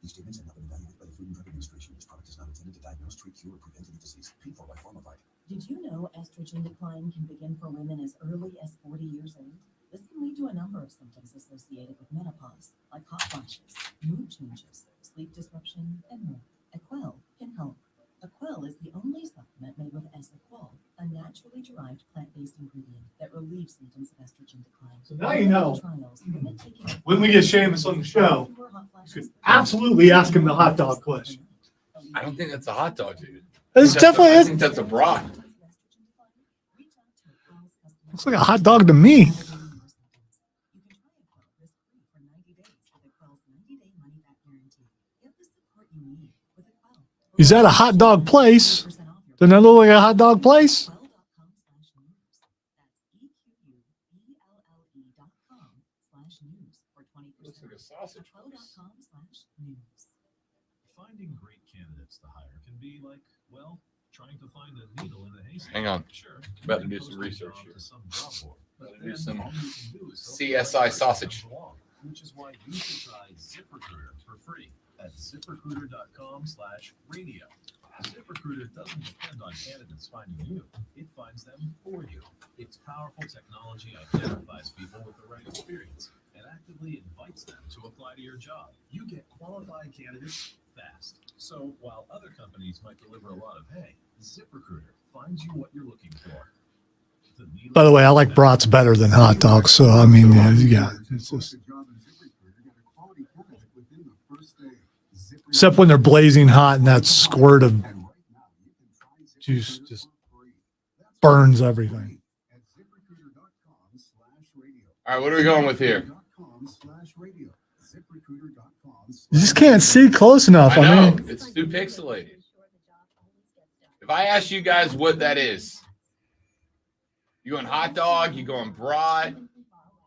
O: These statements have not been evaluated by the Food and Drug Administration. This product is not intended to diagnose, treat, cure, or prevent any disease. Paid for by Pharmavite.
P: Did you know estrogen decline can begin for women as early as 40 years old? This can lead to a number of symptoms associated with menopause, like hot flashes, mood changes, sleep disruption, and more. Equell can help. Equell is the only supplement made with S-Equol, a naturally derived plant-based ingredient that relieves symptoms of estrogen decline.
A: So now you know.
P: Trials, women taking it
A: When we get Seamus on the show, you could absolutely ask him the hot dog question.
D: I don't think that's a hot dog, dude.
A: It's definitely
D: I
A: is.
D: think that's a brat.
A: Looks like a hot dog to me. Is that a hot dog place? Doesn't that look like a hot dog place?
D: Looks like a sausage place.
I: Finding great candidates to hire can be like, well, trying to find a needle in a haystack.
D: Hang on.
I: Sure.
D: About to do some research here. About to do some CSI sausage.
I: Which is why you should try ZipRecruiter for free at ZipRecruiter.com/radio. ZipRecruiter doesn't depend on candidates finding you. It finds them for you. Its powerful technology identifies people with the right experience and actively invites them to apply to your job. You get qualified candidates fast. So while other companies might deliver a lot of hay, ZipRecruiter finds you what you're looking for.
A: By the way, I like brats better than hot dogs. So, I mean, yeah. It's just, except when they're blazing hot and that squirt of juice just burns everything.
D: All right, what are we going with here?
A: You just can't see close enough.
D: I know.
A: mean,
D: It's too pixelated. If I ask you guys what that is, you going hot dog? You going brat?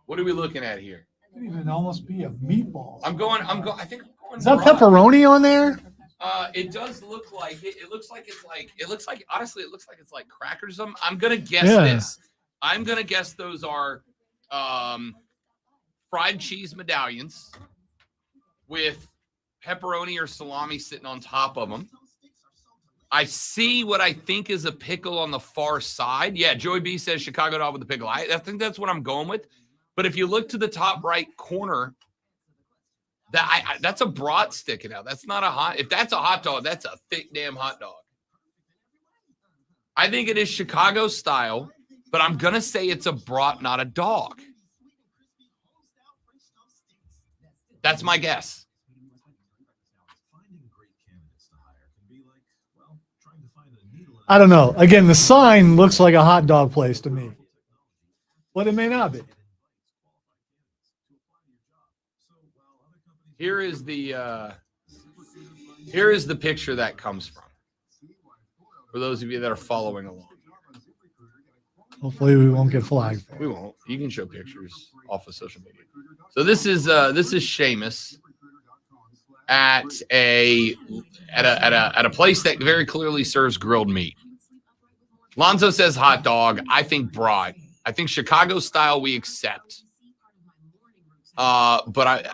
D: What are we looking at here?
A: it could even almost be a meatball.
D: I think I'm going.
A: Is that
D: brat.
A: pepperoni on there?
D: It does look like it. It looks like it's like. It looks like honestly, it looks like it's like crackers. Or something. I'm gonna guess
A: Yeah.
D: this. I'm gonna guess those are fried cheese medallions with pepperoni or salami sitting on top of them. I see what I think is a pickle on the far side. Yeah, Joey B says Chicago dog with the pickle. I think that's what I'm going with. But if you look to the top right corner, that's a brat sticking out. That's not a hot. If that's a hot dog, that's a thick damn hot dog. I think it is Chicago style, but I'm gonna say it's a brat, not a dog. That's my guess.
A: I don't know. Again, the sign looks like a hot dog place to me, but it may not be.
D: Here is the picture that comes from. For those of you that are following along.
A: Hopefully, we won't get flagged.
D: We won't. You can show pictures off of social media. So this is Seamus at a place that very clearly serves grilled meat. Lonzo says hot dog. I think brat. I think Chicago style we accept. But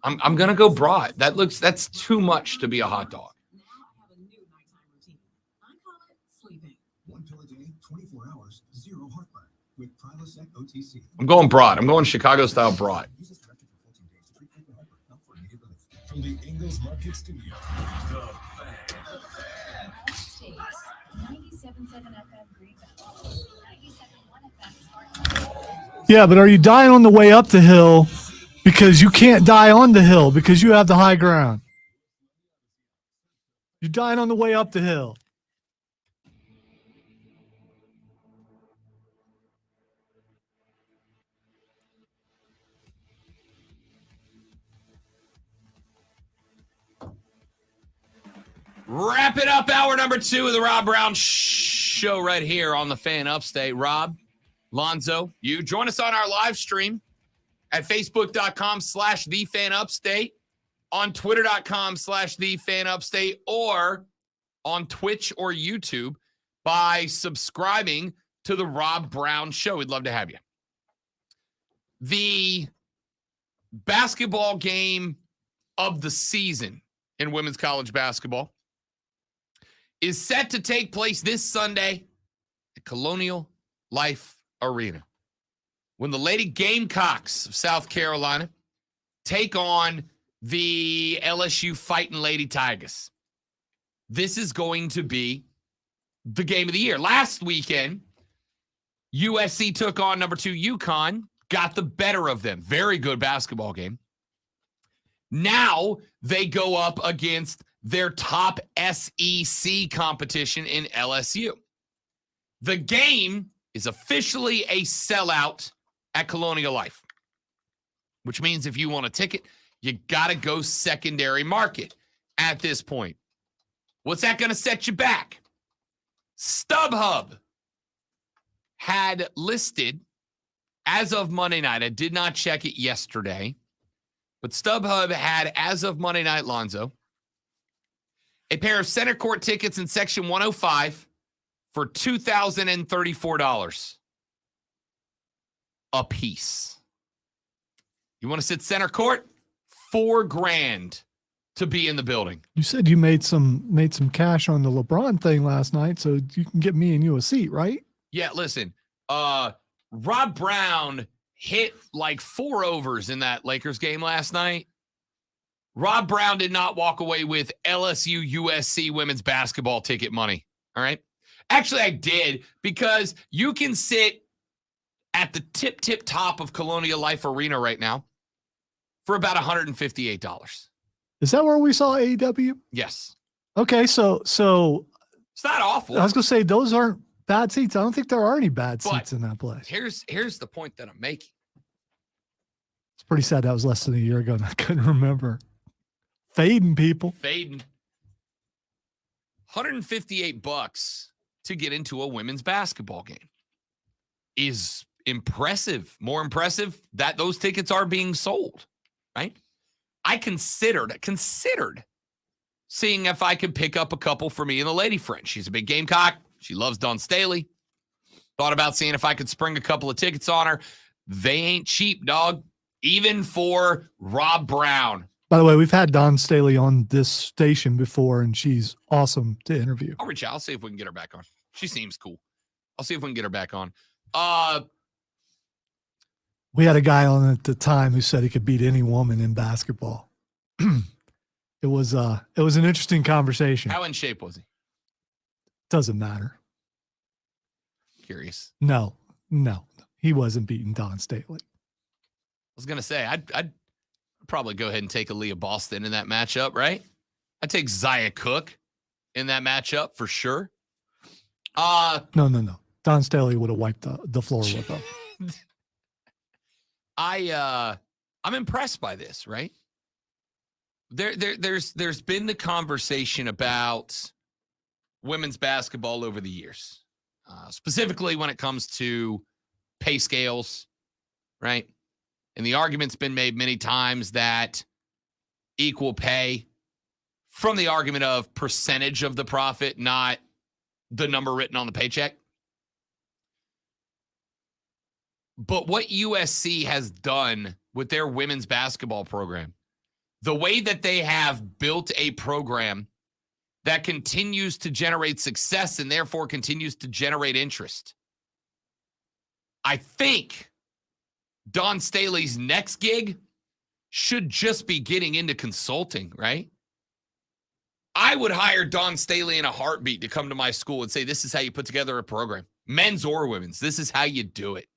D: I'm gonna go brat. That's too much to be a hot dog.
O: 1 pill a day, 24 hours, 0 heartburn with Prilosec OTC.
D: I'm going brat. I'm going Chicago style brat.
I: From the Ingles Market Studio, the
F: State 97.7 FM Greenville, 97.1 FM Spartanburg.
A: Yeah, but are you dying on the way up the hill because you can't die on the hill because you have the high ground? You're dying on the way up the hill.
D: Wrap it up. Hour number 2 of the Rob Brown Show right here on the Fan Upstate. Rob, Lonzo, you join us on our live stream at facebook.com/thefanupstate, on twitter.com/thefanupstate, or on Twitch or YouTube by subscribing to the Rob Brown Show. We'd love to have you. The basketball game of the season in women's college basketball is set to take place this Sunday at Colonial Life Arena when the Lady Gamecocks of South Carolina take on the LSU Fighting Lady Tigers. This is going to be the game of the year. Last weekend, USC took on number 2 UConn, got the better of them. Very good basketball game. Now they go up against their top SEC competition in LSU. The game is officially a sellout at Colonial Life, which means if you want a ticket, you got to go secondary market at this point. What's that going to set you back? StubHub had listed as of Monday night. I did not check it yesterday, but StubHub had, as of Monday night, Lonzo, a pair of center court tickets in section 105 for $2,034 a piece. You want to sit center court? $4,000 to be in the building.
A: You said you made some cash on the LeBron thing last night, so you can get me and you a seat, right?
D: Yeah, listen. Rob Brown hit like 4 overs in that Lakers game last night. Rob Brown did not walk away with LSU USC women's basketball ticket money. All right. Actually, I did, because you can sit at the tip top of Colonial Life Arena right now for about $158.
A: Is that where we saw AEW?
D: Yes.
A: Okay, so
D: It's not awful.
A: I was gonna say those aren't bad seats. I don't think there are any bad
D: But
A: seats in that place.
D: Here's the point that I'm making.
A: It's pretty sad that was less than a year ago and I couldn't remember. Fading people.
D: Fading. $158 to get into a women's basketball game is impressive. More impressive that those tickets are being sold, right? I considered seeing if I could pick up a couple for me and the lady friend. She's a big Gamecock. She loves Dawn Staley. Thought about seeing if I could spring a couple of tickets on her. They ain't cheap, dog. Even for Rob Brown.
A: By the way, we've had Dawn Staley on this station before, and she's awesome to interview.
D: I'll reach out. I'll see if we can get her back on. She seems cool. I'll see if we can get her back on.
A: We had a guy on at the time who said he could beat any woman in basketball. It was an interesting conversation.
D: How in shape was he?
A: Doesn't matter.
D: Curious.
A: No, he wasn't beating Dawn Staley.
D: I was gonna say I'd probably go ahead and take Aaliyah Boston in that matchup, right? I'd take Zaya Cook in that matchup for sure.
A: No. Dawn Staley would have wiped the floor with him.
D: I'm impressed by this, right? There's been the conversation about women's basketball over the years, specifically when it comes to pay scales, right? And the argument's been made many times that equal pay, from the argument of percentage of the profit, not the number written on the paycheck. But what USC has done with their women's basketball program, the way that they have built a program that continues to generate success and therefore continues to generate interest. I think Dawn Staley's next gig should just be getting into consulting, right? I would hire Dawn Staley in a heartbeat to come to my school and say, this is how you put together a program, men's or women's. This is how you do it.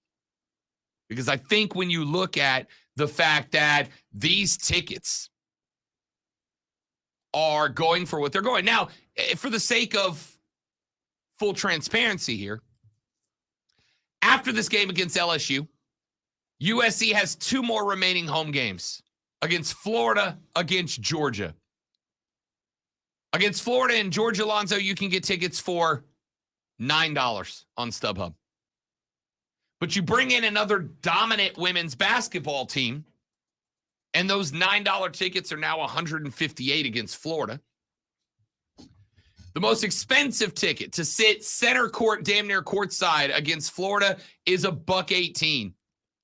D: Because I think when you look at the fact that these tickets are going for what they're going. Now, for the sake of full transparency here, after this game against LSU, USC has 2 more remaining home games against Florida, against Georgia. Against Florida and Georgia, Alonzo, you can get tickets for $9 on StubHub. But you bring in another dominant women's basketball team, and those $9 tickets are now $158 against Florida. The most expensive ticket to sit center court, damn near courtside against Florida is $118.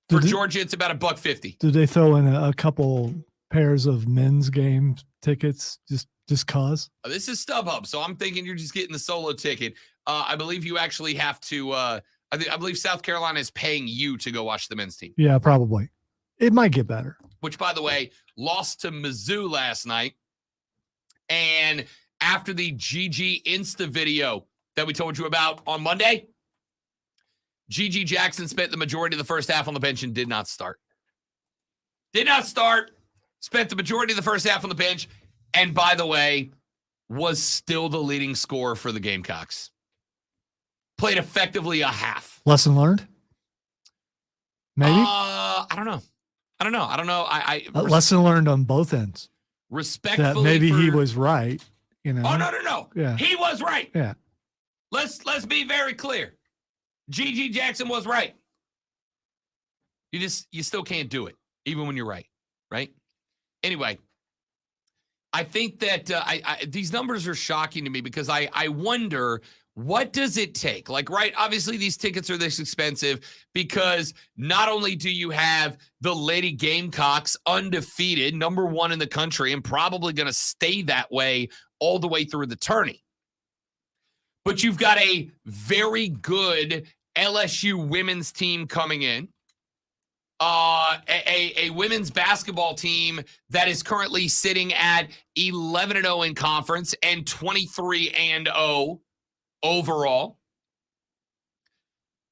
D: For Georgia, it's about $150.
A: Did they throw in a couple pairs of men's game tickets just cause?
D: This is StubHub, so I'm thinking you're just getting the solo ticket. I believe you actually have to. I believe South Carolina is paying you to go watch the men's team.
A: Yeah, probably. It might get better.
D: which, by the way, lost to Mizzou last night. And after the GG Insta video that we told you about on Monday, GG Jackson spent the majority of the first half on the bench and did not start. Did not start. Spent the majority of the first half on the bench. And by the way, was still the leading scorer for the Gamecocks. Played effectively a half.
A: Lesson learned? Maybe?
D: I don't know. I
A: lesson learned on both ends.
D: Respectfully,
A: that maybe he was right. You know?
D: Oh, no.
A: Yeah.
D: He was right.
A: Yeah.
D: Let's be very clear. GG Jackson was right. You still can't do it, even when you're right. Anyway, I think that these numbers are shocking to me because I wonder, what does it take? Obviously these tickets are this expensive because not only do you have the Lady Gamecocks undefeated, number 1 in the country, and probably going to stay that way all the way through the tourney, but you've got a very good LSU women's team coming in. A women's basketball team that is currently sitting at 11-0 in conference and 23-0 overall.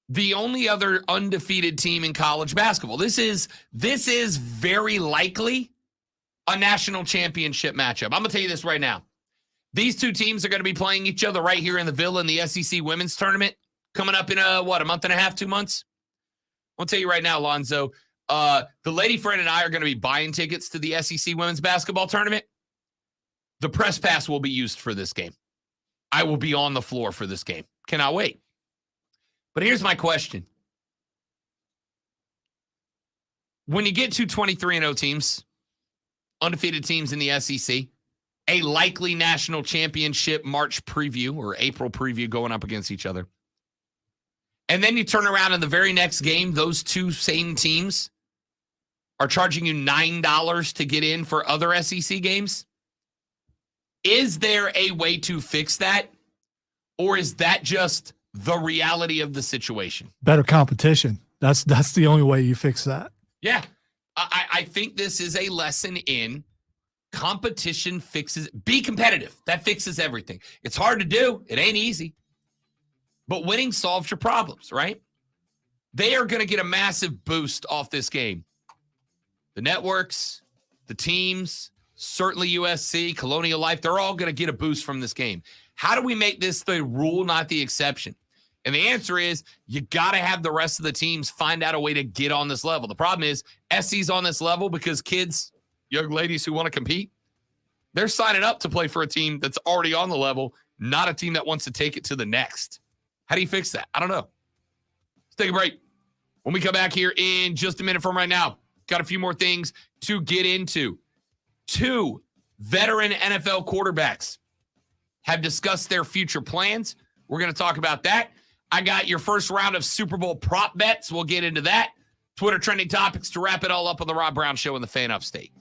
D: The only other undefeated team in college basketball. This is very likely a national championship matchup. I'm going to tell you this right now. These two teams are going to be playing each other right here in the Villa in the SEC women's tournament coming up in a month and a half, 2 months. I'll tell you right now, Lonzo, the lady friend and I are going to be buying tickets to the SEC women's basketball tournament. The press pass will be used for this game. I will be on the floor for this game. Cannot wait. But here's my question. When you get to 23-0 teams, undefeated teams in the SEC, a likely national championship March preview or April preview going up against each other, and then you turn around in the very next game, those two same teams are charging you $9 to get in for other SEC games. Is there a way to fix that? Or is that just the reality of the situation?
A: Better competition. That's the only way you fix that.
D: Yeah. I think this is a lesson in competition fixes. Be competitive. That fixes everything. It's hard to do. It ain't easy. But winning solves your problems, right? They are going to get a massive boost off this game. The networks, the teams, certainly USC, Colonial Life, they're all going to get a boost from this game. How do we make this the rule, not the exception? And the answer is you got to have the rest of the teams find out a way to get on this level. The problem is SC's on this level because kids, young ladies who want to compete, they're signing up to play for a team that's already on the level, not a team that wants to take it to the next. How do you fix that? I don't know. Let's take a break. When we come back here in just a minute from right now, got a few more things to get into. 2 veteran NFL quarterbacks have discussed their future plans. We're going to talk about that. I got your first round of Super Bowl prop bets. We'll get into that. Twitter trending topics to wrap it all up on the Rob Brown Show in the Fan Upstate.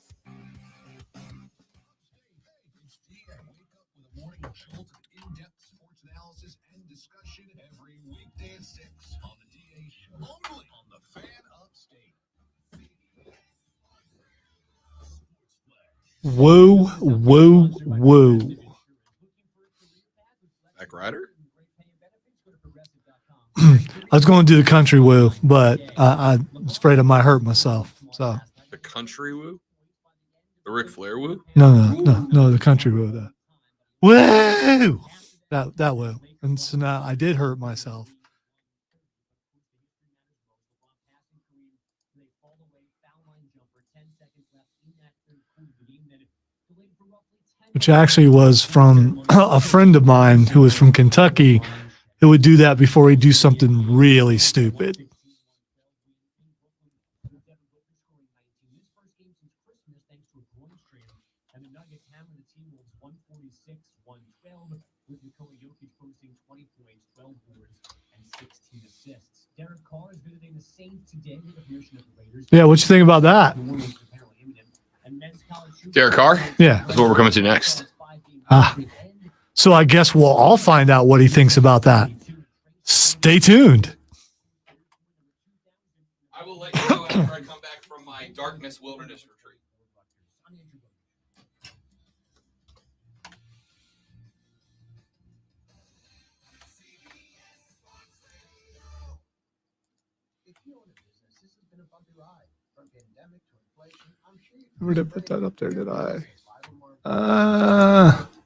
A: Woo, woo, woo.
D: Back Rider?
A: I was going to do the country woo, but I was afraid I might hurt myself. So
D: The country woo? The Ric Flair woo?
A: No, the country woo. The woo! That woo. And so now I did hurt myself. Which actually was from a friend of mine who was from Kentucky who would do that before he'd do something really stupid. Yeah, what you think about that?
D: Derek Carr?
A: Yeah.
D: That's what we're coming to next.
A: So I guess we'll all find out what he thinks about that. Stay tuned.
D: I will let you know after I come back from my darkness wilderness retreat.
C: If you own a business, this has been a bumpy ride. From pandemic to inflation, I'm sure you
A: Where did I put that up there? Did I?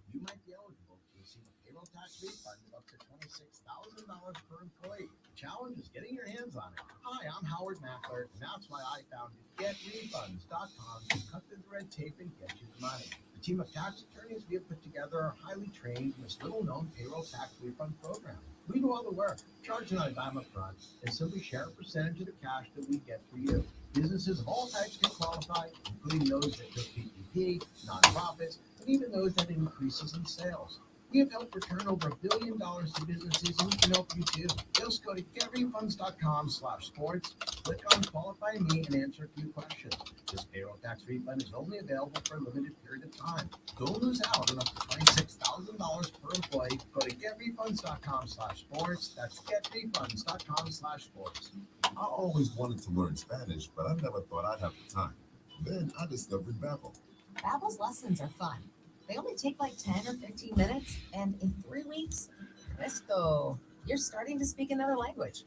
C: You might be eligible to receive a payroll tax refund of up to $26,000 per employee. The challenge is getting your hands on it. Hi, I'm Howard Mackler, and that's why I founded GetRefunds.com to cut through the red tape and get you the money. The team of tax attorneys we have put together are highly trained in this little-known payroll tax refund program. We do all the work, charge not a dime up front, and simply share a percentage of the cash that we get for you. Businesses of all types can qualify, including those that took PPP, nonprofits, and even those that had increases in sales. We have helped return over $1 billion to businesses, and we can help you too. Just go to getrefunds.com/sports, click on Qualify Me, and answer a few questions. This payroll tax refund is only available for a limited period of time. Don't lose out on up to $26,000 per employee. Go to getrefunds.com/sports. That's getrefunds.com/sports.
G: I always wanted to learn Spanish, but I never thought I'd have the time. Then I discovered Babbel.
P: Babbel's lessons are fun. They only take like 10 or 15 minutes, and in 3 weeks, presto, you're starting to speak another language,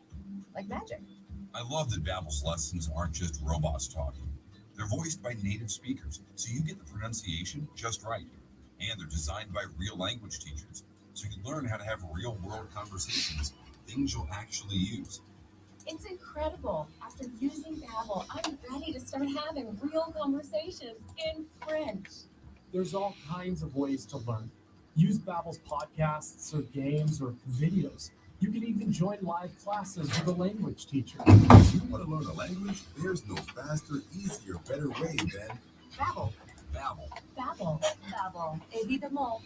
P: like magic.
G: I love that Babbel's lessons aren't just robots talking. They're voiced by native speakers, so you get the pronunciation just right. And they're designed by real language teachers, so you learn how to have real-world conversations, things you'll actually use.
F: It's incredible. After using Babbel, I'm ready to start having real conversations in French.
H: There's all kinds of ways to learn. Use Babbel's podcasts or games or videos. You can even join live classes with a language teacher.
G: If you want to learn a language, there's no faster, easier, better way than
P: Babbel.
G: Babbel.
F: Babbel. Babbel. Évidemment.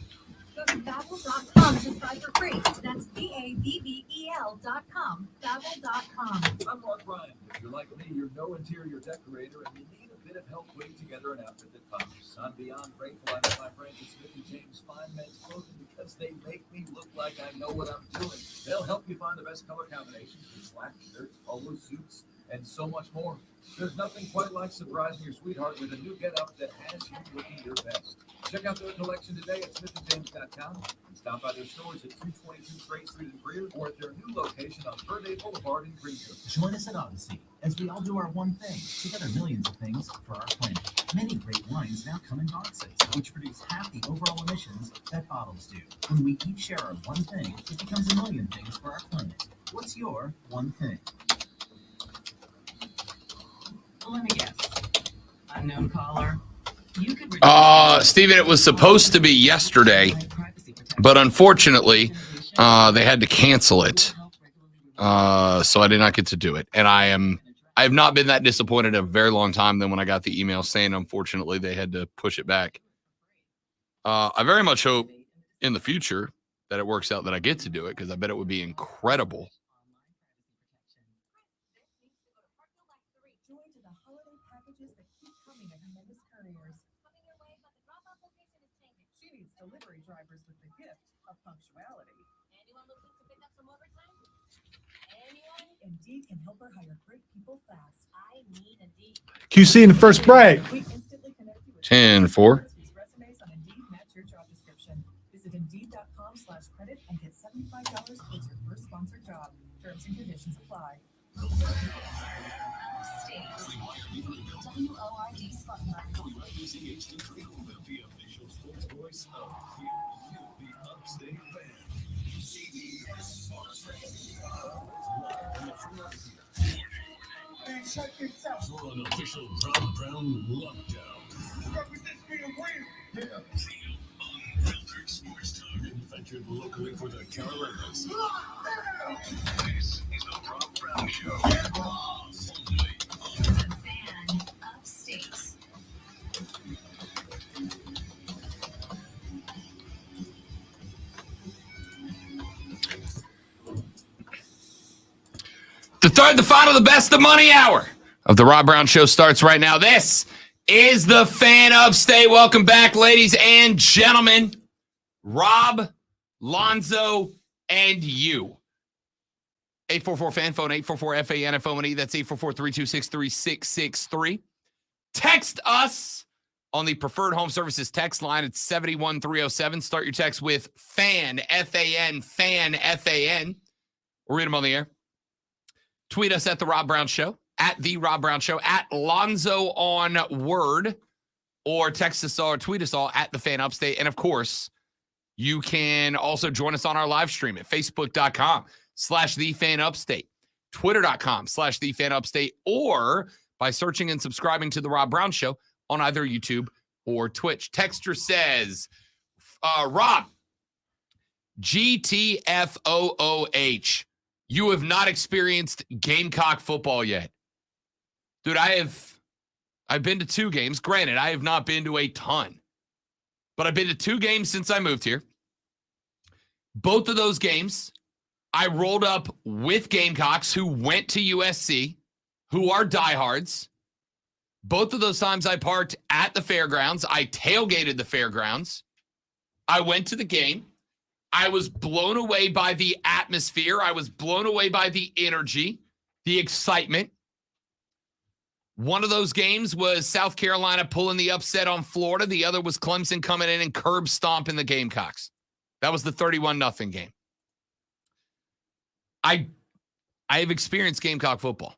F: Go to Babbel.com to try for free. That's BABBEL.com. Babbel.com.
C: I'm Mark Ryan. If you're like me, you're no interior decorator and you need a bit of help putting together an outfit that comes. I'm beyond grateful I met my friends at Smith & James Fine Men's Clothing because they make me look like I know what I'm doing. They'll help you find the best color combinations for slacks, shirts, polo suits, and so much more. There's nothing quite like surprising your sweetheart with a new get-up that has you looking your best. Check out their collection today at smithandjames.com and stop by their stores at 222 Freight Street in Greer or at their new location on Verde Boulevard in Greenville.
E: Join us at Odyssey as we all do our one thing, together millions of things for our planet. Many great wines now come in boxes, which produce half the overall emissions that bottles do. When we each share our one thing, it becomes a million things for our planet. What's your one thing?
Q: Let me guess. Unknown caller. You could
D: Steven, it was supposed to be yesterday, but unfortunately, they had to cancel it. So I did not get to do it. And I have not been that disappointed in a very long time than when I got the email saying, unfortunately, they had to push it back. I very much hope in the future that it works out that I get to do it, because I bet it would be incredible.
P: Delivery drivers with the gift of punctuality.
F: Anyone looking to pick up some overtime? Anyone?
P: Indeed can help her hire great people fast.
F: I need Indeed.
A: QC in the first break.
P: We instantly connect you with
D: 10-4.
P: whose resumes on Indeed match your job description. Visit Indeed.com/credit and get $75 towards your first sponsored job. Terms and conditions apply.
F: WORD Spotlight.
I: WIBC-HD3, the official sports voice of the Upstate Band. CBS Sports Radio. Live from the Philadelphia.
K: Man, check this out.
I: For an official Rob Brown lockdown.
K: Represents me and win.
I: Yeah. Unfiltered sports talk. Manufactured locally for the Carolinas. This is the Rob Brown Show.
F: Upstate.
D: The final, the best of money hour of the Rob Brown Show starts right now. This is the Fan Upstate. Welcome back, ladies and gentlemen. Rob, Lonzo, and you. 844-FAN phone, 844-FAN-FONE. That's 844-326-3663. Text us on the Preferred Home Services text line. It's 71307. Start your text with FAN, F-A-N, FAN, F-A-N. We'll read them on the air. Tweet us at The Rob Brown Show, at The Rob Brown Show, at Lonzo on Word, or text us all or tweet us all at The Fan Upstate. And, of course, you can also join us on our live stream at Facebook.com/The Fan Upstate, Twitter.com/The Fan Upstate, or by searching and subscribing to The Rob Brown Show on either YouTube or Twitch. Texter says, Rob, GTFOOH, you have not experienced Gamecock football yet. Dude, I've been to 2 games. Granted, I have not been to a ton, but I've been to 2 games since I moved here. Both of those games, I rolled up with Gamecocks who went to USC, who are diehards. Both of those times I parked at the fairgrounds. I tailgated the fairgrounds. I went to the game. I was blown away by the atmosphere. I was blown away by the energy, the excitement. One of those games was South Carolina pulling the upset on Florida. The other was Clemson coming in and curb stomping the Gamecocks. That was the 31-0 game. I have experienced Gamecock football.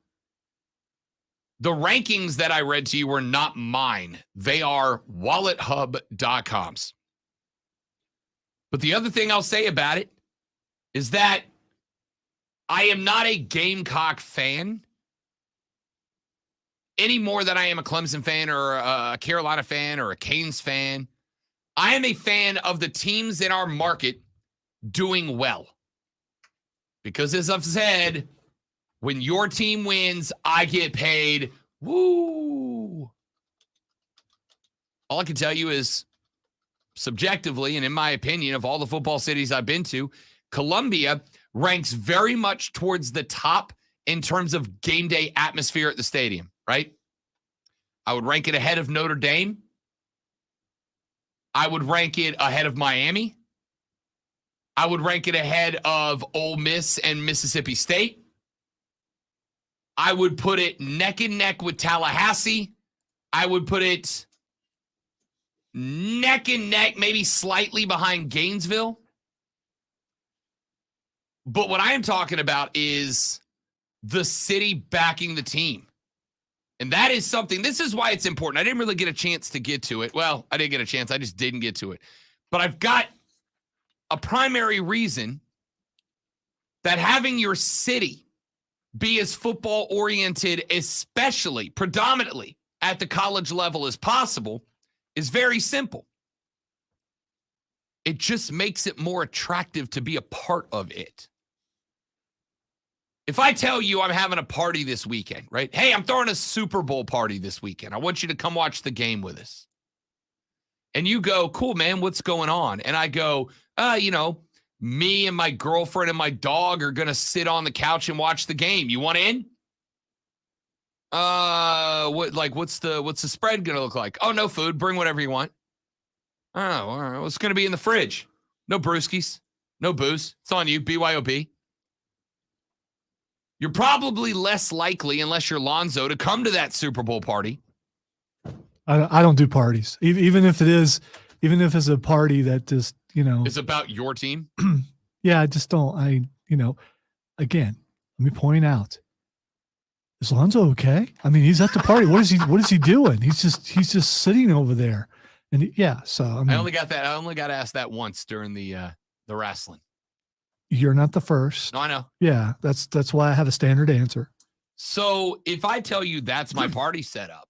D: The rankings that I read to you were not mine. They are WalletHub.com's. But the other thing I'll say about it is that I am not a Gamecock fan any more than I am a Clemson fan or a Carolina fan or a Canes fan. I am a fan of the teams in our market doing well. Because as I've said, when your team wins, I get paid. Woo! All I can tell you is, subjectively, and in my opinion, of all the football cities I've been to, Columbia ranks very much towards the top in terms of game day atmosphere at the stadium, right? I would rank it ahead of Notre Dame. I would rank it ahead of Miami. I would rank it ahead of Ole Miss and Mississippi State. I would put it neck and neck with Tallahassee. I would put it neck and neck, maybe slightly behind Gainesville. But what I am talking about is the city backing the team. And that is something, this is why it's important. I didn't really get a chance to get to it. Well, I didn't get a chance. I just didn't get to it. But I've got a primary reason that having your city be as football oriented, especially predominantly at the college level as possible, is very simple. It just makes it more attractive to be a part of it. If I tell you I'm having a party this weekend, right? Hey, I'm throwing a Super Bowl party this weekend. I want you to come watch the game with us. And you go, cool, man, what's going on? And I go, me and my girlfriend and my dog are going to sit on the couch and watch the game. You want in? What's the spread going to look like? Oh, no food. Bring whatever you want. Oh, all right. What's going to be in the fridge? No brewskis. No booze. It's on you. BYOB. You're probably less likely, unless you're Lonzo, to come to that Super Bowl party.
A: I don't do parties. Even if it's a party that just,
D: it's about your team.
A: Yeah, I just don't. Again, let me point out, is Lonzo okay? I mean, he's at the party. What is he doing? He's just sitting over there. And so
D: I only got to ask that once during the wrestling.
A: You're not the first.
D: No, I know.
A: Yeah, that's why I have a standard answer.
D: So if I tell you that's my party setup,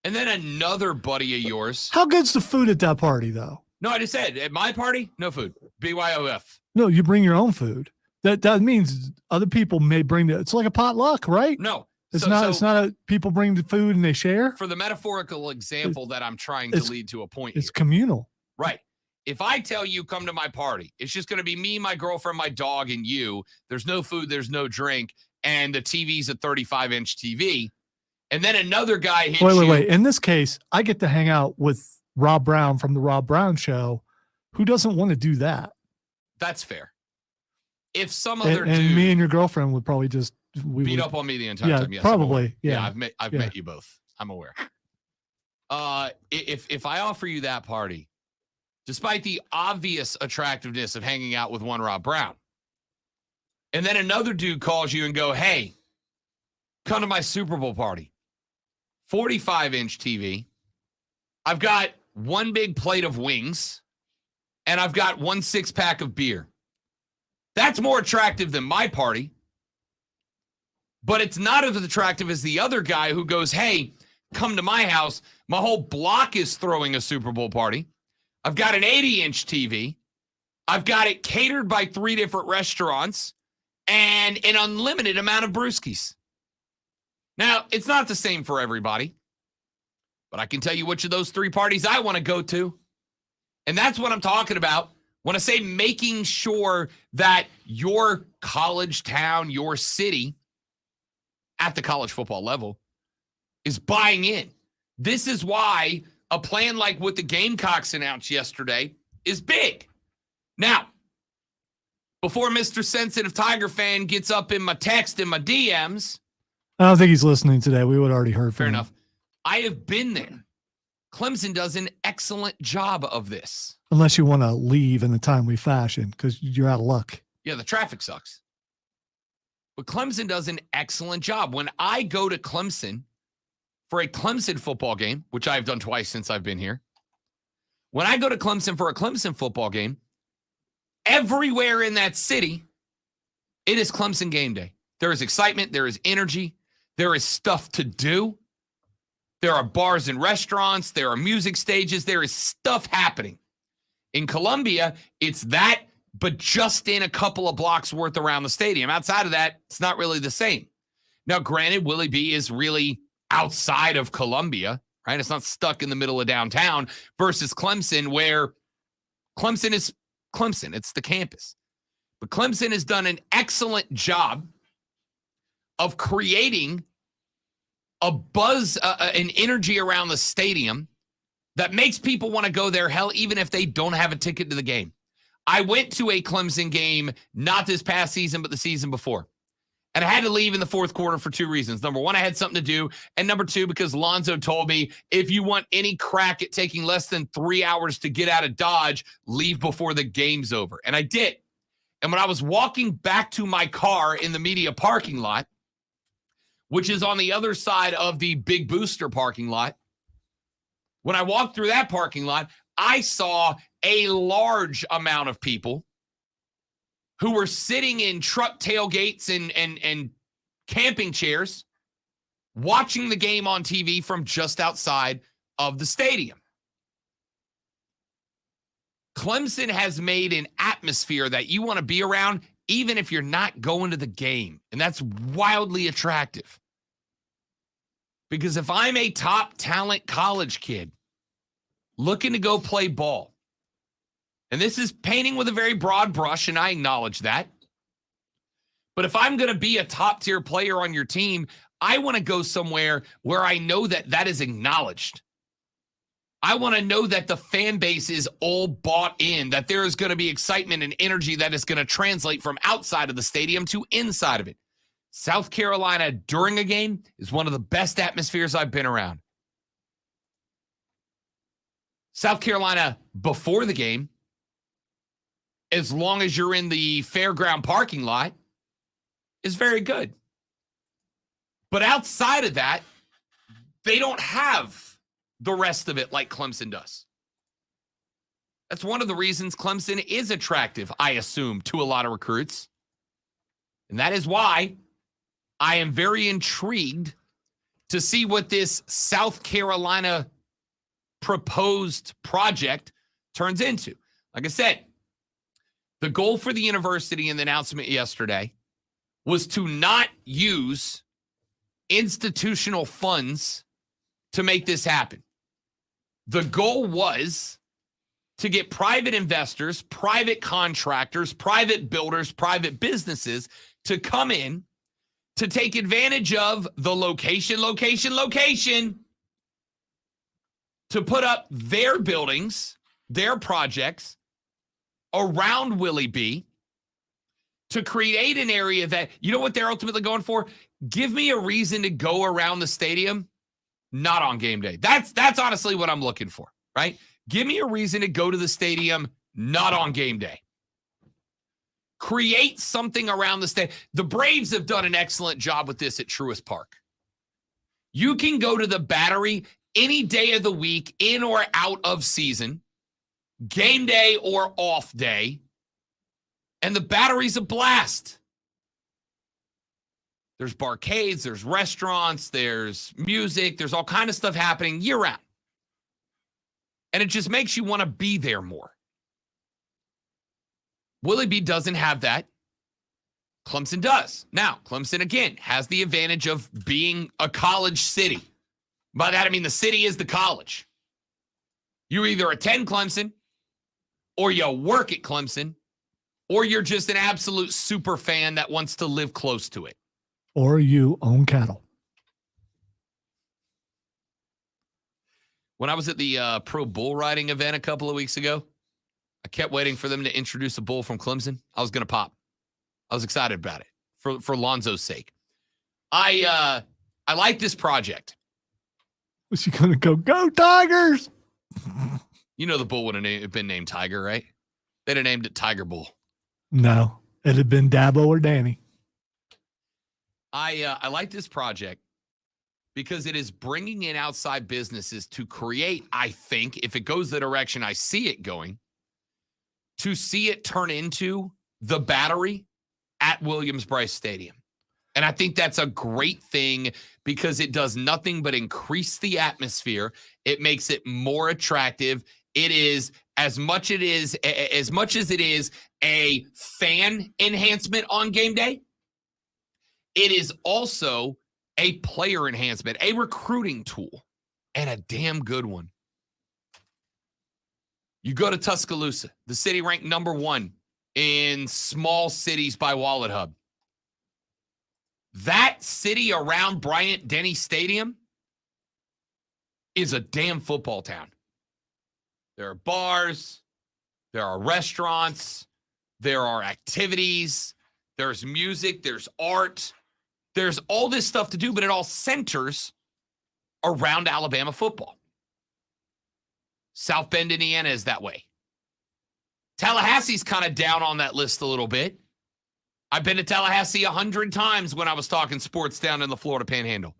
D: and then another buddy of yours.
A: How good's the food at that party, though?
D: No, I just said at my party, no food. BYOF.
A: No, you bring your own food. That means other people may bring it's like a potluck, right?
D: No.
A: It's not a people bring the food and they share.
D: For the metaphorical example that I'm trying to lead to a point.
A: It's communal.
D: Right. If I tell you come to my party, it's just going to be me, my girlfriend, my dog, and you. There's no food, there's no drink, and the TV's a 35-inch TV. And then another guy hits you.
A: Wait. In this case, I get to hang out with Rob Brown from the Rob Brown Show, who doesn't want to do that.
D: That's fair. if some
A: And,
D: other
A: and
D: dude
A: me and your girlfriend would probably just
D: beat up on me the entire
A: yeah,
D: time. Yes, I'm aware.
A: probably. Yeah.
D: I've met you both. I'm aware. If I offer you that party, despite the obvious attractiveness of hanging out with one Rob Brown, and then another dude calls you and go, hey, come to my Super Bowl party. 45-inch TV. I've got one big plate of wings, and I've got 1 6-pack of beer. That's more attractive than my party. But it's not as attractive as the other guy who goes, hey, come to my house. My whole block is throwing a Super Bowl party. I've got an 80-inch TV. I've got it catered by 3 different restaurants and an unlimited amount of brewskis. Now, it's not the same for everybody, but I can tell you which of those 3 parties I want to go to. And that's what I'm talking about when I say making sure that your college town, your city, at the college football level, is buying in. This is why a plan like what the Gamecocks announced yesterday is big. Now, before Mr. Sensitive Tiger fan gets up in my text and my DMs.
A: I don't think he's listening today. We would have already heard from
D: Fair
A: him.
D: enough. I have been there. Clemson does an excellent job of this.
A: Unless you want to leave in a timely fashion because you're out of luck.
D: Yeah, the traffic sucks. But Clemson does an excellent job. When I go to Clemson for a Clemson football game, which I've done twice since I've been here, when I go to Clemson for a Clemson football game, everywhere in that city, it is Clemson game day. There is excitement. There is energy. There is stuff to do. There are bars and restaurants. There are music stages. There is stuff happening. In Columbia, it's that, but just in a couple of blocks worth around the stadium. Outside of that, it's not really the same. Now, granted, Willie B is really outside of Columbia, right? It's not stuck in the middle of downtown versus Clemson, where Clemson is Clemson. It's the campus. But Clemson has done an excellent job of creating a buzz, an energy around the stadium that makes people want to go there, hell, even if they don't have a ticket to the game. I went to a Clemson game, not this past season, but the season before. And I had to leave in the fourth quarter for 2 reasons. Number one, I had something to do. And number 2, because Lonzo told me, if you want any crack at taking less than 3 hours to get out of Dodge, leave before the game's over. And I did. And when I was walking back to my car in the media parking lot, which is on the other side of the Big Booster parking lot, when I walked through that parking lot, I saw a large amount of people who were sitting in truck tailgates and camping chairs watching the game on TV from just outside of the stadium. Clemson has made an atmosphere that you want to be around even if you're not going to the game, and that's wildly attractive. Because if I'm a top talent college kid looking to go play ball, and this is painting with a very broad brush, and I acknowledge that, but if I'm going to be a top-tier player on your team, I want to go somewhere where I know that that is acknowledged. I want to know that the fan base is all bought in, that there is going to be excitement and energy that is going to translate from outside of the stadium to inside of it. South Carolina during a game is one of the best atmospheres I've been around. South Carolina before the game, as long as you're in the fairground parking lot, is very good. But outside of that, they don't have the rest of it like Clemson does. That's one of the reasons Clemson is attractive, I assume, to a lot of recruits. And that is why I am very intrigued to see what this South Carolina proposed project turns into. Like I said, the goal for the university in the announcement yesterday was to not use institutional funds to make this happen. The goal was to get private investors, private contractors, private builders, private businesses to come in to take advantage of the location, to put up their buildings, their projects around Willie B, to create an area that, you know what they're ultimately going for? Give me a reason to go around the stadium, not on game day. That's honestly what I'm looking for, right? Give me a reason to go to the stadium, not on game day. Create something around the stadium. The Braves have done an excellent job with this at Truist Park. You can go to the Battery any day of the week, in or out of season, game day or off day, and the Battery's a blast. There's barcades, there's restaurants, there's music, there's all kind of stuff happening year-round. And it just makes you want to be there more. Willie B doesn't have that. Clemson does. Now, Clemson, again, has the advantage of being a college city. By that, I mean the city is the college. You either attend Clemson, or you work at Clemson, or you're just an absolute super fan that wants to live close to it.
A: Or you own cattle.
D: When I was at the pro bull riding event a couple of weeks ago, I kept waiting for them to introduce a bull from Clemson. I was going to pop. I was excited about it for Lonzo's sake. I like this project.
A: Was she going to go Tigers?
D: You know the bull would have been named Tiger, right? They'd have named it Tiger Bull.
A: No, it had been Dabo or Danny.
D: I like this project because it is bringing in outside businesses to create, I think, if it goes the direction I see it going, to see it turn into the Battery at Williams-Brice Stadium. And I think that's a great thing because it does nothing but increase the atmosphere. It makes it more attractive. It is as much as it is a fan enhancement on game day, it is also a player enhancement, a recruiting tool, and a damn good one. You go to Tuscaloosa, the city ranked number 1 in small cities by Wallet Hub. That city around Bryant-Denny Stadium is a damn football town. There are bars, there are restaurants, there are activities, there's music, there's art, there's all this stuff to do, but it all centers around Alabama football. South Bend, Indiana is that way. Tallahassee's kind of down on that list a little bit. I've been to Tallahassee 100 times when I was talking sports down in the Florida Panhandle.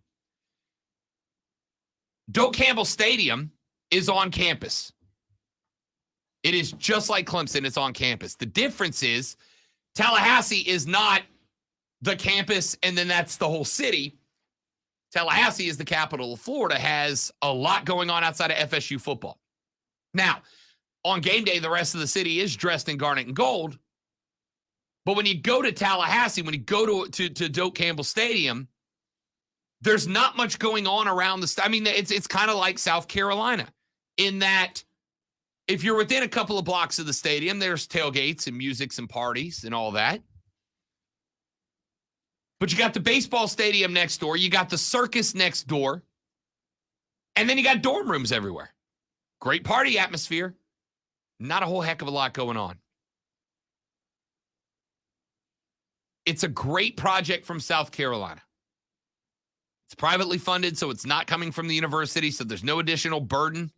D: Doak Campbell Stadium is on campus. It is just like Clemson. It's on campus. The difference is Tallahassee is not the campus and then that's the whole city. Tallahassee is the capital of Florida, has a lot going on outside of FSU football. Now, on game day, the rest of the city is dressed in garnet and gold. But when you go to Tallahassee, when you go to Doak Campbell Stadium, there's not much going on around the I mean, it's kind of like South Carolina in that if you're within a couple of blocks of the stadium, there's tailgates and musics and parties and all that. But you got the baseball stadium next door. You got the circus next door. And then you got dorm rooms everywhere. Great party atmosphere. Not a whole heck of a lot going on. It's a great project from South Carolina. It's privately funded, so it's not coming from the university, so there's no additional burden.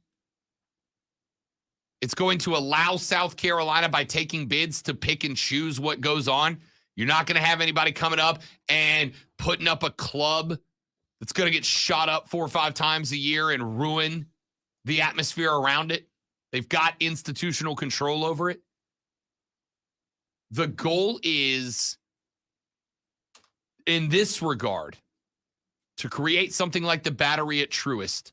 D: It's going to allow South Carolina, by taking bids, to pick and choose what goes on. You're not going to have anybody coming up and putting up a club that's going to get shot up 4 or 5 times a year and ruin the atmosphere around it. They've got institutional control over it. The goal is, in this regard, to create something like the Battery at Truist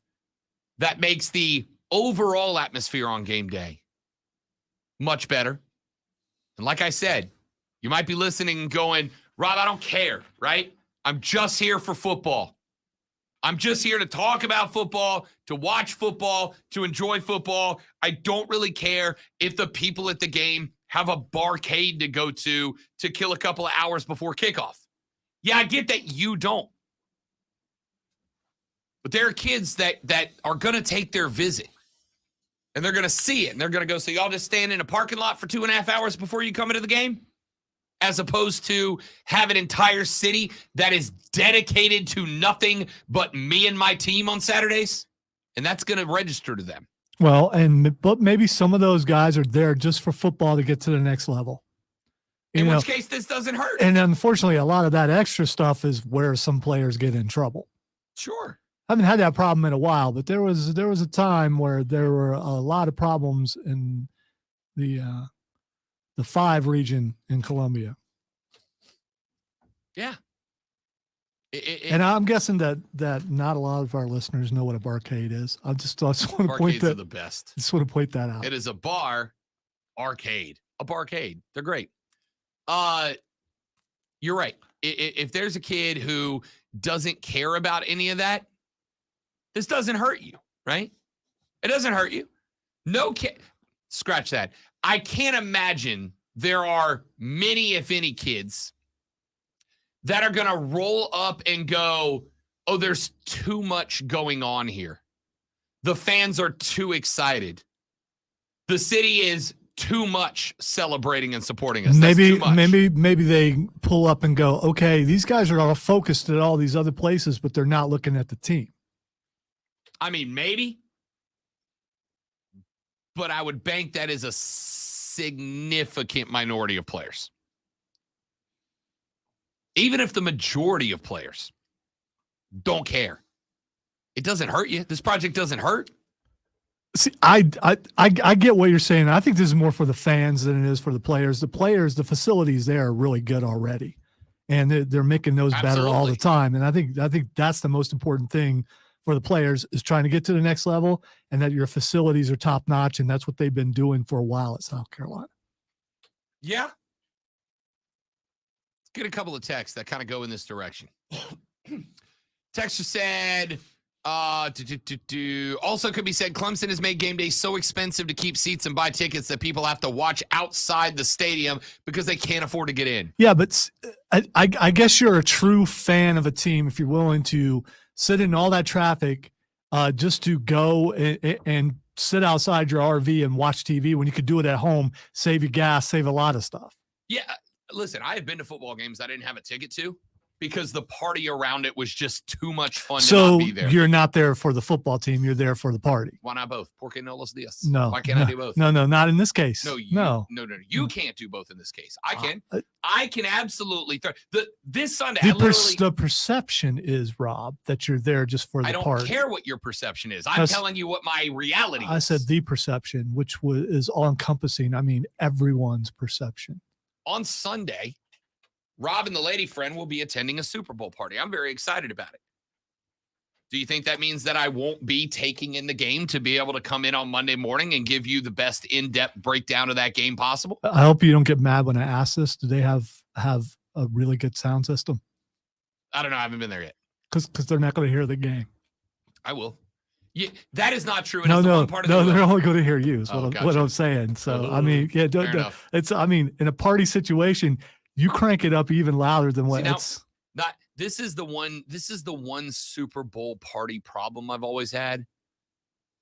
D: that makes the overall atmosphere on game day much better. And like I said, you might be listening and going, Rob, I don't care, right? I'm just here for football. I'm just here to talk about football, to watch football, to enjoy football. I don't really care if the people at the game have a barcade to go to kill a couple of hours before kickoff. Yeah, I get that you don't. But there are kids that are going to take their visit, and they're going to see it, and they're going to go, so y'all just stand in a parking lot for 2.5 hours before you come into the game? as opposed to have an entire city that is dedicated to nothing but me and my team on Saturdays? And that's going to register to them.
A: Well, but maybe some of those guys are there just for football to get to the next level.
D: In which case, this doesn't hurt.
A: And unfortunately, a lot of that extra stuff is where some players get in trouble.
D: Sure.
A: I haven't had that problem in a while, but there was a time where there were a lot of problems in the 5 region in Colombia.
D: Yeah.
A: And I'm guessing that not a lot of our listeners know what a barcade is. I just want to point
D: Barcades are the best.
A: Just want to point that out.
D: It is a bar arcade. A barcade. They're great. You're right. If there's a kid who doesn't care about any of that, this doesn't hurt you, right? It doesn't hurt you. No kid. Scratch that. I can't imagine there are many, if any, kids that are going to roll up and go, oh, there's too much going on here. The fans are too excited. The city is too much celebrating and supporting us. That's too much.
A: Maybe they pull up and go, okay, these guys are all focused at all these other places, but they're not looking at the team.
D: I mean, maybe. But I would bank that is a significant minority of players. Even if the majority of players don't care, it doesn't hurt you. This project doesn't hurt.
A: See, I get what you're saying. I think this is more for the fans than it is for the players. The facilities there are really good already, and they're making those better all the time. And I think that's the most important thing for the players is trying to get to the next level, and that your facilities are top notch. And that's what they've been doing for a while at South Carolina.
D: Yeah. Get a couple of texts that kind of go in this direction. Texter said, also could be said, Clemson has made game day so expensive to keep seats and buy tickets that people have to watch outside the stadium because they can't afford to get in.
A: Yeah, but I guess you're a true fan of a team if you're willing to sit in all that traffic just to go and sit outside your RV and watch TV when you could do it at home, save you gas, save a lot of stuff.
D: Yeah. Listen, I have been to football games I didn't have a ticket to because the party around it was just too much fun to not be there.
A: So you're not there for the football team. You're there for the party.
D: Why not both? ¿Por qué no los días?
A: No.
D: Why can't I do both?
A: No, not in this case.
D: No.
A: No.
D: You can't do both in this case. I can. I can absolutely. This Sunday,
A: The perception is, Rob, that you're there just for the party.
D: I don't care what your perception is. I'm telling you what my reality is.
A: I said the perception, which is all-encompassing. I mean, everyone's perception.
D: On Sunday, Rob and the lady friend will be attending a Super Bowl party. I'm very excited about it. Do you think that means that I won't be taking in the game to be able to come in on Monday morning and give you the best in-depth breakdown of that game possible?
A: I hope you don't get mad when I ask this. Do they have a really good sound system?
D: I don't know. I haven't been there yet.
A: Because they're not going to hear the game.
D: I will. Yeah, that is not true.
A: They're only going to hear you. Is what I'm saying. So I mean, yeah, it's. I mean, in a party situation, you crank it up even louder than what it's.
D: This is the one Super Bowl party problem I've always had,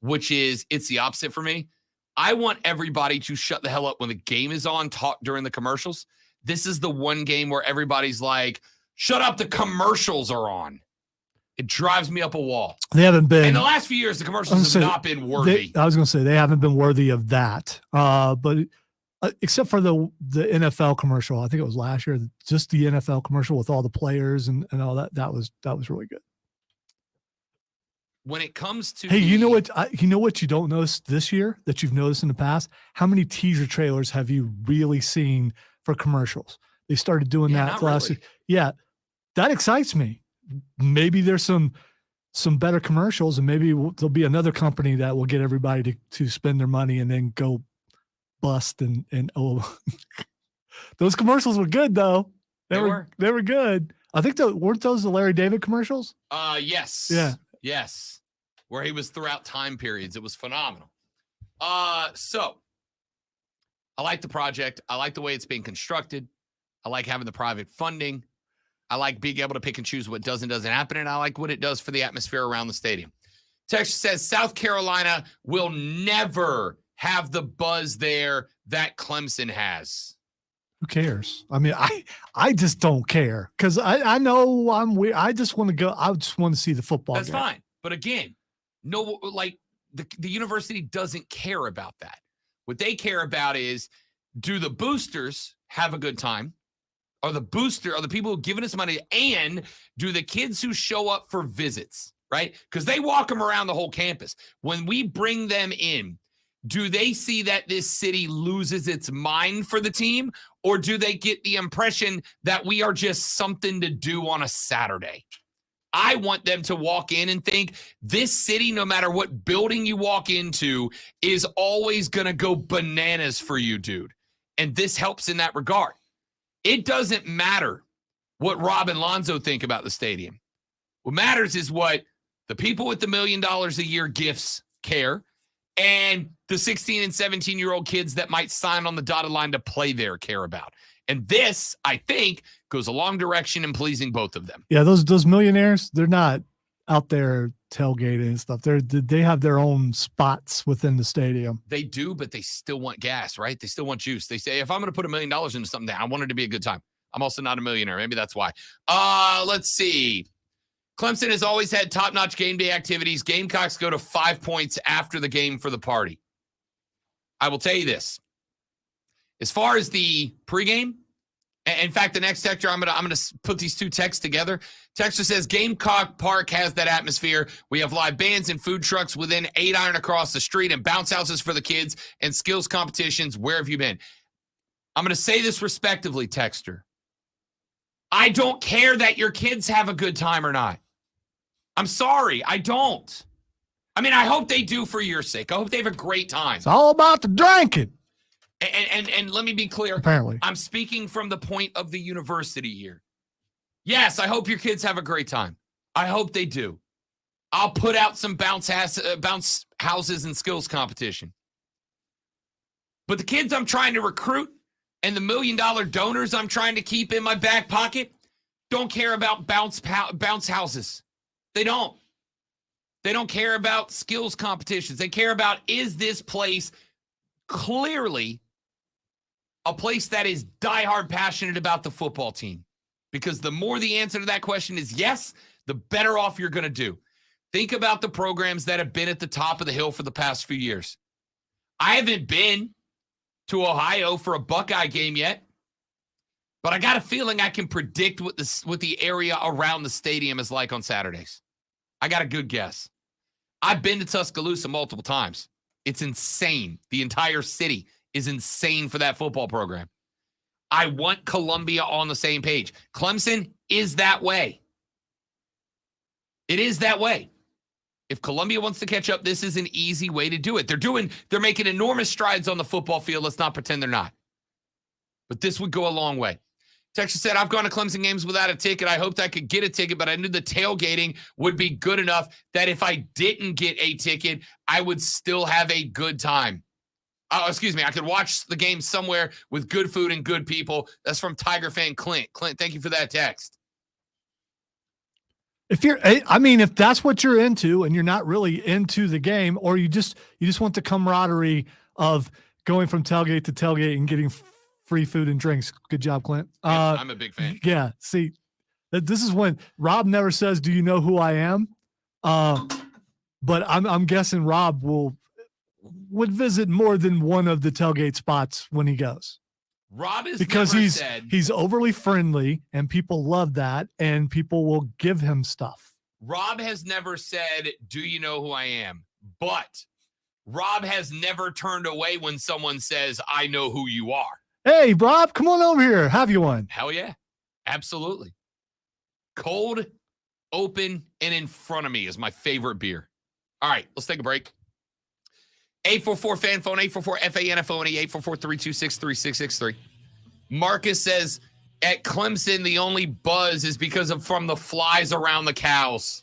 D: which is it's the opposite for me. I want everybody to shut the hell up when the game is on, talk during the commercials. This is the one game where everybody's like, shut up, the commercials are on. It drives me up a wall.
A: They haven't been.
D: In the last few years, the commercials have not been worthy.
A: I was going to say they haven't been worthy of that. But except for the NFL commercial, I think it was last year, just the NFL commercial with all the players and all that. That was really good.
D: When it comes to
A: you know what you don't notice this year that you've noticed in the past? How many teaser trailers have you really seen for commercials? They started doing that last year. Yeah, that excites me. Maybe there's some better commercials, and maybe there'll be another company that will get everybody to spend their money and then go bust and those commercials were good though. They were good. I think weren't those the Larry David commercials?
D: Yes.
A: Yeah.
D: Yes. Where he was throughout time periods. It was phenomenal. So I like the project. I like the way it's being constructed. I like having the private funding. I like being able to pick and choose what does and doesn't happen, and I like what it does for the atmosphere around the stadium. Text says South Carolina will never have the buzz there that Clemson has.
A: Who cares? I mean, I just don't care because I know I'm weird. I just want to go. I just want to see the football.
D: That's
A: game.
D: fine. But again, no, like the university doesn't care about that. What they care about is, do the boosters have a good time? Are the people who are giving us money, and do the kids who show up for visits, right? Because they walk them around the whole campus. When we bring them in, do they see that this city loses its mind for the team, or do they get the impression that we are just something to do on a Saturday? I want them to walk in and think this city, no matter what building you walk into, is always going to go bananas for you, dude. And this helps in that regard. It doesn't matter what Rob and Lonzo think about the stadium. What matters is what the people with the $1 million a year gifts care, and the 16 and 17-year-old kids that might sign on the dotted line to play there care about. And this, I think, goes a long direction in pleasing both of them.
A: Yeah, those millionaires, they're not out there tailgating and stuff. They have their own spots within the stadium.
D: They do, but they still want gas, right? They still want juice. They say, if I'm going to put $1 million into something, I want it to be a good time. I'm also not a millionaire. Maybe that's why. Let's see. Clemson has always had top-notch game day activities. Gamecocks go to 5 points after the game for the party. I will tell you this. As far as the pregame, in fact, the next texter, I'm gonna put these two texts together. Texter says, Gamecock Park has that atmosphere. We have live bands and food trucks within 8 iron across the street, and bounce houses for the kids and skills competitions. Where have you been? I'm gonna say this respectively, texter. I don't care that your kids have a good time or not. I'm sorry, I don't. I mean, I hope they do for your sake. I hope they have a great time.
A: It's all about the drinking.
D: And let me be clear.
A: Apparently.
D: I'm speaking from the point of the university here. Yes, I hope your kids have a great time. I hope they do. I'll put out some bounce houses and skills competition. But the kids I'm trying to recruit and the $1 million donors I'm trying to keep in my back pocket don't care about bounce houses. They don't. They don't care about skills competitions. They care about, is this place clearly a place that is diehard passionate about the football team? Because the more the answer to that question is yes, the better off you're going to do. Think about the programs that have been at the top of the hill for the past few years. I haven't been to Ohio for a Buckeye game yet, but I got a feeling I can predict what the area around the stadium is like on Saturdays. I got a good guess. I've been to Tuscaloosa multiple times. It's insane. The entire city is insane for that football program. I want Columbia on the same page. Clemson is that way. It is that way. If Columbia wants to catch up, this is an easy way to do it. They're making enormous strides on the football field. Let's not pretend they're not. But this would go a long way. Texas said, I've gone to Clemson games without a ticket. I hoped I could get a ticket, but I knew the tailgating would be good enough that if I didn't get a ticket, I would still have a good time. I could watch the game somewhere with good food and good people. That's from Tiger fan Clint. Clint, thank you for that text.
A: If that's what you're into and you're not really into the game, or you just want the camaraderie of going from tailgate to tailgate and getting free food and drinks. Good job, Clint.
D: I'm a big fan.
A: Yeah. See, this is when Rob never says, do you know who I am? But I'm guessing Rob would visit more than one of the tailgate spots when he goes.
D: Rob is
A: because
D: never said
A: he's overly friendly and people love that and people will give him stuff.
D: Rob has never said, do you know who I am? But Rob has never turned away when someone says, I know who you are.
A: Hey, Rob, come on over here. Have you one?
D: Hell yeah. Absolutely. Cold, open, and in front of me is my favorite beer. All right, let's take a break. 844-FAN phone, 844-FANFONE, 844-326-3663. Marcus says, at Clemson, the only buzz is because of from the flies around the cows.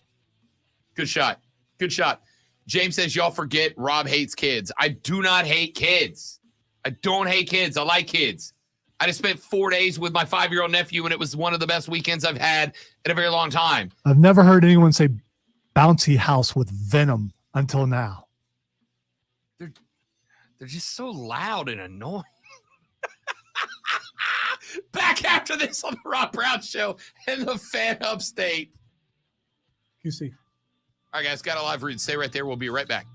D: Good shot. Good shot. James says, y'all forget Rob hates kids. I do not hate kids. I don't hate kids. I like kids. I just spent 4 days with my 5-year-old nephew, and it was one of the best weekends I've had in a very long time.
A: I've never heard anyone say bouncy house with venom until now.
D: They're just so loud and annoying. Back after this on the Rob Brown Show and the Fan Upstate.
A: QC.
D: All right, guys, got a live read. Stay right there. We'll be right back.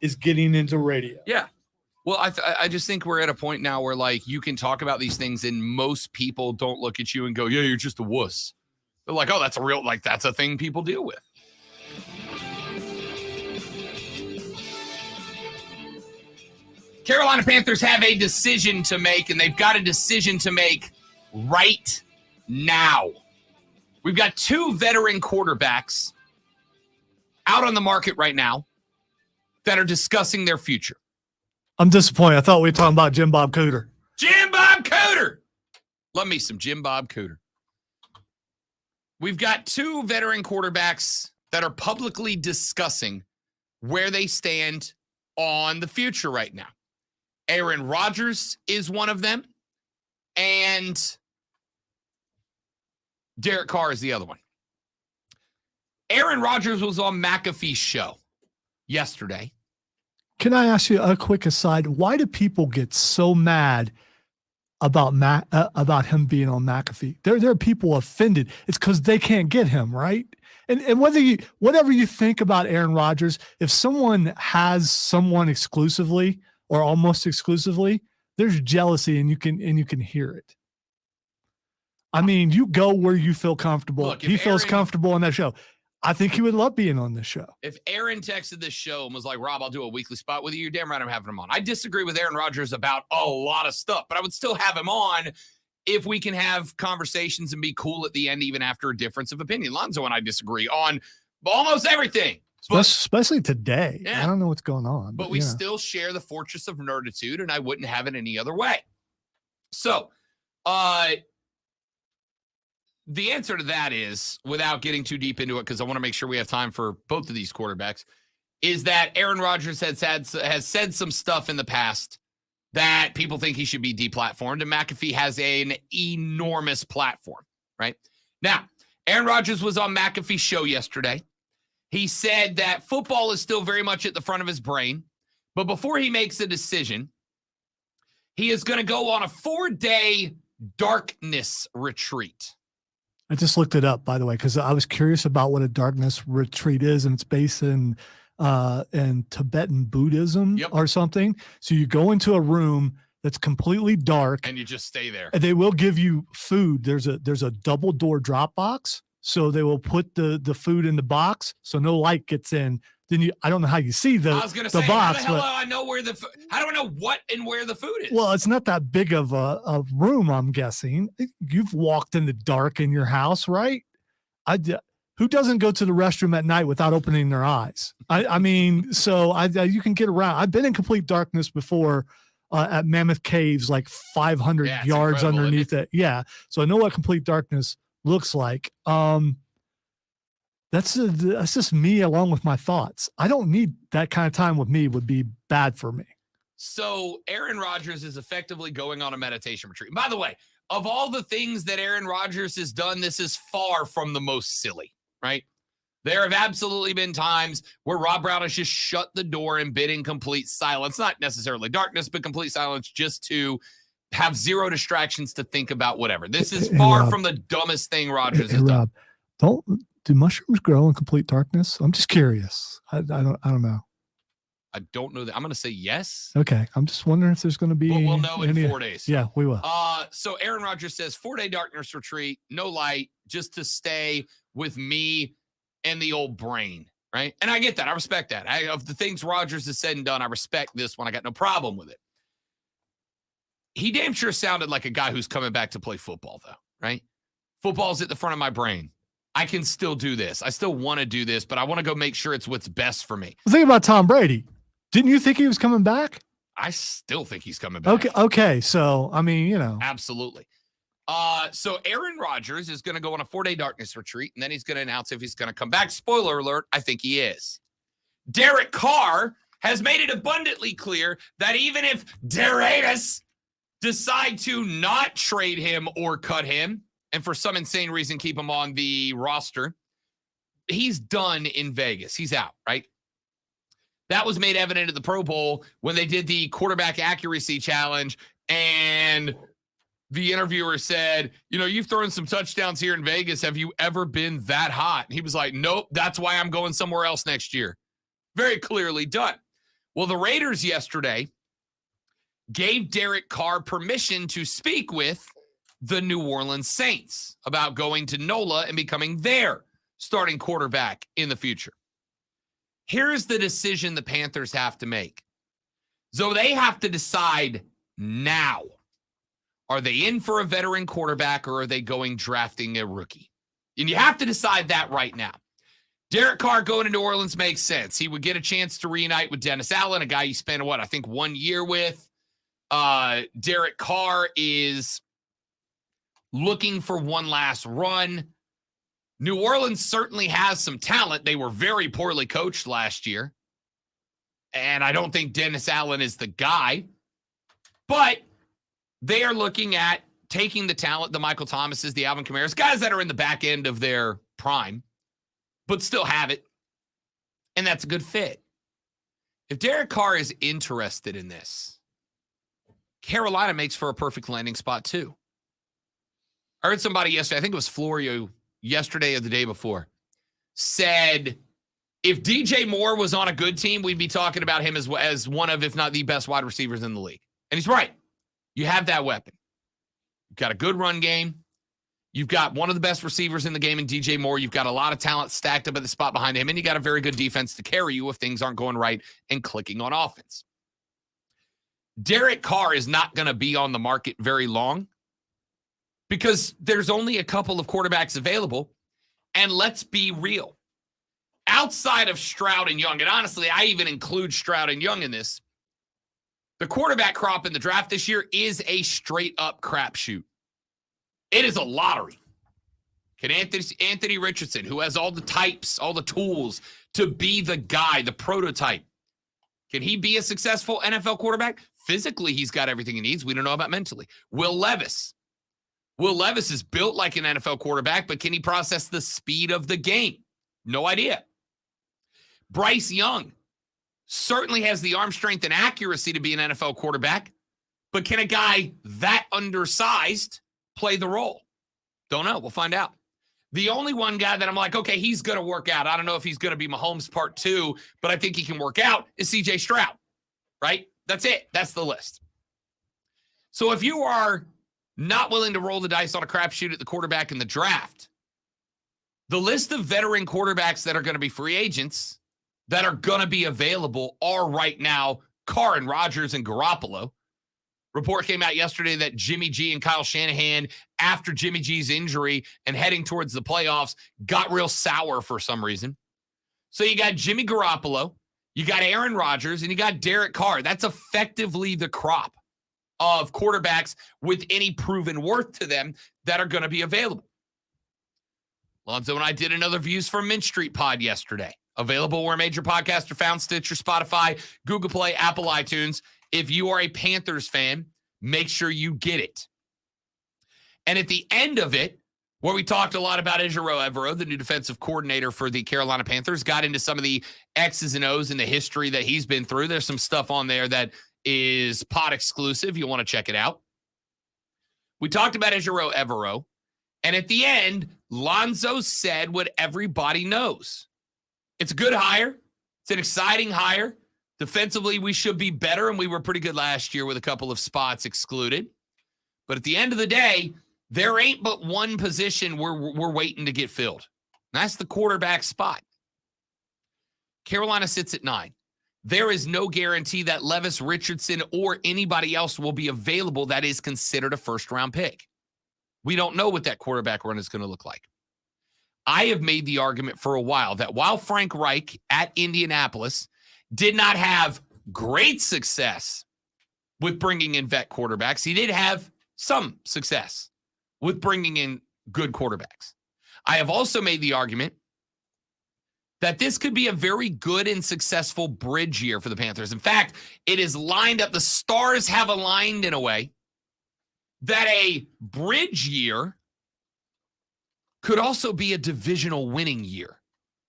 A: is getting into radio.
D: Yeah. Well, I just think we're at a point now where like you can talk about these things and most people don't look at you and go, yeah, you're just a wuss. They're like, oh, that's a thing people deal with. Carolina Panthers have a decision to make, and they've got a decision to make right now. We've got 2 veteran quarterbacks out on the market right now that are discussing their future.
A: I'm disappointed. I thought we were talking about Jim Bob Cooter.
D: Jim Bob Cooter. Love me some Jim Bob Cooter. We've got 2 veteran quarterbacks that are publicly discussing where they stand on the future right now. Aaron Rodgers is one of them, and Derek Carr is the other one. Aaron Rodgers was on McAfee's show yesterday.
A: Can I ask you a quick aside? Why do people get so mad about him being on McAfee? There are people offended. It's because they can't get him, right? And whatever you think about Aaron Rodgers, if someone has someone exclusively or almost exclusively, there's jealousy, and you can hear it. I mean, you go where you feel comfortable.
D: Look,
A: he feels comfortable on that show. I think he would love being on this show.
D: If Aaron texted this show and was like, Rob, I'll do a weekly spot with you, you're damn right I'm having him on. I disagree with Aaron Rodgers about a lot of stuff, but I would still have him on if we can have conversations and be cool at the end, even after a difference of opinion. Lonzo and I disagree on almost everything.
A: Especially today.
D: Yeah.
A: I don't know what's going on.
D: But we still share the fortress of nerditude, and I wouldn't have it any other way. So, the answer to that is, without getting too deep into it, because I want to make sure we have time for both of these quarterbacks, is that Aaron Rodgers has said some stuff in the past that people think he should be deplatformed, and McAfee has an enormous platform, right? Now, Aaron Rodgers was on McAfee's show yesterday. He said that football is still very much at the front of his brain, but before he makes a decision, he is going to go on a 4-day darkness retreat.
A: I just looked it up, by the way, because I was curious about what a darkness retreat is, and it's based in Tibetan Buddhism or something. So you go into a room that's completely dark,
D: and you just stay there.
A: And they will give you food. There's a double door drop box, so they will put the food in the box, so no light gets in. Then I don't know how you see the
D: I was going to say,
A: box,
D: how the hell do I know where how do I know what and where the food is?
A: Well, it's not that big of a room, I'm guessing. You've walked in the dark in your house, right? Who doesn't go to the restroom at night without opening their eyes? I mean, so you can get around. I've been in complete darkness before at Mammoth Caves, like 500 yards underneath it. Yeah, so I know what complete darkness looks like. That's just me along with my thoughts. I don't need that kind of time with me. Would be bad for me.
D: So Aaron Rodgers is effectively going on a meditation retreat. By the way, of all the things that Aaron Rodgers has done, this is far from the most silly, right? There have absolutely been times where Rob Brown has just shut the door and been in complete silence, not necessarily darkness, but complete silence, just to have zero distractions to think about whatever. This is far from the dumbest thing Rodgers has done.
A: Rob, do mushrooms grow in complete darkness? I'm just curious. I don't know.
D: I don't know that. I'm going to say yes.
A: Okay. I'm just wondering if there's going to be.
D: But we'll know in 4 days.
A: Yeah, we will.
D: So Aaron Rodgers says 4-day darkness retreat, no light, just to stay with me and the old brain, right? And I get that. I respect that. Of the things Rodgers has said and done, I respect this one. I got no problem with it. He damn sure sounded like a guy who's coming back to play football, though, right? Football's at the front of my brain. I can still do this. I still want to do this, but I want to go make sure it's what's best for me.
A: Think about Tom Brady. Didn't you think he was coming back?
D: I still think he's coming back.
A: Okay. So, I mean,
D: Absolutely. So Aaron Rodgers is going to go on a 4-day darkness retreat, and then he's going to announce if he's going to come back. Spoiler alert, I think he is. Derek Carr has made it abundantly clear that even if the Raiders decide to not trade him or cut him, and for some insane reason keep him on the roster, he's done in Vegas. He's out, right? That was made evident at the Pro Bowl when they did the quarterback accuracy challenge, and the interviewer said, you've thrown some touchdowns here in Vegas. Have you ever been that hot? And he was like, nope, that's why I'm going somewhere else next year. Very clearly done. Well, the Raiders yesterday gave Derek Carr permission to speak with the New Orleans Saints about going to NOLA and becoming their starting quarterback in the future. Here's the decision the Panthers have to make. So they have to decide now. Are they in for a veteran quarterback or are they going drafting a rookie? And you have to decide that right now. Derek Carr going to New Orleans makes sense. He would get a chance to reunite with Dennis Allen, a guy you spent, 1 year with. Derek Carr is looking for one last run. New Orleans certainly has some talent. They were very poorly coached last year. And I don't think Dennis Allen is the guy. But they are looking at taking the talent, the Michael Thomases, the Alvin Kamara's, guys that are in the back end of their prime, but still have it. And that's a good fit. If Derek Carr is interested in this, Carolina makes for a perfect landing spot too. I heard somebody yesterday, I think it was Florio yesterday or the day before, said if DJ Moore was on a good team, we'd be talking about him as one of, if not the best wide receivers in the league. And he's right. You have that weapon. You've got a good run game. You've got one of the best receivers in the game in DJ Moore. You've got a lot of talent stacked up at the spot behind him, and you got a very good defense to carry you if things aren't going right and clicking on offense. Derek Carr is not going to be on the market very long because there's only a couple of quarterbacks available, and let's be real. Outside of Stroud and Young, and honestly, I even include Stroud and Young in this, the quarterback crop in the draft this year is a straight-up crapshoot. It is a lottery. Can Anthony Richardson, who has all the types, all the tools to be the guy, the prototype, can he be a successful NFL quarterback? Physically, he's got everything he needs. We don't know about mentally. Will Levis. Will Levis is built like an NFL quarterback, but can he process the speed of the game? No idea. Bryce Young certainly has the arm strength and accuracy to be an NFL quarterback, but can a guy that undersized play the role? Don't know. We'll find out. The only one guy that I'm like, okay, he's going to work out. I don't know if he's going to be Mahomes part 2, but I think he can work out is CJ Stroud, right? That's it. That's the list. So if you are not willing to roll the dice on a crapshoot at the quarterback in the draft, the list of veteran quarterbacks that are going to be free agents that are going to be available are right now Carr and Rodgers and Garoppolo. Report came out yesterday that Jimmy G and Kyle Shanahan, after Jimmy G's injury and heading towards the playoffs, got real sour for some reason. So you got Jimmy Garoppolo, you got Aaron Rodgers, and you got Derek Carr. That's effectively the crop of quarterbacks with any proven worth to them that are going to be available. Lonzo and I did another Views from Mint Street pod yesterday. Available where major podcasts are found, Stitcher, Spotify, Google Play, Apple iTunes. If you are a Panthers fan, make sure you get it. And at the end of it, where we talked a lot about Ejiro Evero, the new defensive coordinator for the Carolina Panthers, got into some of the X's and O's and the history that he's been through. There's some stuff on there that is pod exclusive. You want to check it out. We talked about Ejiro Evero. And at the end, Lonzo said what everybody knows. It's a good hire. It's an exciting hire. Defensively, we should be better, and we were pretty good last year with a couple of spots excluded. But at the end of the day, there ain't but one position we're waiting to get filled. And that's the quarterback spot. Carolina sits at 9. There is no guarantee that Levis, Richardson, or anybody else will be available that is considered a first-round pick. We don't know what that quarterback run is going to look like. I have made the argument for a while that while Frank Reich at Indianapolis did not have great success with bringing in vet quarterbacks, he did have some success with bringing in good quarterbacks. I have also made the argument that this could be a very good and successful bridge year for the Panthers. In fact, it is lined up. The stars have aligned in a way that a bridge year could also be a divisional winning year.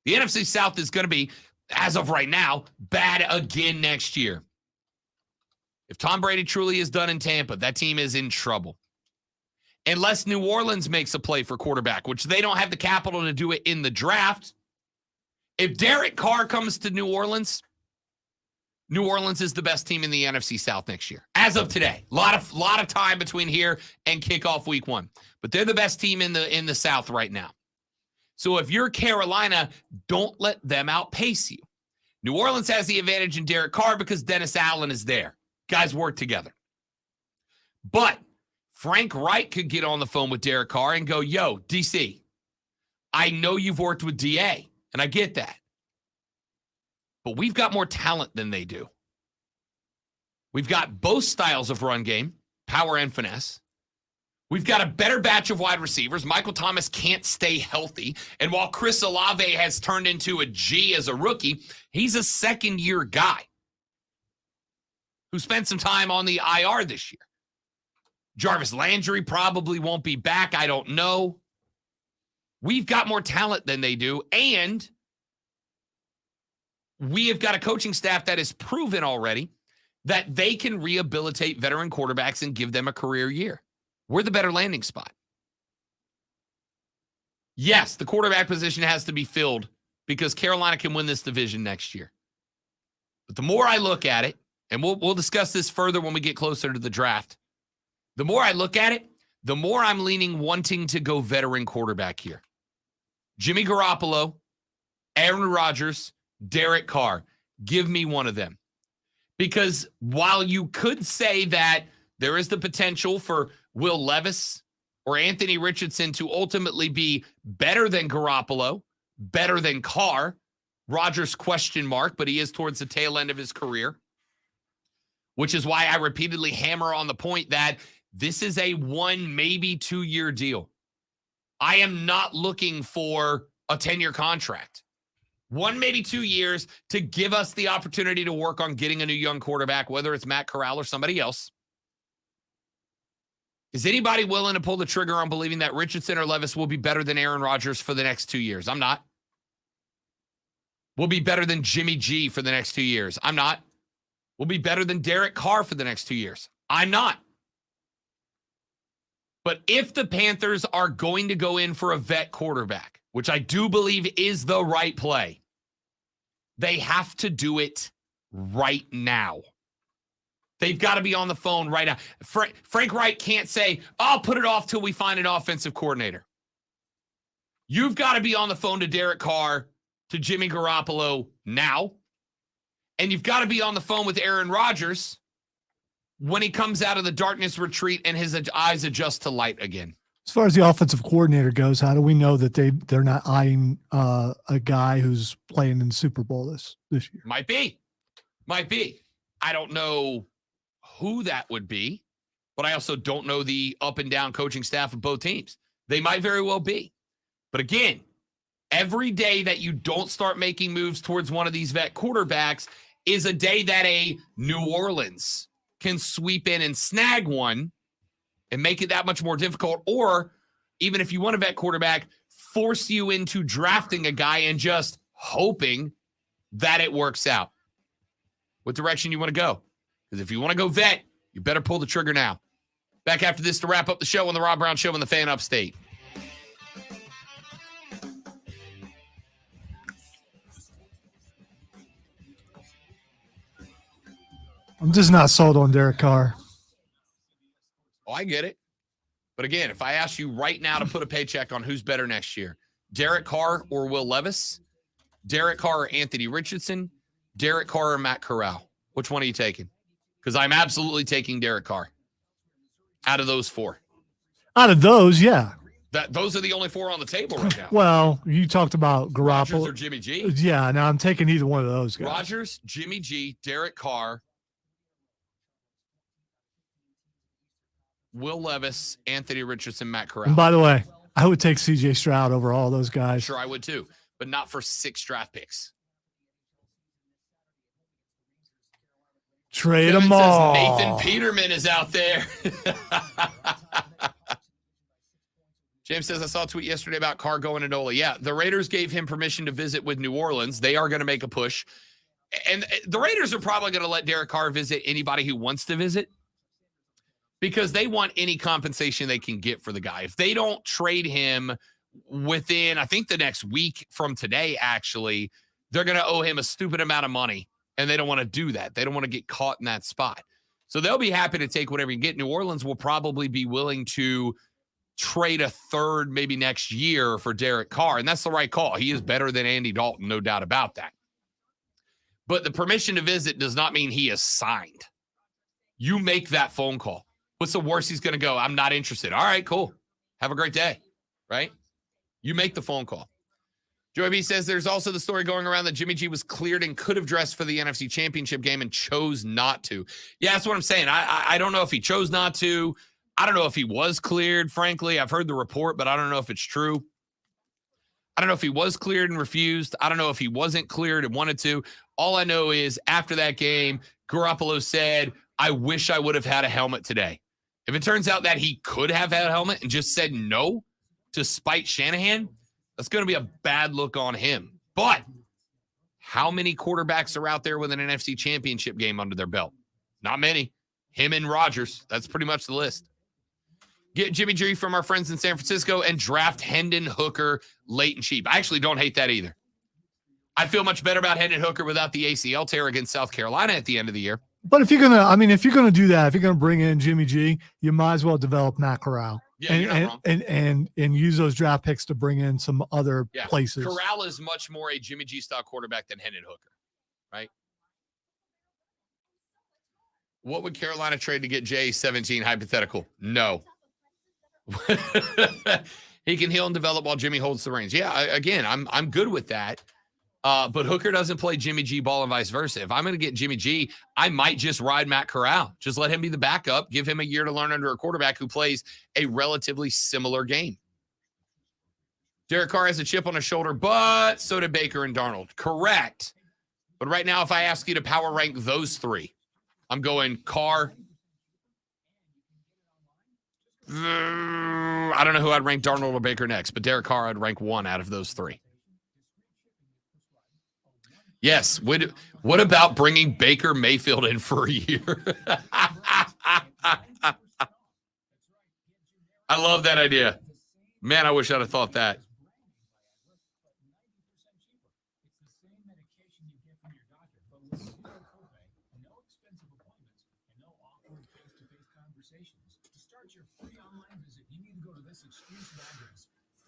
D: The NFC South is going to be, as of right now, bad again next year. If Tom Brady truly is done in Tampa, that team is in trouble. Unless New Orleans makes a play for quarterback, which they don't have the capital to do it in the draft. If Derek Carr comes to New Orleans, New Orleans is the best team in the NFC South next year. As of today. Lot of time between here and kickoff week 1. But they're the best team in the South right now. So if you're Carolina, don't let them outpace you. New Orleans has the advantage in Derek Carr because Dennis Allen is there. Guys work together. But Frank Wright could get on the phone with Derek Carr and go, yo, DC, I know you've worked with DA, and I get that. But we've got more talent than they do. We've got both styles of run game, power and finesse. We've got a better batch of wide receivers. Michael Thomas can't stay healthy. And while Chris Olave has turned into a G as a rookie, he's a second-year guy who spent some time on the IR this year. Jarvis Landry probably won't be back. I don't know. We've got more talent than they do. And we have got a coaching staff that has proven already that they can rehabilitate veteran quarterbacks and give them a career year. We're the better landing spot. Yes, the quarterback position has to be filled because Carolina can win this division next year. But the more I look at it, and we'll discuss this further when we get closer to the draft, the more I look at it, the more I'm leaning wanting to go veteran quarterback here. Jimmy Garoppolo, Aaron Rodgers, Derek Carr. Give me one of them. Because while you could say that there is the potential for Will Levis or Anthony Richardson to ultimately be better than Garoppolo, better than Carr, Rodgers question mark, but he is towards the tail end of his career, which is why I repeatedly hammer on the point that this is a 1, maybe 2-year deal. I am not looking for a 10-year contract. 1, maybe 2 years to give us the opportunity to work on getting a new young quarterback, whether it's Matt Corral or somebody else. Is anybody willing to pull the trigger on believing that Richardson or Levis will be better than Aaron Rodgers for the next 2 years? I'm not. Will be better than Jimmy G for the next 2 years? I'm not. Will be better than Derek Carr for the next 2 years? I'm not. But if the Panthers are going to go in for a vet quarterback, which I do believe is the right play, they have to do it right now. They've got to be on the phone right now. Frank Wright can't say, I'll put it off till we find an offensive coordinator. You've got to be on the phone to Derek Carr, to Jimmy Garoppolo now. And you've got to be on the phone with Aaron Rodgers when he comes out of the darkness retreat and his eyes adjust to light again.
A: As far as the offensive coordinator goes, how do we know that they're not eyeing a guy who's playing in the Super Bowl this year?
D: Might be. I don't know who that would be, but I also don't know the up and down coaching staff of both teams. They might very well be. But again, every day that you don't start making moves towards one of these vet quarterbacks is a day that a New Orleans can sweep in and snag one and make it that much more difficult. Or even if you want a vet quarterback, force you into drafting a guy and just hoping that it works out. What direction you want to go? Because if you want to go vet, you better pull the trigger now. Back after this to wrap up the show on the Rob Brown Show on the Fan Upstate.
A: I'm just not sold on Derek Carr.
D: Oh, I get it. But again, if I ask you right now to put a paycheck on who's better next year, Derek Carr or Will Levis, Derek Carr or Anthony Richardson, Derek Carr or Matt Corral, which one are you taking? Because I'm absolutely taking Derek Carr out of those four.
A: Out of those, yeah.
D: Those are the only four on the table right now.
A: Well, you talked about Garoppolo.
D: Rodgers or Jimmy G?
A: Yeah, now I'm taking either one of those guys.
D: Rodgers, Jimmy G, Derek Carr, Will Levis, Anthony Richardson, Matt Corral.
A: And by the way, I would take C.J. Stroud over all those guys.
D: Sure, I would too, but not for 6 draft picks.
A: Trade
D: Kevin
A: them all.
D: says Nathan Peterman is out there. James says, I saw a tweet yesterday about Carr going to NOLA. Yeah, the Raiders gave him permission to visit with New Orleans. They are going to make a push. And the Raiders are probably going to let Derek Carr visit anybody who wants to visit because they want any compensation they can get for the guy. If they don't trade him within, I think, the next week from today, actually, they're going to owe him a stupid amount of money And they don't want to do that. They don't want to get caught in that spot. So they'll be happy to take whatever you get. New Orleans will probably be willing to trade a third maybe next year for Derek Carr. And that's the right call. He is better than Andy Dalton, no doubt about that. But the permission to visit does not mean he is signed. You make that phone call. What's the worst he's going to go? I'm not interested. All right, cool. Have a great day, right? You make the phone call. Joey B says there's also the story going around that Jimmy G was cleared and could have dressed for the NFC Championship game and chose not to. Yeah, that's what I'm saying. I don't know if he chose not to. I don't know if he was cleared, frankly. I've heard the report, but I don't know if it's true. I don't know if he was cleared and refused. I don't know if he wasn't cleared and wanted to. All I know is after that game, Garoppolo said, I wish I would have had a helmet today. If it turns out that he could have had a helmet and just said no to spite Shanahan, that's going to be a bad look on him. But how many quarterbacks are out there with an NFC Championship game under their belt? Not many. Him and Rodgers. That's pretty much the list. Get Jimmy G from our friends in San Francisco and draft Hendon Hooker late and cheap. I actually don't hate that either. I feel much better about Hendon Hooker without the ACL tear against South Carolina at the end of the year.
A: But if you're going to do that, if you're going to bring in Jimmy G, you might as well develop Matt Corral.
D: Yeah, you're not wrong.
A: And use those draft picks to bring in some other places.
D: Corral is much more a Jimmy G style quarterback than Hendon Hooker, right? What would Carolina trade to get J17 hypothetical? No. He can heal and develop while Jimmy holds the reins. Yeah, again, I'm good with that. But Hooker doesn't play Jimmy G ball and vice versa. If I'm going to get Jimmy G, I might just ride Matt Corral. Just let him be the backup. Give him a year to learn under a quarterback who plays a relatively similar game. Derek Carr has a chip on his shoulder, but so did Baker and Darnold. Correct. But right now, if I ask you to power rank those three, I'm going Carr. I don't know who I'd rank Darnold or Baker next, but Derek Carr, I'd rank one out of those three. Yes. What about bringing Baker Mayfield in for a year? I love that idea. Man, I wish I'd have thought that.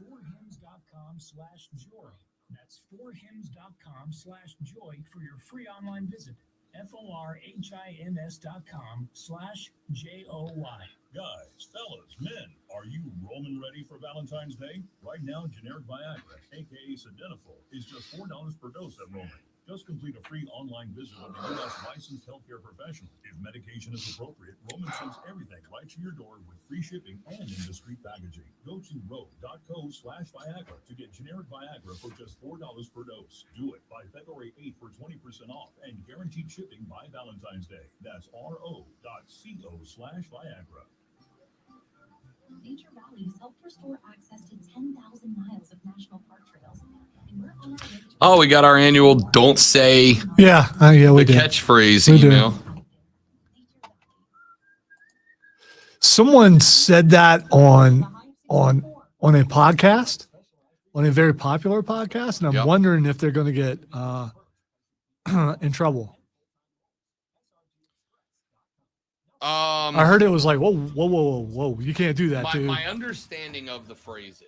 K: forhims.com/joy. That's forhims.com/joy for your free online visit. forhims.com/joy.
R: Guys, fellas, men, are you Roman ready for Valentine's Day? Right now, generic Viagra, aka Sildenafil, is just $4 per dose at Roman. Just complete a free online visit with a U.S. licensed healthcare professional. If medication is appropriate, Roman sends everything right to your door with free shipping and in discreet packaging. Go to ro.co/Viagra to get generic Viagra for just $4 per dose. Do it by February 8th for 20% off and guaranteed shipping by Valentine's Day. That's ro.co/Viagra.
F: Nature Valley has helped restore access to 10,000 miles of national park trails. And we're on our way to
D: Oh, we got our annual "Don't Say"
A: we
D: the
A: did.
D: catchphrase
A: We do.
D: email.
A: Someone said that on a podcast, on a very popular podcast, and I'm wondering if they're going to get in trouble. I heard it was like, whoa, you can't do that, dude.
D: My understanding of the phrase is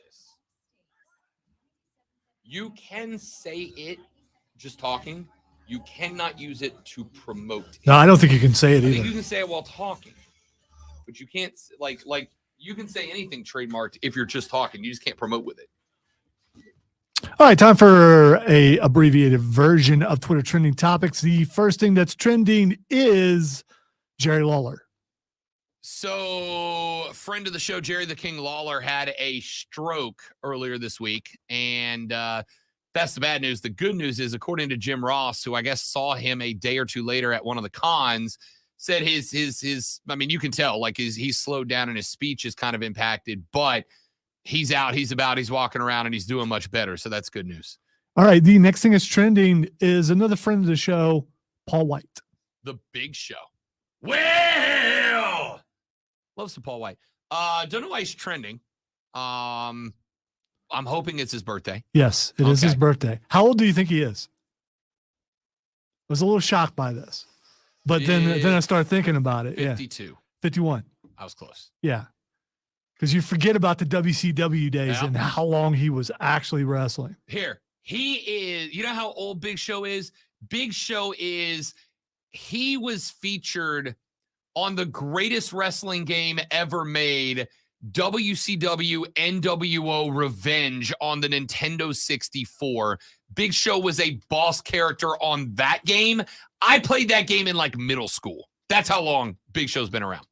D: you can say it just talking. You cannot use it to promote it.
A: No, I don't think you can say it
D: I think
A: either.
D: you can say it while talking, but you can't like you can say anything trademarked if you're just talking. You just can't promote with it.
A: All right, time for a abbreviated version of Twitter trending topics. The first thing that's trending is Jerry Lawler.
D: So, friend of the show, Jerry the King Lawler, had a stroke earlier this week, and that's the bad news. The good news is, according to Jim Ross, who I guess saw him a day or two later at one of the cons, said his I mean, you can tell, like he's slowed down and his speech is kind of impacted, but he's out, he's about, he's walking around, and he's doing much better. So that's good news.
A: All right, the next thing that's trending is another friend of the show, Paul White.
D: The Big Show. Well, love some Paul White. Don't know why he's trending. I'm hoping it's his birthday.
A: Yes, it is his
D: Okay.
A: birthday. How old do you think he is? was a little shocked by this, but then I started thinking about it.
D: 52.
A: 51.
D: I was close.
A: Yeah. Because you forget about the WCW days and how long he was actually wrestling.
D: Here, he is, you know how old Big Show is? Big Show he was featured on the greatest wrestling game ever made, WCW NWO Revenge on the Nintendo 64. Big Show was a boss character on that game. I played that game in like middle school. That's how long Big Show's been around.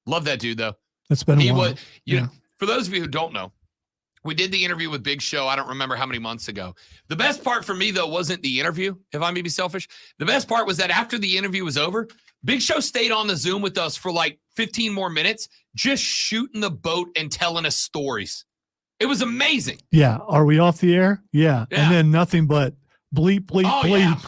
D: Love that dude, though.
A: It's been a while.
D: Was, you know, for those of you who don't know, we did the interview with Big Show. I don't remember how many months ago. The best part for me, though, wasn't the interview, if I may be selfish. The best part was that after the interview was over, Big Show stayed on the Zoom with us for like 15 more minutes, just shooting the boat and telling us stories. It was amazing.
A: Yeah. Are we off the air? Yeah. And then nothing but bleep, bleep, bleep.
D: Yeah.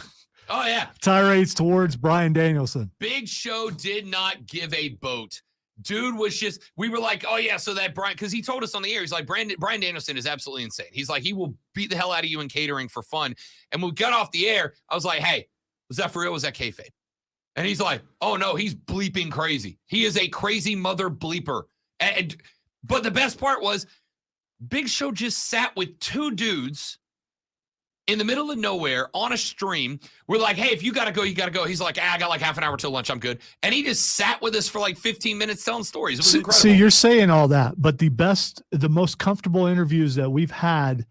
D: Oh, yeah.
A: Tirades towards Bryan Danielson.
D: Big Show did not give a boat. Dude was just, we were like, oh, yeah, so that Brian, because he told us on the air, he's like, Bryan Danielson is absolutely insane. He's like, he will beat the hell out of you in catering for fun. And when we got off the air, I was like, hey, was that for real? Was that kayfabe? And he's like, oh, no, he's bleeping crazy. He is a crazy mother bleeper. But the best part was Big Show just sat with two dudes in the middle of nowhere on a stream. We're like, hey, if you got to go, you got to go. He's like, I got like half an hour till lunch. I'm good. And he just sat with us for like 15 minutes telling stories. It was incredible.
A: See, you're saying all that, but the most comfortable interviews that we've had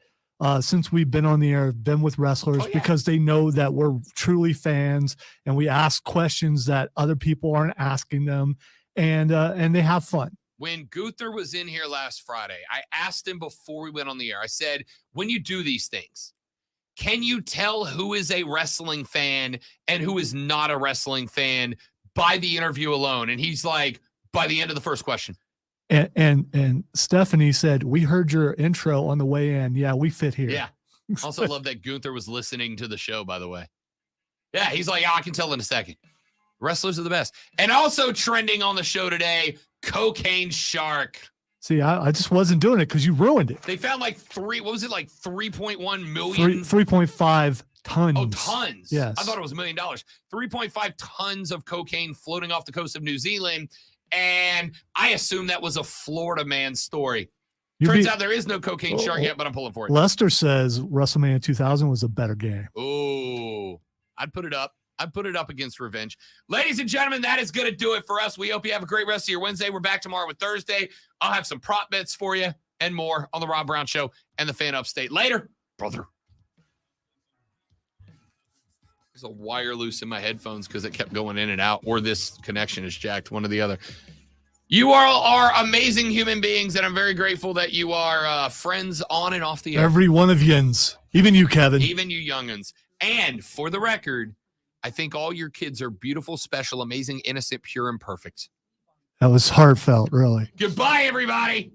A: since we've been on the air have been with wrestlers because they know that we're truly fans and we ask questions that other people aren't asking them, and they have fun.
D: When Gunther was in here last Friday, I asked him before we went on the air, I said, when you do these things, can you tell who is a wrestling fan and who is not a wrestling fan by the interview alone? And he's like, by the end of the first question.
A: And Stephanie said, we heard your intro on the way in. Yeah, we fit here.
D: Yeah. Also love that Gunther was listening to the show, by the way. Yeah, he's like, I can tell in a second. Wrestlers are the best. And also trending on the show today, Cocaine Shark.
A: See, I just wasn't doing it because you ruined it.
D: They found like 3.1 million?
A: 3.5 tons.
D: Oh, tons.
A: Yes.
D: I thought it was $1 million. 3.5 tons of cocaine floating off the coast of New Zealand. And I assume that was a Florida man story. Turns out there is no cocaine shark yet, but I'm pulling for it.
A: Lester says WrestleMania 2000 was a better game.
D: Oh, I'd put it up. I'd put it up against Revenge. Ladies and gentlemen, that is going to do it for us. We hope you have a great rest of your Wednesday. We're back tomorrow with Thursday. I'll have some prop bets for you and more on the Rob Brown Show and the Fan Upstate. Later, brother. There's a wire loose in my headphones because it kept going in and out, or this connection is jacked, one or the other. You all are amazing human beings, and I'm very grateful that you are friends on and off the air.
A: Every one of yins. Even you, Kevin.
D: Even you youngins. And for the record, I think all your kids are beautiful, special, amazing, innocent, pure, and perfect.
A: That was heartfelt, really.
D: Goodbye, everybody.